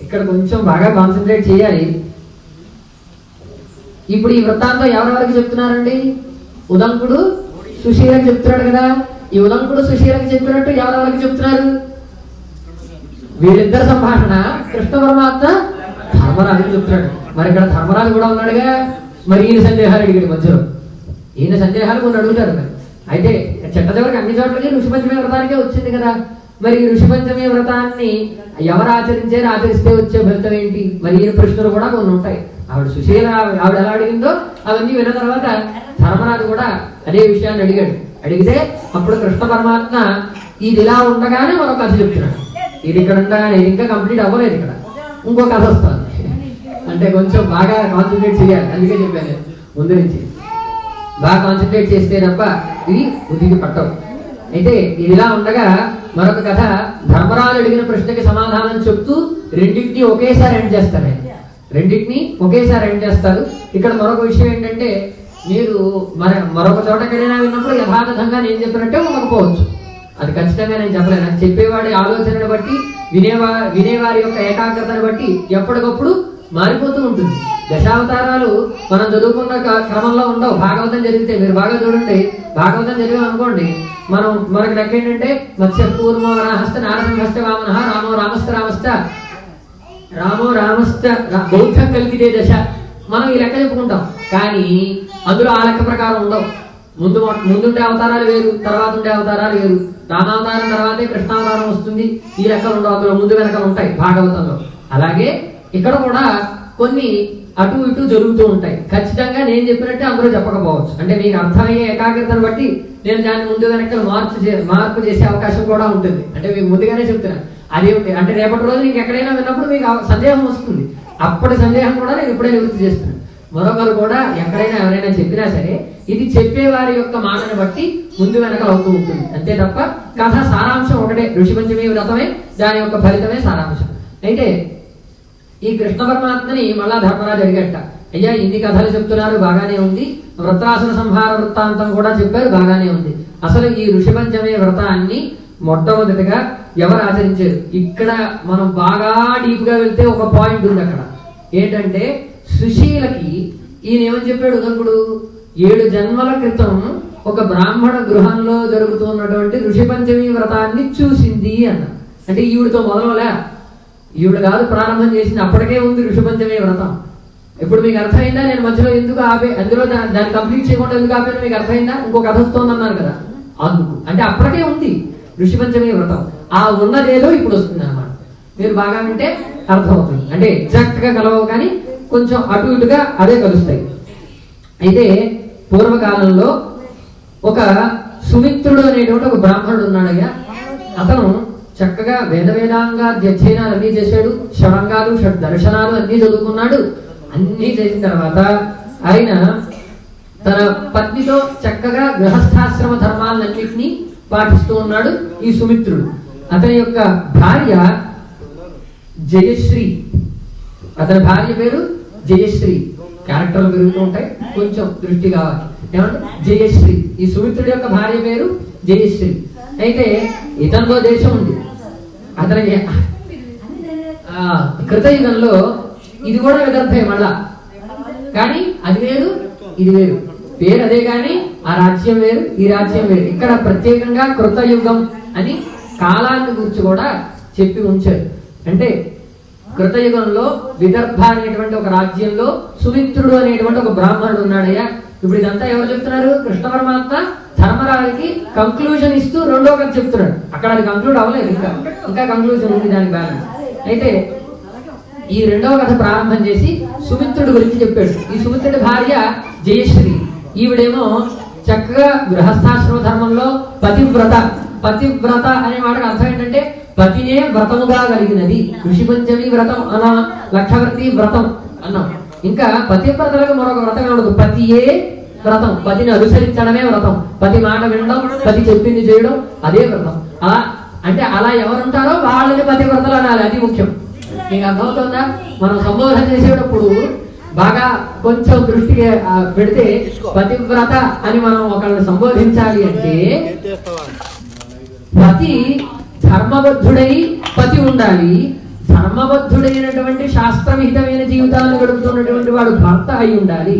ఇక్కడ కొంచెం బాగా కాన్సన్ట్రేట్ చేయాలి. ఇప్పుడు ఈ వృత్తాంతం ఎవరెవరికి చెప్తున్నారండి? ఉదంకుడు సుశీలకు చెప్తున్నాడు కదా. ఈ ఉదంకుడు సుశీలకు చెప్పినట్టు ఎవరెవరికి చెప్తున్నారు? వీళ్ళిద్దరు సంభాషణ కృష్ణ పరమాత్మ ధర్మరాజుకి చెప్తున్నాడు. మరి ఇక్కడ ధర్మరాజు కూడా ఉన్నాడుగా. మరి ఈయన సందేహాలు అడిగాడు మధ్యలో. ఈయన సందేహాలు కొన్ని అడుగుతారు. మరి అయితే చెట్ట చివరికి అన్ని చోట్లకి ఋషి పంచమి వ్రతానికే వచ్చింది కదా. మరి ఋషి పంచమి వ్రతాన్ని ఎవరు ఆచరించారు, ఆచరిస్తే వచ్చే ఫలితం ఏంటి? మరి ఈయన ప్రశ్నలు కూడా కొన్ని ఉంటాయి. ఆవిడ సుశీల ఆవిడ ఎలా అడిగిందో అవన్నీ విన్న తర్వాత ధర్మరాజు కూడా అదే విషయాన్ని అడిగాడు. అడిగితే అప్పుడు కృష్ణ పరమాత్మ ఇది ఇలా ఉండగానే మరో కథ చెప్తున్నాడు. ఇది ఇక్కడ ఉండగానే, ఇది ఇంకా కంప్లీట్ అవ్వలేదు. ఇక్కడ ఇంకో కథ వస్తుంది. అంటే కొంచెం బాగా కాన్సన్ట్రేట్ చేయాలి. అందుకే చెప్పాను ముందు నుంచి, బాగా కాన్సన్ట్రేట్ చేస్తే తప్ప ఇది బుద్ధికి పట్టవు. అయితే ఇదిలా ఉండగా మరొక కథ, ధర్మరాజు అడిగిన ప్రశ్నకి సమాధానం చెప్తూ రెండింటినీ ఒకేసారి ఎండ్ చేస్తారు. రెండింటినీ ఒకేసారి ఎండ్ చేస్తారు. ఇక్కడ మరొక విషయం ఏంటంటే, మీరు మరొక చోటకెళ్ళినా విన్నప్పుడు యథాతథంగా నేను చెప్పినట్టే ఉండకపోవచ్చు. అది ఖచ్చితంగా నేను చెప్పలేను. చెప్పేవాడి ఆలోచనను బట్టి, వినేవారి యొక్క ఏకాగ్రతను బట్టి ఎప్పటికప్పుడు మారిపోతూ ఉంటుంది. దశావతారాలు మనం చదువుకున్న క్రమంలో ఉండవు. భాగవతం చదివితే మీరు బాగా చూడండి, భాగవతం చదివాం అనుకోండి, మనకి లెక్క ఏంటంటే మత్స్య కూర్మో వరాహస్త నారసింహస్త వామన రామో రామస్త బౌద్ధం కలిగితే దశ, మనం ఈ లెక్క చెప్పుకుంటాం. కానీ అందులో ఆ లెక్క ప్రకారం ఉండవు. ముందుండే అవతారాలు వేరు, తర్వాత ఉండే అవతారాలు వేరు. రామావతారం తర్వాతే కృష్ణావతారం వస్తుంది. ఈ లెక్కలు ఉండవు, అందులో ముందు వెనకలు ఉంటాయి భాగవతంలో. అలాగే ఇక్కడ కూడా కొన్ని అటు ఇటు జరుగుతూ ఉంటాయి. ఖచ్చితంగా నేను చెప్పినట్టే అందరూ చెప్పకపోవచ్చు. అంటే మీకు అర్థమయ్యే ఏకాగ్రతను బట్టి నేను దాన్ని ముందు వెనకలు మార్పు చేసే అవకాశం కూడా ఉంటుంది. అంటే మీకు ముందుగానే చెప్తున్నాను. అదేమిటి అంటే రేపటి రోజు నీకు ఎక్కడైనా విన్నప్పుడు మీకు సందేహం వస్తుంది. అప్పటి సందేహం కూడా నేను ఇప్పుడే నివృత్తి చేస్తున్నాను. మరొకరు కూడా ఎక్కడైనా ఎవరైనా చెప్పినా సరే ఇది చెప్పేవారి యొక్క మాటను బట్టి ముందు వెనకలు అవుతూ ఉంటుంది. అంతే తప్ప కథ సారాంశం ఒకటే. ఋషి పంచమి వ్రతమే, దాని యొక్క ఫలితమే సారాంశం. అయితే ఈ కృష్ణ పరమాత్మని మళ్ళా ధర్మరాజు అడిగట, అయ్యా ఇన్ని కథలు చెప్తున్నారు, బాగానే ఉంది, వృత్రాసుర సంహార వృత్తాంతం కూడా చెప్పారు, బాగానే ఉంది. అసలు ఈ ఋషిపంచమి వ్రతాన్ని మొట్టమొదటిగా ఎవరు ఆచరించారు? ఇక్కడ మనం బాగా డీప్ గా వెళ్తే ఒక పాయింట్ ఉంది అక్కడ. ఏంటంటే సుశీలకి ఈయన ఏమని చెప్పాడు ఉదంకుడు? 7 జన్మల క్రితం ఒక బ్రాహ్మణ గృహంలో జరుగుతున్నటువంటి ఋషిపంచమి వ్రతాన్ని చూసింది అన్న. అంటే ఈవిడితో మొదలలే, ఈవిడ కాదు ప్రారంభం చేసింది, అప్పటికే ఉంది ఋషిపంచమి వ్రతం. ఇప్పుడు మీకు అర్థమైందా? నేను మధ్యలో ఎందుకు ఆపే, అందులో దాన్ని కంప్లీట్ చేయకుండా ఎందుకు ఆపేది మీకు అర్థమైందా? ఇంకో కథ వస్తుంది అన్నారు కదా, అందుకు. అంటే అప్పటికే ఉంది ఋషిపంచమి వ్రతం. ఆ ఉన్నదేదో ఇప్పుడు వస్తుంది అన్నమాట. మీరు బాగా వింటే అర్థమవుతుంది. అంటే ఎగ్జాక్ట్ గా కలవవు, కానీ కొంచెం అటు ఇటుగా అదే కలుస్తాయి. అయితే పూర్వకాలంలో ఒక సుమిత్రుడు అనేటువంటి ఒక బ్రాహ్మణుడు ఉన్నాడయ్యా. అతను చక్కగా వేదాంగా అధ్యయనాలు అన్నీ చేశాడు, షడంగాలు దర్శనాలు అన్నీ చదువుకున్నాడు. అన్నీ చేసిన తర్వాత ఆయన తన పత్నితో చక్కగా గృహస్థాశ్రమ ధర్మాలన్నింటినీ పాటిస్తూ ఉన్నాడు ఈ సుమిత్రుడు. అతని యొక్క భార్య జయశ్రీ, అతని భార్య పేరు జయశ్రీ. క్యారెక్టర్లు పెరుగుతూ ఉంటాయి, కొంచెం దృష్టి కావాలి. ఏమంటే జయశ్రీ, ఈ సుమిత్రుడి యొక్క భార్య పేరు జయశ్రీ. అయితే ఇతనిలో దేశం ఉంది. అతనికి కృతయుగంలో ఇది కూడా విదర్భే మళ్ళా, కానీ అది వేరు ఇది వేరు, పేరు అదే కానీ ఆ రాజ్యం వేరు ఈ రాజ్యం వేరు. ఇక్కడ ప్రత్యేకంగా కృతయుగం అని కాలాన్ని గురించి కూడా చెప్పి ఉంచారు. అంటే కృతయుగంలో విదర్భ అనేటువంటి ఒక రాజ్యంలో సుమిత్రుడు అనేటువంటి ఒక బ్రాహ్మణుడు ఉన్నాడయ్యా. ఇప్పుడు ఇదంతా ఎవరు చెప్తున్నారు? కృష్ణ పరమాత్మ ధర్మరాజుకి కంక్లూజన్ ఇస్తూ రెండో కథ చెప్తున్నాడు. అక్కడ అది కంక్లూడ్ అవ్వలేదు, ఇంకా కంక్లూజన్ ఉంది దానికి బ్యాలెన్స్. అయితే ఈ రెండవ కథ ప్రారంభం చేసి సుమిత్రుడి గురించి చెప్పాడు. ఈ సుమిత్రుడి భార్య జయశ్రీ. ఈవిడేమో చక్కగా గృహస్థాశ్రమ ధర్మంలో పతివ్రత. పతివ్రత అనే మాటకు అర్థం ఏంటంటే పతినే వ్రతముగా కలిగినది. ఋషిపంచమి వ్రతం అన్నా, లక్షవర్తి వ్రతం అన్నాం. ఇంకా పతివ్రతలకు మరొక వ్రతం ఉండదు, పతియే వ్రతం. పతిని అనుసరించడమే వ్రతం. పతి మాట వినడం, పతి చెప్పింది చేయడం, అదే వ్రతం. అలా అంటే అలా ఎవరుంటారో వాళ్ళని పతివ్రతలు అనాలి, అది ముఖ్యం. మీకు అర్థమవుతుందా? మనం సంబోధన చేసేటప్పుడు బాగా కొంచెం దృష్టి పెడితే పతివ్రత అని మనం ఒకళ్ళని సంబోధించాలి అంటే పతి ధర్మబద్ధుడై పతి ఉండాలి. ధర్మబద్ధుడైనటువంటి శాస్త్రవిహితమైన జీవితాలను గడుపుతున్నటువంటి వాడు భర్త అయి ఉండాలి.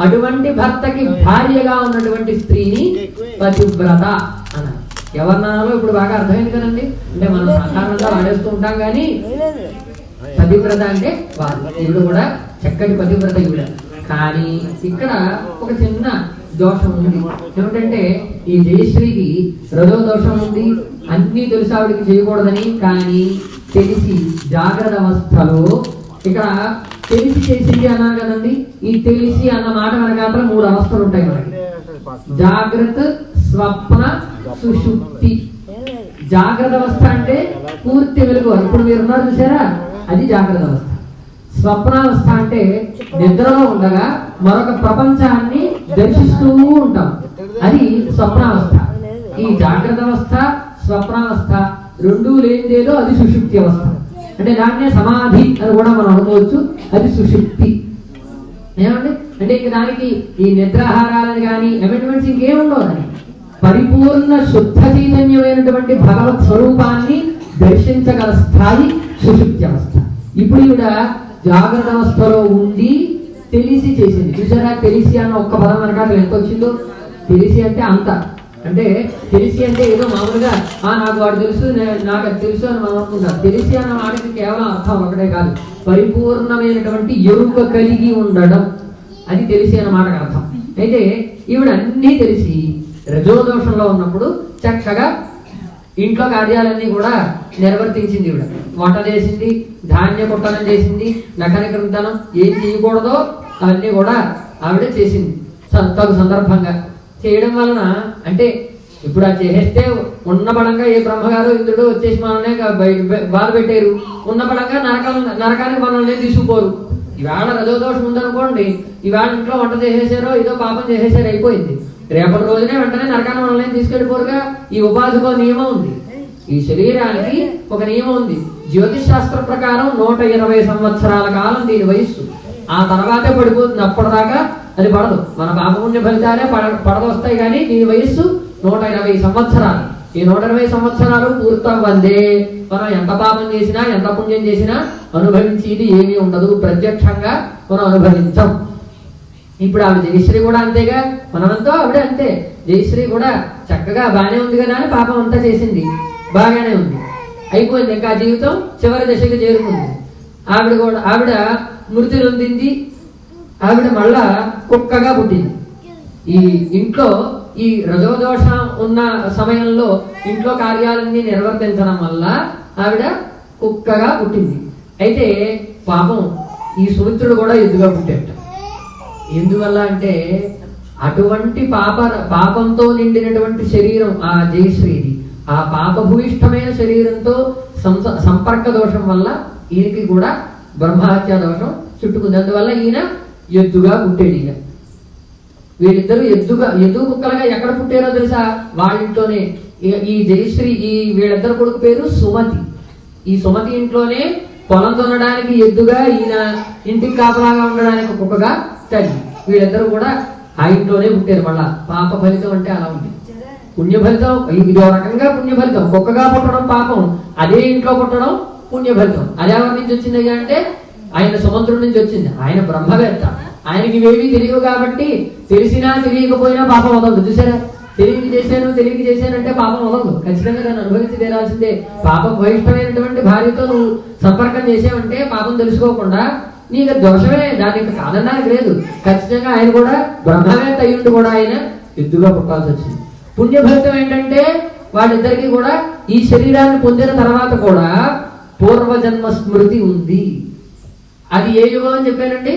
అటువంటి భర్తకి భార్యగా ఉన్నటువంటి స్త్రీని పతివ్రత అన్నారు. ఎవరినాలో ఇప్పుడు బాగా అర్థమైంది కదండి. అంటే మనం సాధారణంగా వాడేస్తూ ఉంటాం, కానీ పతివ్రత అంటే వాళ్ళు. ఇప్పుడు కూడా చక్కటి పతివ్రత ఇవిడ. కానీ ఇక్కడ ఒక చిన్న దోషం ఉంది. ఏమిటంటే ఈ జయశ్రీకి రజో దోషం ఉంది. అన్ని తెలిసి ఆవిడికి చేయకూడదని, కానీ తెలిసి జాగ్రత్త అవస్థలో, ఇక్కడ తెలిసి చేసింది అన్నారు కదండి. ఈ తెలిసి అన్న మాట వెనకాల 3 అవస్థలు ఉంటాయి మనకి. జాగ్రత్త, స్వప్న, సుషుప్తి. జాగ్రత్త అవస్థ అంటే పూర్తి వెలుగు, ఇప్పుడు మీరున్నారు చూసారా, అది జాగ్రత్త అవస్థ. స్వప్నావస్థ అంటే నిద్రలో ఉండగా మరొక ప్రపంచాన్ని దర్శిస్తూ ఉంటాం, అది స్వప్నావస్థ. ఈ జాగ్రత్త అవస్థ, స్వప్నావస్థ రెండూ లేనిదేదో అది సుషుప్తి అవస్థ. అంటే దాన్నే సమాధి అని కూడా మనం అనుకోవచ్చు, అది సుషుప్తి. ఏమండి అంటే ఇంక దానికి ఈ నిద్రాహారాలను కానీ అమెండ్మెంట్స్ ఇంకేముండవు. అని పరిపూర్ణ శుద్ధ చైతన్యమైనటువంటి భగవత్ స్వరూపాన్ని దర్శించగల స్థాయి సుషుప్తి అవస్థ. ఇప్పుడు ఈవిడ జాగ్రత్త అవస్థలో ఉండి తెలిసి చేసింది. చూసారా, తెలిసి అన్న ఒక్క పదం వెనకాల ఎంత వచ్చిందో. తెలిసి అంటే అంత, అంటే తెలిసి అంటే ఏదో మామూలుగా నాకు వాడు తెలుసు, నాకు అది తెలుసు అని మనం అనుకుంటాం. తెలిసి అన్న మాటకి కేవలం అర్థం ఒకటే కాదు, పరిపూర్ణమైనటువంటి ఎరుక కలిగి ఉండడం, అది తెలిసి అన్న మాటకు అర్థం. అయితే ఈవిడ అన్నీ తెలిసి రజోదోషంలో ఉన్నప్పుడు చక్కగా ఇంట్లో కార్యాలన్నీ కూడా నిర్వర్తించింది. ఈవిడ వంట చేసింది, ధాన్య కుట్టనం చేసింది, నకర కృంతనం ఏం చేయకూడదో అవన్నీ కూడా ఆవిడ చేసింది. తగు సందర్భంగా చేయడం వలన అంటే ఇప్పుడు అది చేస్తే ఉన్న బలంగా ఏ బ్రహ్మగారు ఇంద్రుడు వచ్చేసి మనల్ని బాధ పెట్టారు, ఉన్న బలంగా నరకానికి మనల్ని తీసుకుపోరు. ఈవేళ రజోదోషం ఉందనుకోండి, ఈవేళ ఇంట్లో వంట చేసేసారో ఏదో పాపం చేసేసారో అయిపోయింది. రేపటి రోజునే వెంటనే నరకాన్ని మనల్ని తీసుకెళ్ళిపోరుగా. ఈ ఉపాధికో నియమం ఉంది, ఈ శరీరానికి ఒక నియమం ఉంది. జ్యోతిష్ శాస్త్ర ప్రకారం 120 సంవత్సరాల కాలం దీని వయస్సు. ఆ తర్వాతే పడిపోతుంది. అప్పటిదాకా అది పడదు. మన పాపపుణ్య ఫలితాలే పడదొస్తాయి. కానీ దీని వయస్సు 120 సంవత్సరాలు. ఈ 120 సంవత్సరాలు పూర్తవ్వందే మనం ఎంత పాపం చేసినా ఎంత పుణ్యం చేసినా అనుభవించేది ఏమీ ఉండదు. ప్రత్యక్షంగా మనం అనుభవించాం. ఇప్పుడు ఆవిడ జయశ్రీ కూడా అంతేగా, మనమంతా ఆవిడ అంతే. జయశ్రీ కూడా చక్కగా బాగానే ఉంది కదా అని పాపం అంతా చేసింది, బాగానే ఉంది, అయిపోయింది. ఇంకా జీవితం చివరి దశకి చేరుకుంది. ఆవిడ మృతి నొందింది. ఆవిడ మళ్ళా కుక్కగా పుట్టింది. ఈ ఇంట్లో ఈ రజోదోషం ఉన్న సమయంలో ఇంట్లో కార్యాలన్నీ నిర్వర్తించడం వల్ల ఆవిడ కుక్కగా పుట్టింది. అయితే పాపం ఈ సుమిత్రుడు కూడా ఎద్దుగా పుట్టాడు. ఎందువల్ల అంటే అటువంటి పాపంతో నిండినటువంటి శరీరం ఆ జయశ్రీది. ఆ పాపభూయిష్టమైన శరీరంతో సంపర్క దోషం వల్ల ఈయనకి కూడా బ్రహ్మహత్య దోషం చుట్టుకుంది. అందువల్ల ఈయన ఎద్దుగా పుట్టాడు. ఈయన వీళ్ళిద్దరూ ఎద్దు కుక్కలుగా ఎక్కడ పుట్టారో తెలుసా? వాళ్ళింట్లోనే. ఈ జయశ్రీ వీళ్ళిద్దరు కొడుకు పేరు సుమతి. ఈ సుమతి ఇంట్లోనే పొలం దున్నడానికి ఎద్దుగా, ఈయన ఇంటికి కాపలాగా ఉండడానికి కుక్కగా తల్లి. వీళ్ళిద్దరూ కూడా ఆ ఇంట్లోనే పుట్టారు. మళ్ళా పాప ఫలితం అంటే అలా ఉంది. పుణ్య ఫలితం ఇదో రకంగా పుణ్య ఫలితం. కుక్కగా పుట్టడం పాపం, అదే ఇంట్లో పుట్టడం పుణ్య ఫలితం. అది ఎవరి నుంచి వచ్చింది అంటే ఆయన సుమంత్రుడి నుంచి వచ్చింది. ఆయన బ్రహ్మవేత్త. ఆయనకి ఇవేమీ తెలియవు కాబట్టి తెలిసినా తెలియకపోయినా పాపం వదలదు. చూసారా? తెలియక చేశానంటే పాపం వదలదు. ఖచ్చితంగా దాన్ని అనుభవించి తీరాల్సిందే. పాప బహిష్టమైనటువంటి భార్యతో నువ్వు సంపర్కం చేసావంటే పాపం తెలుసుకోకుండా నీకు దోషమే, దానికి కాదనడానికి లేదు. ఖచ్చితంగా ఆయన కూడా బ్రహ్మవేత్త అయ్యుండి కూడా ఆయన ఎద్దుగా పుట్టాల్సి వచ్చింది. పుణ్యఫలితం ఏంటంటే వాళ్ళిద్దరికీ కూడా ఈ శరీరాన్ని పొందిన తర్వాత కూడా పూర్వజన్మ స్మృతి ఉంది. అది ఏ యుగం అని చెప్పానండి?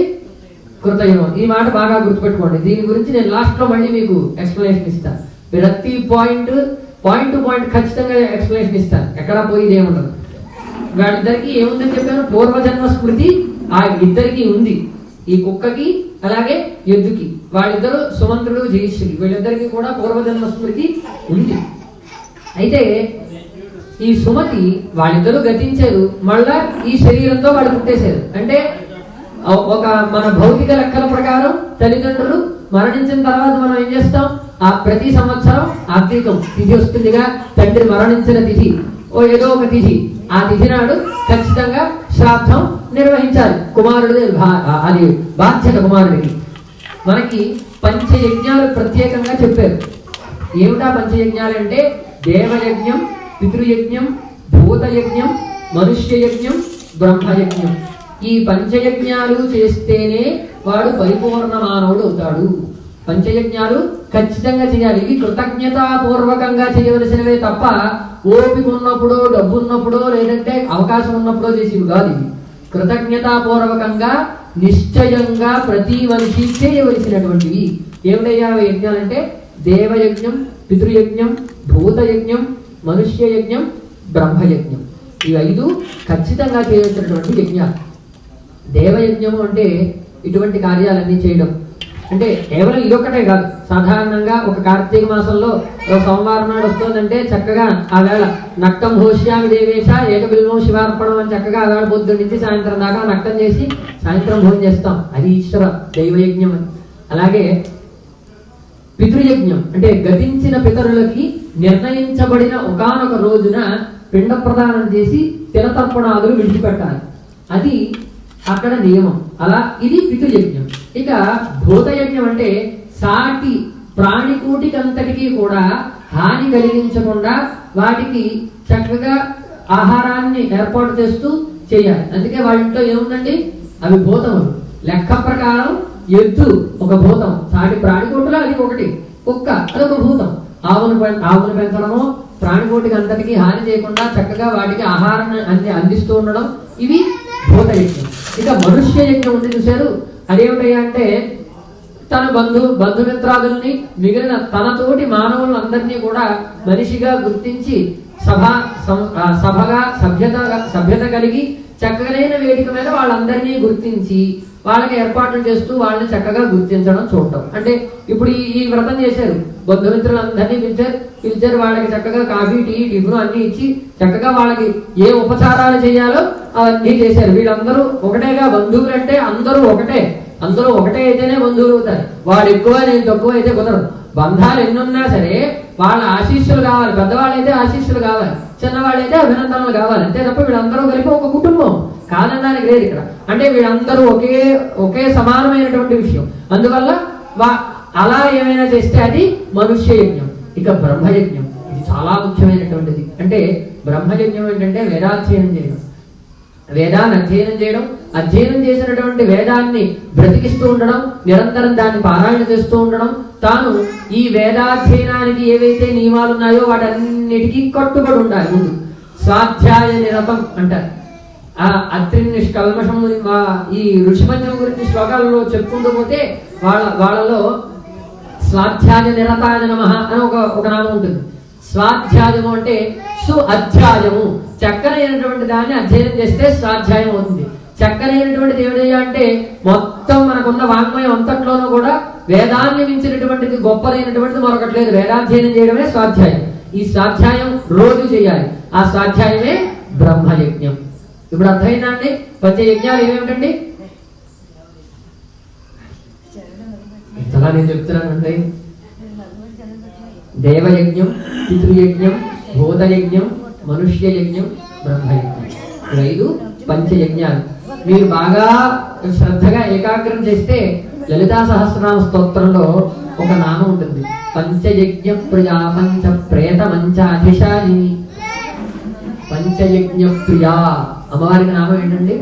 కృతయుగం. ఈ మాట బాగా గుర్తుపెట్టుకోండి. దీని గురించి నేను లాస్ట్ లో మళ్ళీ మీకు ఎక్స్ప్లెనేషన్ ఇస్తాను. ప్రతి పాయింట్ టు పాయింట్ ఖచ్చితంగా ఎక్స్ప్లెనేషన్ ఇస్తాను. ఎక్కడా పోయిది ఏముండదు. వాళ్ళిద్దరికి ఏముందని చెప్పాను? పూర్వజన్మ స్మృతి ఆ ఇద్దరికి ఉంది. ఈ కుక్కకి అలాగే ఎద్దుకి. వాళ్ళిద్దరు సుమంత్రుడు జయశ్రీ, వీళ్ళిద్దరికి కూడా పూర్వజన్మ స్మృతి ఉంది. అయితే ఈ సుమతి వాళ్ళిద్దరూ గతించారు. మళ్ళా ఈ శరీరంతో వాళ్ళు పుట్టేశారు. అంటే ఒక మన భౌతిక లెక్కల ప్రకారం తల్లిదండ్రులు మరణించిన తర్వాత మనం ఏం చేస్తాం? ఆ ప్రతి సంవత్సరం ఆర్థికం తిథి వస్తుందిగా, తండ్రి మరణించిన తిథి ఏదో ఒక తిథి, ఆ తిథి నాడు ఖచ్చితంగా శ్రాద్ధం నిర్వహించాలి. కుమారుడు అది బాధ్యత కుమారుడికి. మనకి పంచయజ్ఞాలు ప్రత్యేకంగా చెప్పారు. ఏమిటా పంచయజ్ఞాలు అంటే దేవయజ్ఞం, పితృయజ్ఞం, భూతయజ్ఞం, మనుష్యయజ్ఞం, బ్రహ్మయజ్ఞం. ఈ పంచయజ్ఞాలు చేస్తేనే వాడు పరిపూర్ణ మానవుడు అవుతాడు. పంచయజ్ఞాలు ఖచ్చితంగా చేయాలి. ఇవి కృతజ్ఞతాపూర్వకంగా చేయవలసినవే తప్ప ఓపిక ఉన్నప్పుడో, డబ్బు ఉన్నప్పుడో, లేదంటే అవకాశం ఉన్నప్పుడో చేసేవి కాదు. ఇవి కృతజ్ఞతాపూర్వకంగా నిశ్చయంగా ప్రతి మనిషి చేయవలసినటువంటివి. ఏమిటయ్యా యజ్ఞాలంటే దేవయజ్ఞం, పితృయజ్ఞం, భూతయజ్ఞం, మనుష్యయజ్ఞం, బ్రహ్మయజ్ఞం. ఈ 5 ఖచ్చితంగా చేయవలసినటువంటి యజ్ఞాలు. దేవయజ్ఞము అంటే ఇటువంటి కార్యాలన్నీ చేయడం. అంటే కేవలం ఇదొక్కటే కాదు. సాధారణంగా ఒక కార్తీక మాసంలో ఒక సోమవారం నాడు వస్తుందంటే చక్కగా ఆ వేళ నక్తం హోష్యామి దేవేశ ఏకబిల్వం శివార్పణం అని చక్కగా ఆ వేళ పొద్దున్న నుంచి సాయంత్రం దాకా నక్తం చేసి సాయంత్రం భోజనం చేస్తాం. అది ఈశ్వర దైవయజ్ఞం అని. అలాగే పితృయజ్ఞం అంటే గతించిన పితరులకి నిర్ణయించబడిన ఒకానొక రోజున పిండ ప్రదానం చేసి తిలతర్పణాదులు విడిచిపెట్టాలి. అది అక్కడ నియమం. అలా ఇది పితృయజ్ఞం. ఇక భూతయజ్ఞం అంటే సాటి ప్రాణికూటికి అంతటికీ కూడా హాని కలిగించకుండా వాటికి చక్కగా ఆహారాన్ని ఏర్పాటు చేస్తూ చేయాలి. అందుకే వాళ్ళ ఇంట్లో ఏముందండి? అవి భూతములు. లెక్క ప్రకారం ఎద్దు ఒక భూతం, సాటి ప్రాణికోటిలో అది ఒకటి, కుక్క అదొక భూతం. ఆవును పెంచడము, ప్రాణికోటికి అంతటికి హాని చేయకుండా చక్కగా వాటికి ఆహారాన్ని అందిస్తూ ఉండడం, ఇవి భూతయజ్ఞం. ఇక మనుష్య యజ్ఞం ఉంది చూశారు. అదేమిటయ్యా అంటే తన బంధుమిత్రాదుల్ని మిగిలిన తనతోటి మానవులందరినీ కూడా మనిషిగా గుర్తించి సభగా సభ్యత కలిగి చక్కగలైన వేదిక మీద వాళ్ళందరినీ గుర్తించి వాళ్ళకి ఏర్పాట్లు చేస్తూ వాళ్ళని చక్కగా గుర్తించడం, చూడటం. అంటే ఇప్పుడు ఈ వ్రతం చేశారు, బంధుమిత్రులందరినీ పిలిచారు. వాళ్ళకి చక్కగా కాఫీ, టీ, టిఫిన్ అన్ని ఇచ్చి చక్కగా వాళ్ళకి ఏ ఉపచారాలు చేయాలో అవన్నీ చేశారు. వీళ్ళందరూ ఒకటేగా, బంధువులు అంటే అందరూ ఒకటే, అందరూ ఒకటే అయితేనే బంధువులు అవుతారు. వాడు ఎక్కువ నేను తక్కువ అయితే కుదరదు. బంధాలు ఎన్నున్నా సరే వాళ్ళ ఆశీస్సులు కావాలి. పెద్దవాళ్ళైతే ఆశీస్సులు కావాలి, చిన్నవాళ్ళైతే అభినందనలు కావాలి, అంతే తప్ప వీళ్ళందరూ కలిపి ఒక కుటుంబం కాదనడానికి లేదు ఇక్కడ. అంటే వీళ్ళందరూ ఒకే సమానమైనటువంటి విషయం. అందువల్ల అలా ఏమైనా చేస్తే అది మనుష్య యజ్ఞం. ఇక బ్రహ్మయజ్ఞం, ఇది చాలా ముఖ్యమైనటువంటిది. అంటే బ్రహ్మయజ్ఞం ఏంటంటే వేదాధ్యయనం చేయడం, వేదాన్ని అధ్యయనం చేయడం, అధ్యయనం చేసినటువంటి వేదాన్ని బ్రతికిస్తూ ఉండడం, నిరంతరం దాన్ని పారాయణ చేస్తూ ఉండడం, తాను ఈ వేదాధ్యయనానికి ఏవైతే నియమాలు ఉన్నాయో వాటన్నిటికీ కట్టుబడి ఉండాలి. ముందు స్వాధ్యాయ నిరతం అంటారు. ఆ అత్రి నిష్కల్మషం ఈ ఋషిపంచం గురించి శ్లోకాలలో చెప్పుకుంటూ పోతే వాళ్ళలో స్వాధ్యాయ నిరతాయ నమః అని ఒక నామం ఉంటుంది. స్వాధ్యాయము అంటే అధ్యాయము, చక్కనైనటువంటి దాన్ని అధ్యయనం చేస్తే స్వాధ్యాయం అవుతుంది. చక్కనైనటువంటిది ఏమిటయ్యా అంటే మొత్తం మనకున్న వాంగ్మయం అంతట్లోనూ కూడా వేదాన్ని మించినటువంటిది గొప్పదైనటువంటిది మరొకటి లేదు. వేదాధ్యయనం చేయడమే స్వాధ్యాయం. ఈ స్వాధ్యాయం రోజు చేయాలి. ఆ స్వాధ్యాయమే బ్రహ్మయజ్ఞం. ఇప్పుడు అర్థమైందా అండి? పంచయజ్ఞాలు ఏమేమిటండి? ఇంతలా నేను చెప్తున్నానండి. దేవయజ్ఞం, పితృయజ్ఞం, భూతయజ్ఞం, మనుష్య యజ్ఞం, బ్రహ్మయజ్ఞం. 5 పంచయజ్ఞాలు. మీరు బాగా శ్రద్ధగా ఏకాగ్రం చేస్తే లలితా సహస్రనామ స్తోత్రంలో ఒక నామం ఉంటుంది, పంచయజ్ఞ ప్రియా పంచ ప్రేత మంచాధిశాలిని. పంచయజ్ఞ ప్రియా అమ్మవారికి నామం ఏంటండి?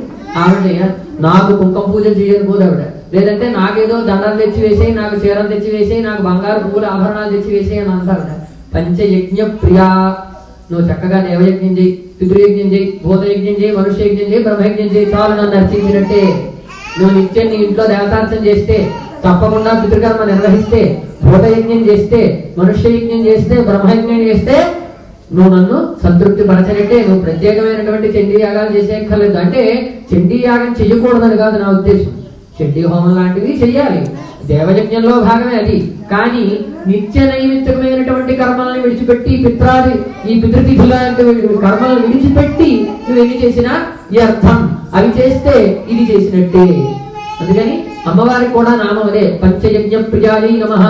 ఆవిడ నాకు కుంకుమ పూజలు చేయకపోదు ఆవిడ, లేదంటే నాకేదో దండం తెచ్చి వేసేయి, నాకు చీరలు తెచ్చి వేసేయి, నాకు బంగారు పువ్వులు ఆభరణాలు తెచ్చి వేసేయి అని అంటారు. పంచయజ్ఞ ప్రియా. నువ్వు చక్కగా దేవయజ్ఞం చేయి, పితృయజ్ఞం చేయి, భూతయజ్ఞం చేయి, మనుష్య యజ్ఞం చేయి, బ్రహ్మయజ్ఞం చేయి, చాలు నన్ను అర్చించినట్టే. నువ్వు నిత్యం నీ ఇంట్లో దేవతార్చన చేస్తే, తప్పకుండా పితృకర్మ నిర్వహిస్తే, భూతయజ్ఞం చేస్తే, మనుష్య యజ్ఞం చేస్తే, బ్రహ్మయజ్ఞం చేస్తే నువ్వు నన్ను సంతృప్తి పరచనట్టే. నువ్వు ప్రత్యేకమైనటువంటి చండీ యాగాలు చేసేక్కర్లేదు. అంటే చండీ యాగం చెయ్యకూడదని కాదు నా ఉద్దేశం, చండీ హోమం లాంటివి చెయ్యాలి, దేవయజ్ఞంలో భాగమే అది. కానీ నిత్య నైమిత్తికమైనటువంటి కర్మలను విడిచిపెట్టి ఈ పితృతిథుల కర్మలను విడిచిపెట్టి నువ్వు ఎన్ని చేసినా వ్యర్థం. అవి చేస్తే ఇది చేసినట్టే. అందుకని అమ్మవారికి కూడా నామం అదే, పంచయజ్ఞ ప్రియాయై నమః,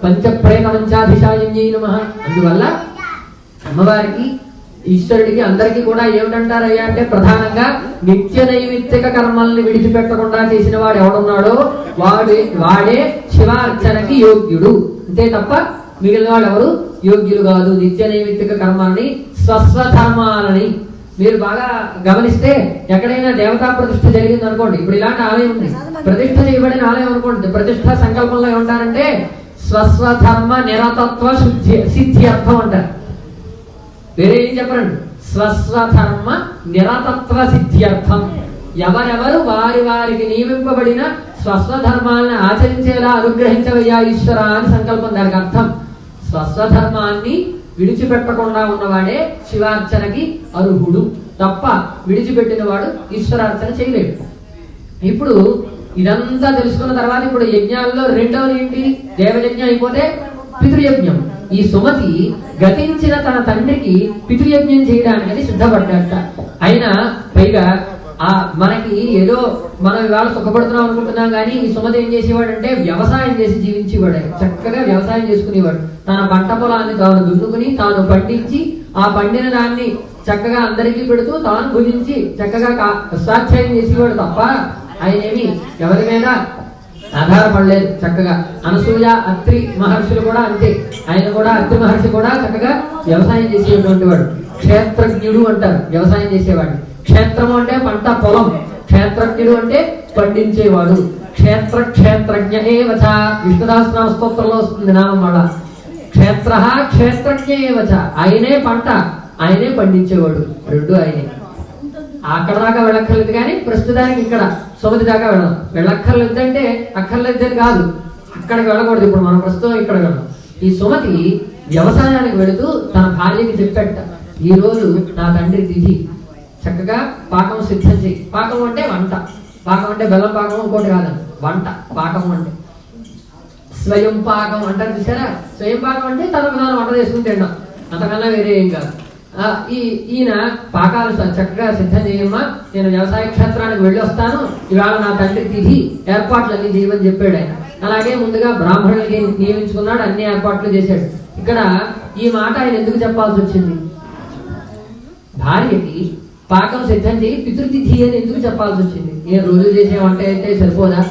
పంచప్రేత మంచాధిశాయిన్యై నమః. అందువల్ల అమ్మవారికి, ఈశ్వరుడికి, అందరికీ కూడా ఏమిటంటారయ్యా అంటే ప్రధానంగా నిత్య నైమిత్తిక కర్మల్ని విడిచిపెట్టకుండా చేసిన వాడు ఎవడున్నాడో వాడే శివార్చనకి యోగ్యుడు, అంతే తప్ప మిగిలిన వాడు ఎవరు యోగ్యులు కాదు. నిత్య నైమిత్తిక కర్మాలని, స్వస్వధర్మాలని మీరు బాగా గమనిస్తే ఎక్కడైనా దేవతా ప్రతిష్ఠ జరిగింది అనుకోండి, ఇప్పుడు ఇలాంటి ఆలయం ఉంది, ప్రతిష్ఠ చేయబడిన ఆలయం అనుకోండి, ప్రతిష్ఠ సంకల్పంలో ఏమంటారంటే స్వస్వధర్మ నిరతత్వ సిద్ధ్యర్థం అంటారు. వేరే ఏం చెప్పరండి, స్వస్వధర్మ నిరతత్వ సిద్ధ్యర్థం. ఎవరెవరు వారికి నియమింపబడిన స్వస్వధర్మాలను ఆచరించేలా అనుగ్రహించవయ్యా ఈశ్వర అని సంకల్పం. దానికి అర్థం స్వస్వధర్మాన్ని విడిచిపెట్టకుండా ఉన్నవాడే శివార్చనకి అర్హుడు తప్ప విడిచిపెట్టిన వాడు ఈశ్వరార్చన చేయలేడు. ఇప్పుడు ఇదంతా తెలుసుకున్న తర్వాత ఇప్పుడు యజ్ఞాల్లో రెండవది ఏంటి? దేవయజ్ఞం అయిపోతే పితృయజ్ఞం. ఈ సుమతి గతించిన తన తండ్రికి పితృయజ్ఞం చేయడానికి సిద్ధపడ్డట. అయినా పైగా మనకి ఏదో మనం ఇవాళ సుఖపడుతున్నాం అనుకుంటున్నాం, కానీ ఈ సుమతి ఏం చేసేవాడు అంటే వ్యవసాయం చేసి జీవించేవాడు. చక్కగా వ్యవసాయం చేసుకునేవాడు. తన పంట పొలాన్ని తాను దున్నుకుని తాను పండించి ఆ పండిన దాన్ని చక్కగా అందరికీ పెడుతూ తాను భుజించి చక్కగా స్వాధ్యాయం చేసేవాడు తప్ప ఆయన ఏమి ఎవరి మీద ఆధారపడలేదు. చక్కగా అనసూయ, అత్రి మహర్షులు కూడా అంతే. ఆయన కూడా, అత్రి మహర్షి కూడా చక్కగా వ్యవసాయం చేసేటువంటి వాడు. క్షేత్రజ్ఞుడు అంటారు వ్యవసాయం చేసేవాడు. క్షేత్రము అంటే పంట పొలం, క్షేత్రజ్ఞుడు అంటే పండించేవాడు. క్షేత్రజ్ఞ ఏవచ విష్ణుదాసనామ స్తోత్రంలో వస్తుంది నామం. మళ్ళా క్షేత్రజ్ఞ ఏవచ, ఆయనే పంట, ఆయనే పండించేవాడు, రెండు ఆయనే. అక్కడ దాకా వెళ్ళక్కర్లేదు, కానీ ప్రస్తుతానికి ఇక్కడ సుమతి దాకా వెళ్ళక్కర్లేదంటే అక్కర్లేదని కాదు, అక్కడికి వెళ్ళకూడదు. ఇప్పుడు మనం ప్రస్తుతం ఇక్కడ వెళ్ళాం. ఈ సుమతి వ్యవసాయానికి వెళుతూ తన భార్యకి చెప్పేట, ఈ రోజు నా తండ్రి తిథి, చక్కగా పాకం సిద్ధం చేయి. పాకం అంటే వంట, పాకం అంటే బెల్లం పాకం ఇంకోటి కాదండి, వంట పాకం అంటే స్వయం పాకం అంటారు చూసారా. స్వయం పాకం అంటే తనకు తాను వంట చేసుకుని తినడం, అంతకన్నా వేరే ఏం కాదు. ఈయన పాకాలు చక్కగా సిద్ధం చేయమ్మా, నేను వ్యవసాయ క్షేత్రానికి వెళ్ళి వస్తాను, ఇవాళ నా తండ్రి తిథి, ఏర్పాట్లన్నీ చేయమని చెప్పాడు ఆయన. అలాగే ముందుగా బ్రాహ్మణులకి నియమించుకున్నాడు, అన్ని ఏర్పాట్లు చేశాడు. ఇక్కడ ఈ మాట ఆయన ఎందుకు చెప్పాల్సి వచ్చింది? భార్యకి పాకం సిద్ధం చేయి పితృతిథి అని ఎందుకు చెప్పాల్సి వచ్చింది? ఏ రోజు చేసే వంట అయితే సరిపోదా?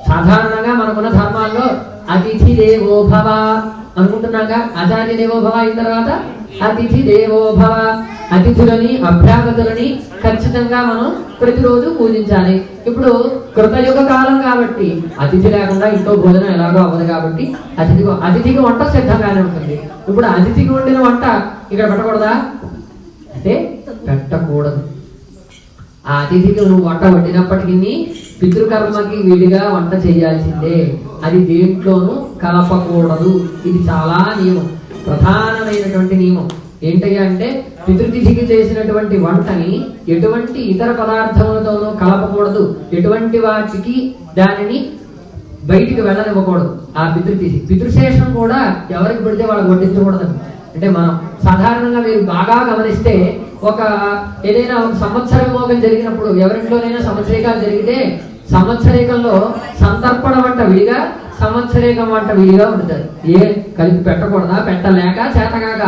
సాధారణంగా మనకున్న ధర్మాల్లో అతిథి దేవో భవ అనుకుంటున్నాగా, ఆచార్య దేవో భవ అయిన తర్వాత అతిథి దేవో భవ. అతిథులని అభ్యాగతులని ఖచ్చితంగా మనం ప్రతిరోజు పూజించాలి. ఇప్పుడు కృతయుగ కాలం కాబట్టి అతిథి లేకుండా ఇంట్లో భోజనం ఎలాగో అవ్వదు కాబట్టి అతిథికి వంట సిద్ధంగానే ఉంటుంది. ఇప్పుడు అతిథికి వండిన వంట ఇక్కడ పెట్టకూడదా అంటే పెట్టకూడదు. ఆ అతిథికి నువ్వు వంట వండినప్పటికీ పితృకర్మకి విడిగా వంట చేయాల్సిందే, అది దేంట్లోనూ కలపకూడదు. ఇది చాలా నియమం, ప్రధానమైనటువంటి నియమం. ఏంటయ్యా అంటే పితృతిథికి చేసినటువంటి వంటని ఎటువంటి ఇతర పదార్థములతోనూ కలపకూడదు, ఎటువంటి వాటికి దానిని బయటికి వెళ్ళనివ్వకూడదు. ఆ పితృతిథి పితృశేషం కూడా ఎవరికి పడితే వాళ్ళకి వడ్డించకూడదు. అంటే మనం సాధారణంగా మీరు బాగా గమనిస్తే ఏదైనా ఒక సంవత్సర మోగం జరిగినప్పుడు ఎవరింట్లోనైనా సంవత్సరీకాలు జరిగితే సంవత్సరీకంలో సంతర్పణ వంట విడిగా, సంవత్సరీకం వంట విడిగా ఉంటుంది. ఏ కలిపి పెట్టకూడదా? పెట్టలేక చేతగాక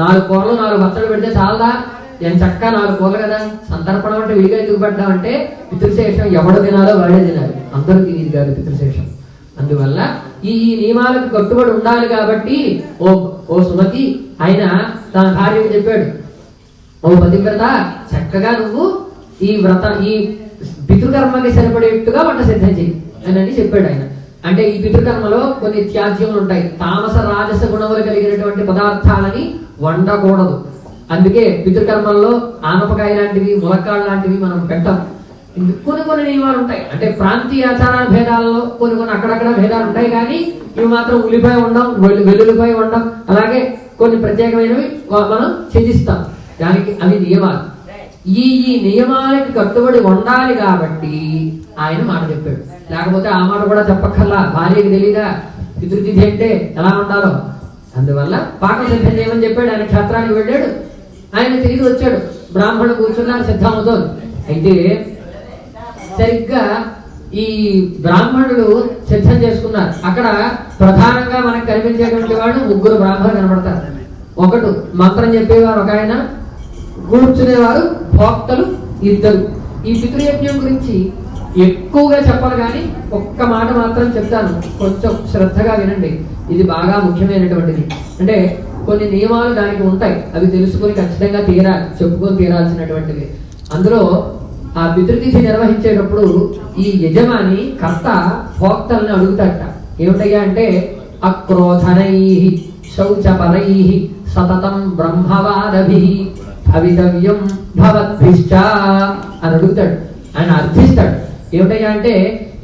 4 కూరలు 4 పచ్చళ్ళు పెడితే చాలదా? నేను చక్కగా 4 కూరలు కదా. సంతర్పణ వంట విడిగా ఎందుకు పెట్టామంటే పితృశేషం ఎవడు తినాలో వాడే తినాలి, అందరూ తినేది కాదు పితృశేషం. అందువల్ల ఈ నియమాలకు కట్టుబడి ఉండాలి. కాబట్టి ఓ సుమతి ఆయన తన భార్యకు చెప్పాడు, ఓ పతివ్రత చక్కగా నువ్వు ఈ పితృకర్మకి సరిపడేట్టుగా వంట సిద్ధం చెయ్యి అని చెప్పాడు ఆయన. అంటే ఈ పితృకర్మలో కొన్ని త్యాజ్యములు ఉంటాయి, తామస రాజస గుణములు కలిగినటువంటి పదార్థాలని వండకూడదు. అందుకే పితృకర్మల్లో ఆనపకాయ లాంటివి, ములక్కాడ లాంటివి మనం పెట్టం. కొన్ని నియమాలు ఉంటాయి. అంటే ప్రాంతీయ ఆచార భేదాల్లో కొన్ని అక్కడక్కడ భేదాలు ఉంటాయి, కానీ ఇవి మాత్రం ఉల్లిపాయ ఉండం, వెల్లుల్లిపాయ ఉండం, అలాగే కొన్ని ప్రత్యేకమైనవి మనం ఛేదిస్తాం. దానికి అవి నియమాలు. ఈ నియమాలకి కట్టుబడి ఉండాలి కాబట్టి ఆయన మాట చెప్పాడు. లేకపోతే ఆ మాట కూడా చెప్పక్కర్లా, భార్యకి తెలియదా పితృతిథి అంటే ఎలా ఉండాలో. అందువల్ల పాకం సిద్ధం చేయమని చెప్పాడు. ఆయన క్షేత్రానికి వెళ్ళాడు, ఆయన తిరిగి వచ్చాడు, బ్రాహ్మణుడు కూర్చున్నారు సిద్ధమవుతోంది. అయితే సరిగ్గా ఈ బ్రాహ్మణుడు సిద్ధం చేసుకున్నారు. అక్కడ ప్రధానంగా మనకు కనిపించేటువంటి వాడు 3 బ్రాహ్మణులు కనబడతారు. ఒకటి మంత్రం చెప్పేవారు ఒక ఆయన, కూర్చునేవారు భోక్తలు 2. ఈ పితృయజ్ఞం గురించి ఎక్కువగా చెప్పాలి, కానీ ఒక్క మాట మాత్రం చెప్తాను, కొంచెం శ్రద్ధగా వినండి. ఇది బాగా ముఖ్యమైనటువంటిది. అంటే కొన్ని నియమాలు దానికి ఉంటాయి, అవి తెలుసుకొని ఖచ్చితంగా చెప్పుకొని తీరాల్సినటువంటివి. అందులో ఆ పితృతిథి నిర్వహించేటప్పుడు ఈ యజమాని కర్త భోక్తల్ని అడుగుతాట, ఏమిటయ్యా అంటే అక్రోధనై శౌచపరై సతతం బ్రహ్మవాదభి భవితవ్యం భవద్భిశ్చ అని అడుగుతాడు. ఆయన అర్థిస్తాడు. ఏమిటయ్యా అంటే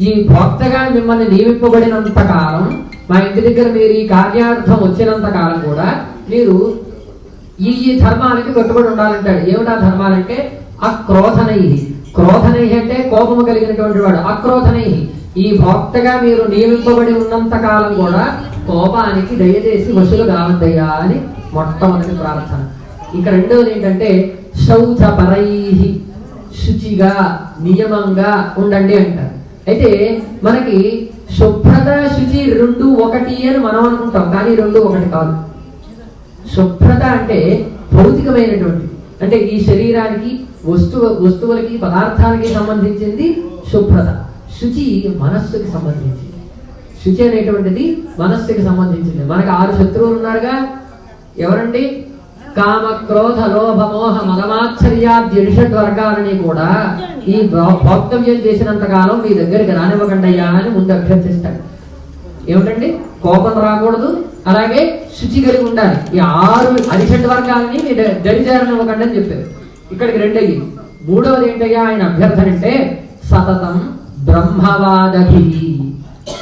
ఈ భోక్తగా మిమ్మల్ని నియమింపబడినంత కాలం, మా ఇంటి దగ్గర మీరు ఈ కార్యార్థం వచ్చినంత కాలం కూడా మీరు ఈ ధర్మాలకి కట్టుబడి ఉండాలంటాడు. ఏమిటా ధర్మాలంటే అక్రోధనై. క్రోధనై అంటే కోపము కలిగినటువంటి వాడు. అక్రోధనై, ఈ భోక్తగా మీరు నియమింపబడి ఉన్నంత కాలం కూడా కోపానికి దయచేసి వశులు కావద్దయ్యా అని మొట్టమొదటి ప్రార్థన. ఇక రెండోది ఏంటంటే శౌచపరై, శుచిగా నియమంగా ఉండండి అంటారు. అయితే మనకి శుభ్రత శుచి 2 ఒకటి అని మనం అనుకుంటాం, కానీ 2 ఒకటి కాదు. శుభ్రత అంటే భౌతికమైనటువంటి, అంటే ఈ శరీరానికి వస్తువులకి పదార్థాలకి సంబంధించింది శుభ్రత. శుచి మనస్సుకి సంబంధించింది. శుచి అనేటువంటిది మనస్సుకి సంబంధించింది. మనకు 6 శత్రువులు ఉన్నారుగా, ఎవరండి? కామ క్రోధ లోభ మోహ మదమాశ్చర్యాద్యుషడ్ వర్గాలని కూడా ఈ భోక్తవ్యం చేసినంత కాలం మీ దగ్గరికి రానివ్వకండయ్యా అని ముందు అభ్యర్థిస్తాడు. ఏమిటండి? కోపం రాకూడదు, అలాగే శుచి కలిగి ఉండాలి. ఈ 6 అరిషడ్ వర్గాలని మీ దరిచేరనివ్వకండి అని చెప్పారు. ఇక్కడికి 2 అయ్యి. 3వది ఏంటయ్యా ఆయన అభ్యర్థన అంటే సతతం బ్రహ్మవాదభి.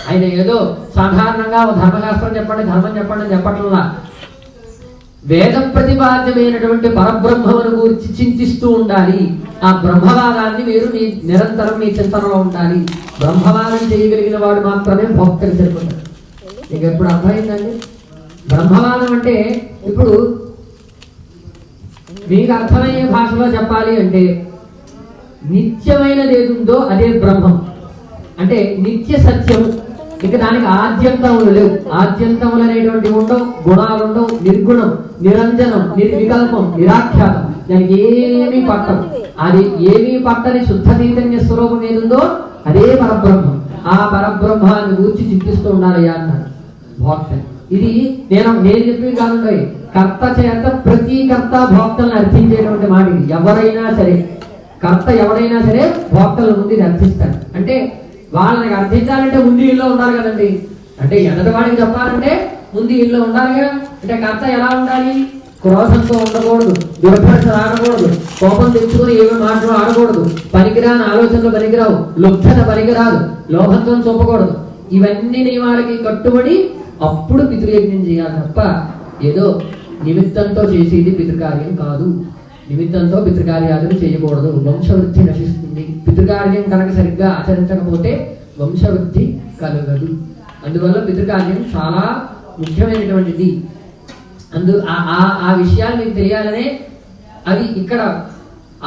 ఆయన ఏదో సాధారణంగా ధర్మశాస్త్రం చెప్పండి, ధర్మం చెప్పండి అని చెప్పట్లా. వేద ప్రతిపాద్యమైనటువంటి పరబ్రహ్మమును గురించి చింతిస్తూ ఉండాలి. ఆ బ్రహ్మవాదాన్ని మీరు నిరంతరం మీ చింతనలో ఉండాలి. బ్రహ్మవాదం చేయగలిగిన వాడు మాత్రమే భక్తులు సరిపోతారు. మీకు ఎప్పుడు అర్థమైందండి? బ్రహ్మవాదం అంటే ఇప్పుడు మీకు అర్థమయ్యే భాషలో చెప్పాలి అంటే నిత్యమైనది ఏది ఉందో అదే బ్రహ్మం. అంటే నిత్య సత్యము. ఇక దానికి ఆద్యంతములు లేవు. ఆద్యంతములు అనేటువంటి ఉండవు, గుణాలు ఉండవు, నిర్గుణం, నిరంజనం, నిర్వికల్పం, నిరాఖ్యాతం. దానికి ఏమీ పట్టదు. అది ఏమీ పట్టని శుద్ధ చైతన్య స్వరూపం ఏదుందో అదే పరబ్రహ్మం. ఆ పరబ్రహ్మాన్ని గురించి చింతిస్తూ ఉండాలయ్యా అన్నారు భోక్త. ఇది నేను చెప్పి కాదు, కర్త చేత ప్రతి కర్త భోక్తలను అర్థించేటువంటి మాట ఇది. ఎవరైనా సరే కర్త ఎవరైనా సరే భోక్తల ముందు అర్థిస్తారు. అంటే వాళ్ళని అర్థించాలంటే ముందు ఇల్లు ఉండాలి కదండి. అంటే ఎదటి వాడికి చెప్పాలంటే ముందు ఇల్లు ఉండాలిగా. అంటే కర్త ఎలా ఉండాలి? క్రోధంతో ఉండకూడదు, దుర్భర్షణ ఆడకూడదు, కోపం తెచ్చుకొని ఏమి మాటలు ఆడకూడదు, పనికిరాని ఆలోచనలు పనికిరావు, లుబ్ధత పనికిరాదు, లోభత్వం చూపకూడదు. ఇవన్నీ నియమాలకి కట్టుబడి అప్పుడు పితృయజ్ఞం చేయాలి తప్ప ఏదో నిమిత్తంతో చేసేది పితృకార్యం కాదు. నిమిత్తంతో పితృకార్యాలను చేయకూడదు. వంశవృద్ధి నశిస్తుంది. పితృకార్యం కనుక సరిగ్గా ఆచరించకపోతే వంశవృద్ధి కలగదు. అందువల్ల పితృకార్యం చాలా ముఖ్యమైనటువంటిది. ఆ విషయాలు మీకు తెలియాలనే అవి ఇక్కడ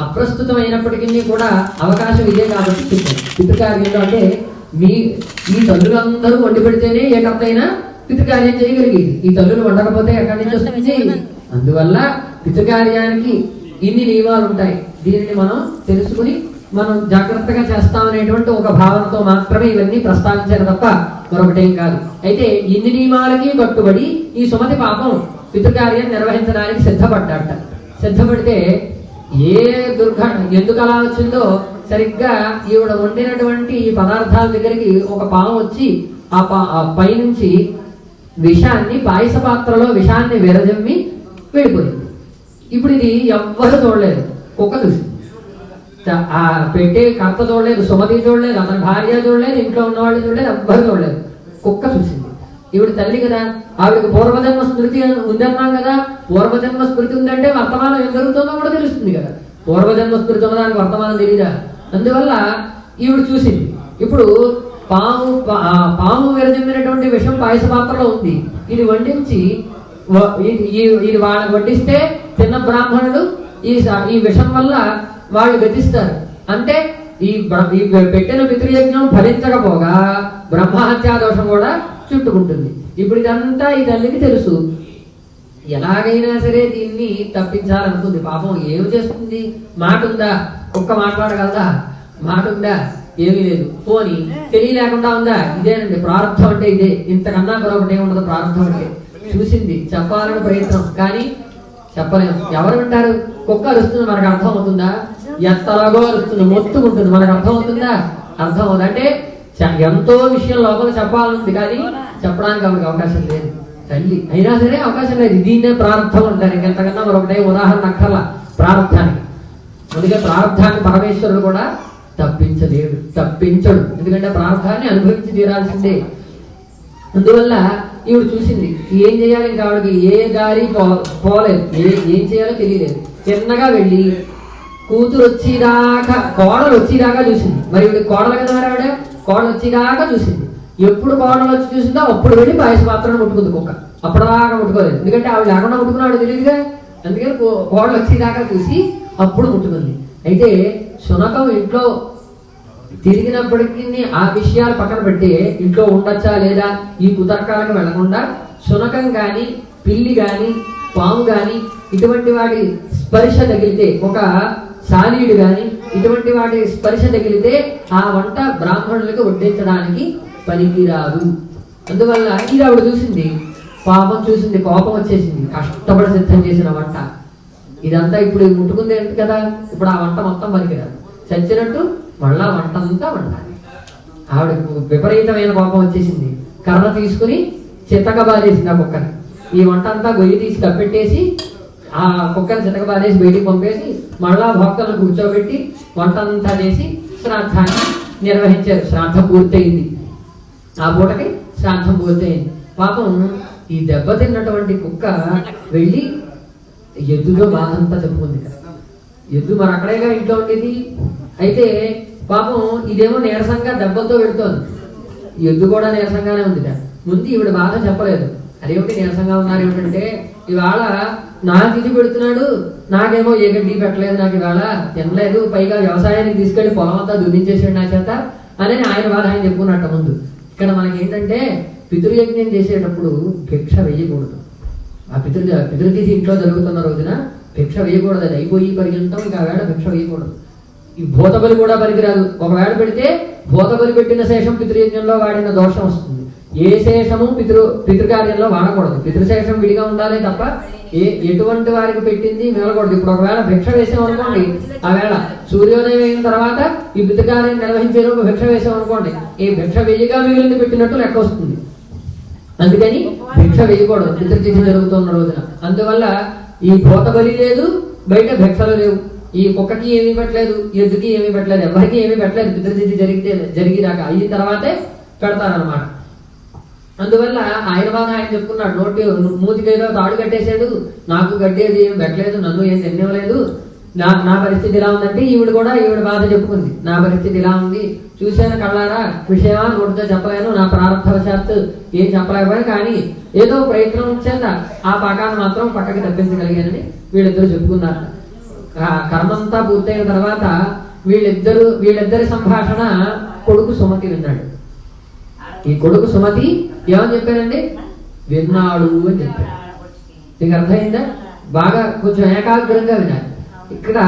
అప్రస్తుతమైనప్పటికీ కూడా అవకాశం ఇదే కాబట్టి పితృకార్యంలో అంటే ఈ తల్లులందరూ వండి పెడితేనే ఏ కర్త అయినా పితృకార్యం చేయగలిగేది. ఈ తల్లులు వండకపోతే ఎక్కడి నుంచి వస్తుంది? అందువల్ల పితృకార్యానికి ఇన్ని నియమాలు ఉంటాయి. దీనిని మనం తెలుసుకుని మనం జాగ్రత్తగా చేస్తామనేటువంటి ఒక భావనతో మాత్రమే ఇవన్నీ ప్రస్తావించారు తప్ప మరొకటేం కాదు. అయితే ఇన్ని నియమాలకి కట్టుబడి ఈ సుమతి పాపం పితృకార్యం నిర్వహించడానికి సిద్ధపడ్డాట. సిద్ధపడితే ఏ దుర్ఘటన ఎందుకు అలా వచ్చిందో సరిగ్గా ఈవిడ వండినటువంటి ఈ పదార్థాల దగ్గరికి ఒక పాము వచ్చి ఆ పైనుంచి విషాన్ని పాయస పాత్రలో విషాన్ని విరజమ్మి వెళ్ళిపోయింది. ఇప్పుడు ఇది ఎవ్వరు చూడలేదు, కుక్క చూసింది. ఆ పెట్టే కర్త చూడలేదు, సుమతి చూడలేదు, అతని భార్య చూడలేదు, ఇంట్లో ఉన్నవాళ్ళు చూడలేదు, ఎవ్వరు చూడలేదు, కుక్క చూసింది. ఈవిడ తల్లి కదా, ఆవిడకి పూర్వజన్మ స్మృతి ఉందన్నాం కదా. పూర్వజన్మ స్మృతి ఉందంటే వర్తమానం ఏం జరుగుతుందో కూడా తెలుస్తుంది కదా. పూర్వజన్మ స్మృతి ఉన్నదానికి వర్తమానం తెలీదా? అందువల్ల ఈవిడ చూసింది. ఇప్పుడు పాము విరజిమ్మినటువంటి విషం పాయస పాత్రలో ఉంది. ఇది వండించి ఇది వాళ్ళకి వడ్డిస్తే తిన్న బ్రాహ్మణుడు ఈ విషం వల్ల వాళ్ళు గతిస్తారు. అంటే ఈ పెట్టిన పితృయజ్ఞం ఫలించకపోగా బ్రహ్మహత్యా దోషం కూడా చుట్టుకుంటుంది. ఇప్పుడు ఇదంతా ఈ తల్లికి తెలుసు. ఎలాగైనా సరే దీన్ని తప్పించాలనుకుంది. పాపం ఏమి చేస్తుంది? మాట ఉందా? ఒక్క మాట్లాడగలదా? మాట ఉందా? ఏమీ లేదు. పోని తెలియలేకుండా ఉందా? ఇదేనండి ప్రారంభం అంటే ఇదే. ఇంతకన్నా మరొకటి ఏముండదు ప్రారంభం అంటే. చూసింది, చెప్పాలని ప్రయత్నం, కానీ చెప్పలేము. ఎవరు వింటారు? కుక్క అరుస్తుంది, మనకు అర్థం అవుతుందా? ఎంతలాగో అరుస్తుంది, మొత్తుకుంటుంది, మనకు అర్థం అవుతుందా? అర్థం అవుతుంది. అంటే ఎంతో విషయం లోపల చెప్పాలనుంది, కానీ చెప్పడానికి ఆవిడకి అవకాశం లేదు. తల్లి అయినా సరే అవకాశం లేదు. దీన్నే ప్రారంభం అంటారు. ఇంకెంతకన్నా మరొకటే ఉదాహరణ అక్కర్లా ప్రారంభానికి. అందుకే ప్రారంభాన్ని పరమేశ్వరుడు కూడా తప్పించడు. ఎందుకంటే ప్రారంభాన్ని అనుభవించి తీరాల్సిందే. అందువల్ల ఈవిడ చూసింది, ఏం చేయాలి? ఇంకా ఆవిడకి ఏ దారి పోలేదు, ఏం చేయాలో తెలియలేదు. చిన్నగా వెళ్ళి కూతురు వచ్చేదాకా, కోడలు వచ్చేదాకా చూసింది. మరి ఈవిడ కోడలు కదా, ఆవిడ కోడలు వచ్చేదాకా చూసింది. ఎప్పుడు కోడలు వచ్చి చూసిందో అప్పుడు వెళ్ళి పాయస పాత్రను ముట్టుకుంది కుక్క. అప్పటిదాకా ముట్టుకోలేదు, ఎందుకంటే ఆవిడ లేకుండా ముట్టుకున్నాడు తెలియదుగా. అందుకని కోడలు వచ్చేదాకా చూసి అప్పుడు ముట్టుకుంది. అయితే శునకం ఇంట్లో తిరిగినప్పటికీ ఆ విషయాలు పక్కన పెట్టి ఇంట్లో ఉండొచ్చా లేదా ఈ కుతర్కాలకు వెళ్లకుండా శునకం గాని, పిల్లి గాని, పాము గాని ఇటువంటి వాటి స్పర్శ తగిలితే, ఒక శాలీయుడు గాని ఇటువంటి వాటి స్పర్శ తగిలితే ఆ వంట బ్రాహ్మణులకు వడ్డించడానికి పనికిరాదు. అందువల్ల ఇది ఆవిడ చూసింది, పాపం చూసింది, కోపం వచ్చేసింది. కష్టపడి సిద్ధం చేసిన వంట ఇదంతా ఇప్పుడు ముట్టుకుంది ఏంటి కదా, ఇప్పుడు ఆ వంట మొత్తం పనికిరాదు. చచ్చినట్టు మళ్ళా వంట అంతా వండాలి. ఆవిడ విపరీతమైన కోపం వచ్చేసింది. కర్ర తీసుకుని చితకబారేసింది ఆ కుక్కని. ఈ వంట అంతా గొయ్యి తీసి కప్పెట్టేసి ఆ కుక్కని చితకబారేసి బయటికి పంపేసి మళ్ళా భక్తులను కూర్చోబెట్టి వంట అంతా చేసి శ్రాద్ధాన్ని నిర్వహించారు. శ్రాద్ధం పూర్తయింది. ఆ పూటకి శ్రాద్ధం పూర్తయింది. పాపం ఈ దెబ్బతిన్నటువంటి కుక్క వెళ్ళి ఎద్దుతో బాధ అంతా చెప్పుకుంది. ఎద్దు మరి అక్కడేగా ఇంట్లో ఉండేది. అయితే పాపం ఇదేమో నీరసంగా దెబ్బలతో పెడుతోంది. ఎద్దు కూడా నీరసంగానే ఉంది. ముందు ఈవిడ బాధ చెప్పలేదు. అదేమిటి నీరసంగా ఉన్నారు ఏమిటంటే, ఇవాళ నాకు ఇది పెడుతున్నాడు, నాకేమో ఏ గడ్డి పెట్టలేదు, నాకు ఇవాళ తినలేదు, పైగా వ్యవసాయానికి తీసుకెళ్లి పొలం అంతా దున్నించేసాడు నా చేత అని ఆయన బాధ ఆయన చెప్పుకున్నట్ట. ముందు ఇక్కడ మనకి ఏంటంటే పితృయజ్ఞం చేసేటప్పుడు భిక్ష వేయకూడదు. ఆ పితృతిథి ఇంట్లో జరుగుతున్న రోజున భిక్ష వేయకూడదు. అది అయిపోయి పర్యంతం ఇంకా వేళ భిక్ష వేయకూడదు. ఈ భూతబలి కూడా పనికిరాదు. ఒకవేళ పెడితే భూతబలి పెట్టిన శేషం పితృయజ్ఞంలో వాడిన దోషం వస్తుంది. ఏ శేషము పితృకార్యంలో వాడకూడదు. పితృశేషం విడిగా ఉండాలి తప్ప ఎటువంటి వారికి పెట్టింది మిగలకూడదు. ఇప్పుడు ఒకవేళ భిక్ష వేసాం అనుకోండి, ఆ వేళ సూర్యోదయం అయిన తర్వాత ఈ పితృకార్యం నిర్వహించేలోపు భిక్ష వేసాం అనుకోండి, ఈ భిక్ష వెయ్యిగా మిగిలింది పెట్టినట్టు లెక్క వస్తుంది. అందుకని భిక్ష వేయకూడదు పితృతిథి జరుగుతున్న రోజున. అందువల్ల ఈ భూతబలి లేదు, బయట భిక్షలు లేవు. ఈ కుక్కకి ఏమీ పెట్టలేదు, ఎద్దుకి ఏమీ పెట్టలేదు, ఎవరికి ఏమీ పెట్టలేదు. పితృతిథి జరిగినాక అయిన తర్వాతే పెడతారనమాట. అందువల్ల ఆయన బాగా ఆయన చెప్పుకున్నాడు. మూతికేదో తాడు కట్టేశాడు, నాకు కట్టేది ఏం పెట్టలేదు, నన్ను ఏం తినలేదు, నా పరిస్థితి ఇలా ఉందంటే ఈవిడ బాధ చెప్పుకుంది. నా పరిస్థితి ఇలా ఉంది, చూశాను కళ్ళారా, విషయమా నోటితో చెప్పలేను, నా ప్రారంభవశాత్తు ఏం చెప్పలేకపోయాను, కానీ ఏదో ప్రయత్నం చేత ఆ పాకాన్ని మాత్రం పక్కకి తప్పించగలిగానని వీళ్ళిద్దరు చెప్పుకున్నారు. కర్మంతా పూర్తయిన తర్వాత వీళ్ళిద్దరి సంభాషణ కొడుకు సుమతి విన్నాడు. ఈ కొడుకు సుమతి ఏమని చెప్పారండి? విన్నాడు అని చెప్పాడు. నీకు అర్థమైందా? బాగా కొంచెం ఏకాగ్రంగా వినాలి. ఇక్కడ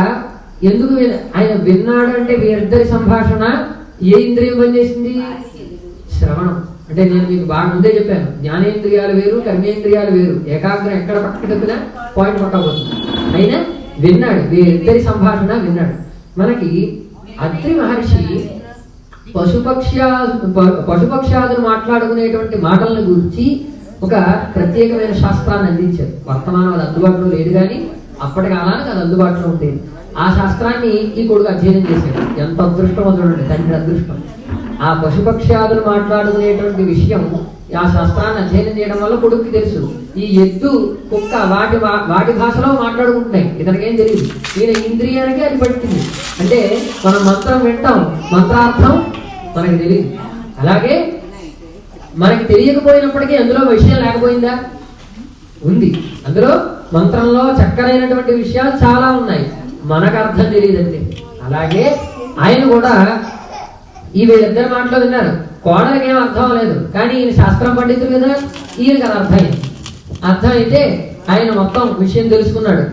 ఎందుకు ఆయన విన్నాడు అంటే వీరిద్దరి సంభాషణ ఏ ఇంద్రియం పనిచేసింది? శ్రవణం. అంటే నేను మీకు బాగా ముందే చెప్పాను, జ్ఞానేంద్రియాలు వేరు, కర్మేంద్రియాలు వేరు. ఏకాగ్రం ఎక్కడ పక్కకి తప్పినా పాయింట్ పట్టబోతుంది. అయినా విన్నాడు, వీరిద్దరి సంభాషణ విన్నాడు. మనకి అత్రి మహర్షి పశుపక్ష్యాదులు మాట్లాడుకునేటువంటి మాటలను గురించి ఒక ప్రత్యేకమైన శాస్త్రాన్ని అందించారు. వర్తమానం అది అందుబాటులో లేదు, కానీ అప్పటి కాలానికి అది అందుబాటులో ఉండేది. ఆ శాస్త్రాన్ని ఈ కొడుకు అధ్యయనం చేశాడు. ఎంత అదృష్టమో చూడండి, తండ్రి అదృష్టం. ఆ పశుపక్ష్యాదులు మాట్లాడుకునేటువంటి విషయం ఆ శాస్త్రాన్ని అధ్యయనం చేయడం వల్ల కొడుకుకి తెలుసు. ఈ ఎద్దు కుక్క వాటి భాషలో మాట్లాడుకుంటున్నాయి, ఇతనికేం తెలియదు. ఈయన ఇంద్రియానికి అది పట్టింది. అంటే మనం మంత్రం వింటాం, మంత్రార్థం మనకి తెలియదు. అలాగే మనకి తెలియకపోయినప్పటికీ అందులో విషయం లేకపోయిందా? ఉంది. అందులో మంత్రంలో చక్కనైనటువంటి విషయాలు చాలా ఉన్నాయి, మనకు అర్థం తెలియదండి. అలాగే ఆయన కూడా ఈ వీళ్ళిద్దరి మాటలో విన్నారు. కోడలకి ఏం అర్థం లేదు, కానీ ఈయన శాస్త్రం పండితుడు కదా, ఈయనకి అది అర్థమైంది. అర్థమైతే ఆయన మొత్తం విషయం తెలుసుకున్నాడు.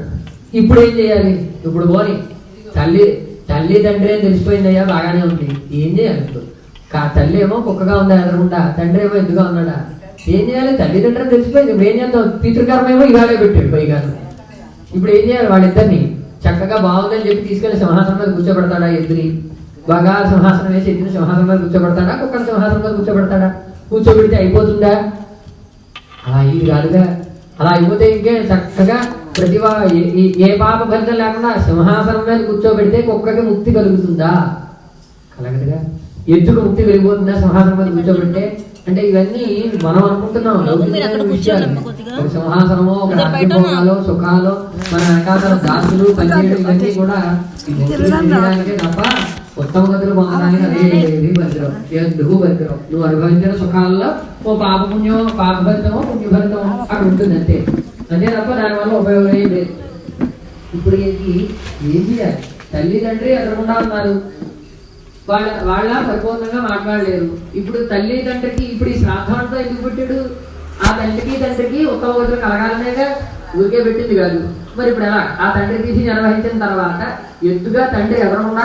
ఇప్పుడు ఏం చేయాలి? ఇప్పుడు పోని తల్లి తండ్రి అని తెలిసిపోయిందయ్యా, బాగానే ఉంది, ఏం చేయాలి? ఇప్పుడు తల్లి ఏమో కుక్కగా ఉందా ఎదురుకుండా, తండ్రి ఏమో ఎందుగా ఉన్నాడా, ఏం చేయాలి? తల్లిదండ్రులు తెలిసిపోయింది. ఇప్పుడు ఏం చేద్దాం? పితృకర్మ ఏమో ఇవాళే పెట్టాడు పైగా. ఇప్పుడు ఏం చేయాలి? వాళ్ళిద్దరిని చక్కగా బాగుందని చెప్పి తీసుకెళ్లి సింహాసనం మీద కూర్చోబెడతాడా? ఎద్దుని బాగా సింహాసనం వేసి ఎద్దుని సింహాసనం మీద కూర్చోబెడతాడా? కుక్కని సింహాసనం మీద కూర్చోబెడతాడా? కూర్చోబెడితే అయిపోతుందా? అలా ఇది కాదుగా. అలా అయిపోతే ఇంకే చక్కగా ఏ పాప ఫలితం లేకుండా సింహాసనం మీద కూర్చోబెడితే కుక్కకి ముక్తి కలుగుతుందా? కలగదుగా. ఎద్దుకు ముక్తి కలిగిపోతుందా సింహాసనం మీద కూర్చోబెడితే? అంటే ఇవన్నీ మనం అనుకుంటున్నాం విషయాలు. ఒక సింహాసనమో, ఒక రాజ్యభోగాలో, సుఖాలు, మన వెనకాల దాసులు, పనిచేయడం, ఇవన్నీ కూడా చేయడానికే తప్ప ఉత్తమ గతులు పొందడానికి అదేది పరికరం, ఎందుకు పరికరం. నువ్వు అనుభవించిన సుఖాల్లో ఓ పాప ఫలితమో పుణ్య ఫలితమో అక్కడ ఉంటుంది అంతే తప్ప దానివల్ల ఉపయోగం ఏం లేదు. ఇప్పుడు ఏం చేయాలి? తల్లిదండ్రి ఎదురకుండా ఉన్నారు, వాళ్ళ పరిపూర్ణంగా మాట్లాడలేరు. ఇప్పుడు తల్లిదండ్రికి ఇప్పుడు ఈ శ్రాద్ధంతో ఎందుకు పెట్టాడు? ఆ తల్లికి తండ్రికి ఉత్తమ గతులు కలగాలనేగా, ఊరికే పెట్టింది కాదు. మరి ఇప్పుడు ఎలా? ఆ తండ్రి తీసి నిర్వహించిన తర్వాత ఎద్దుగా తండ్రి ఎదురకుండా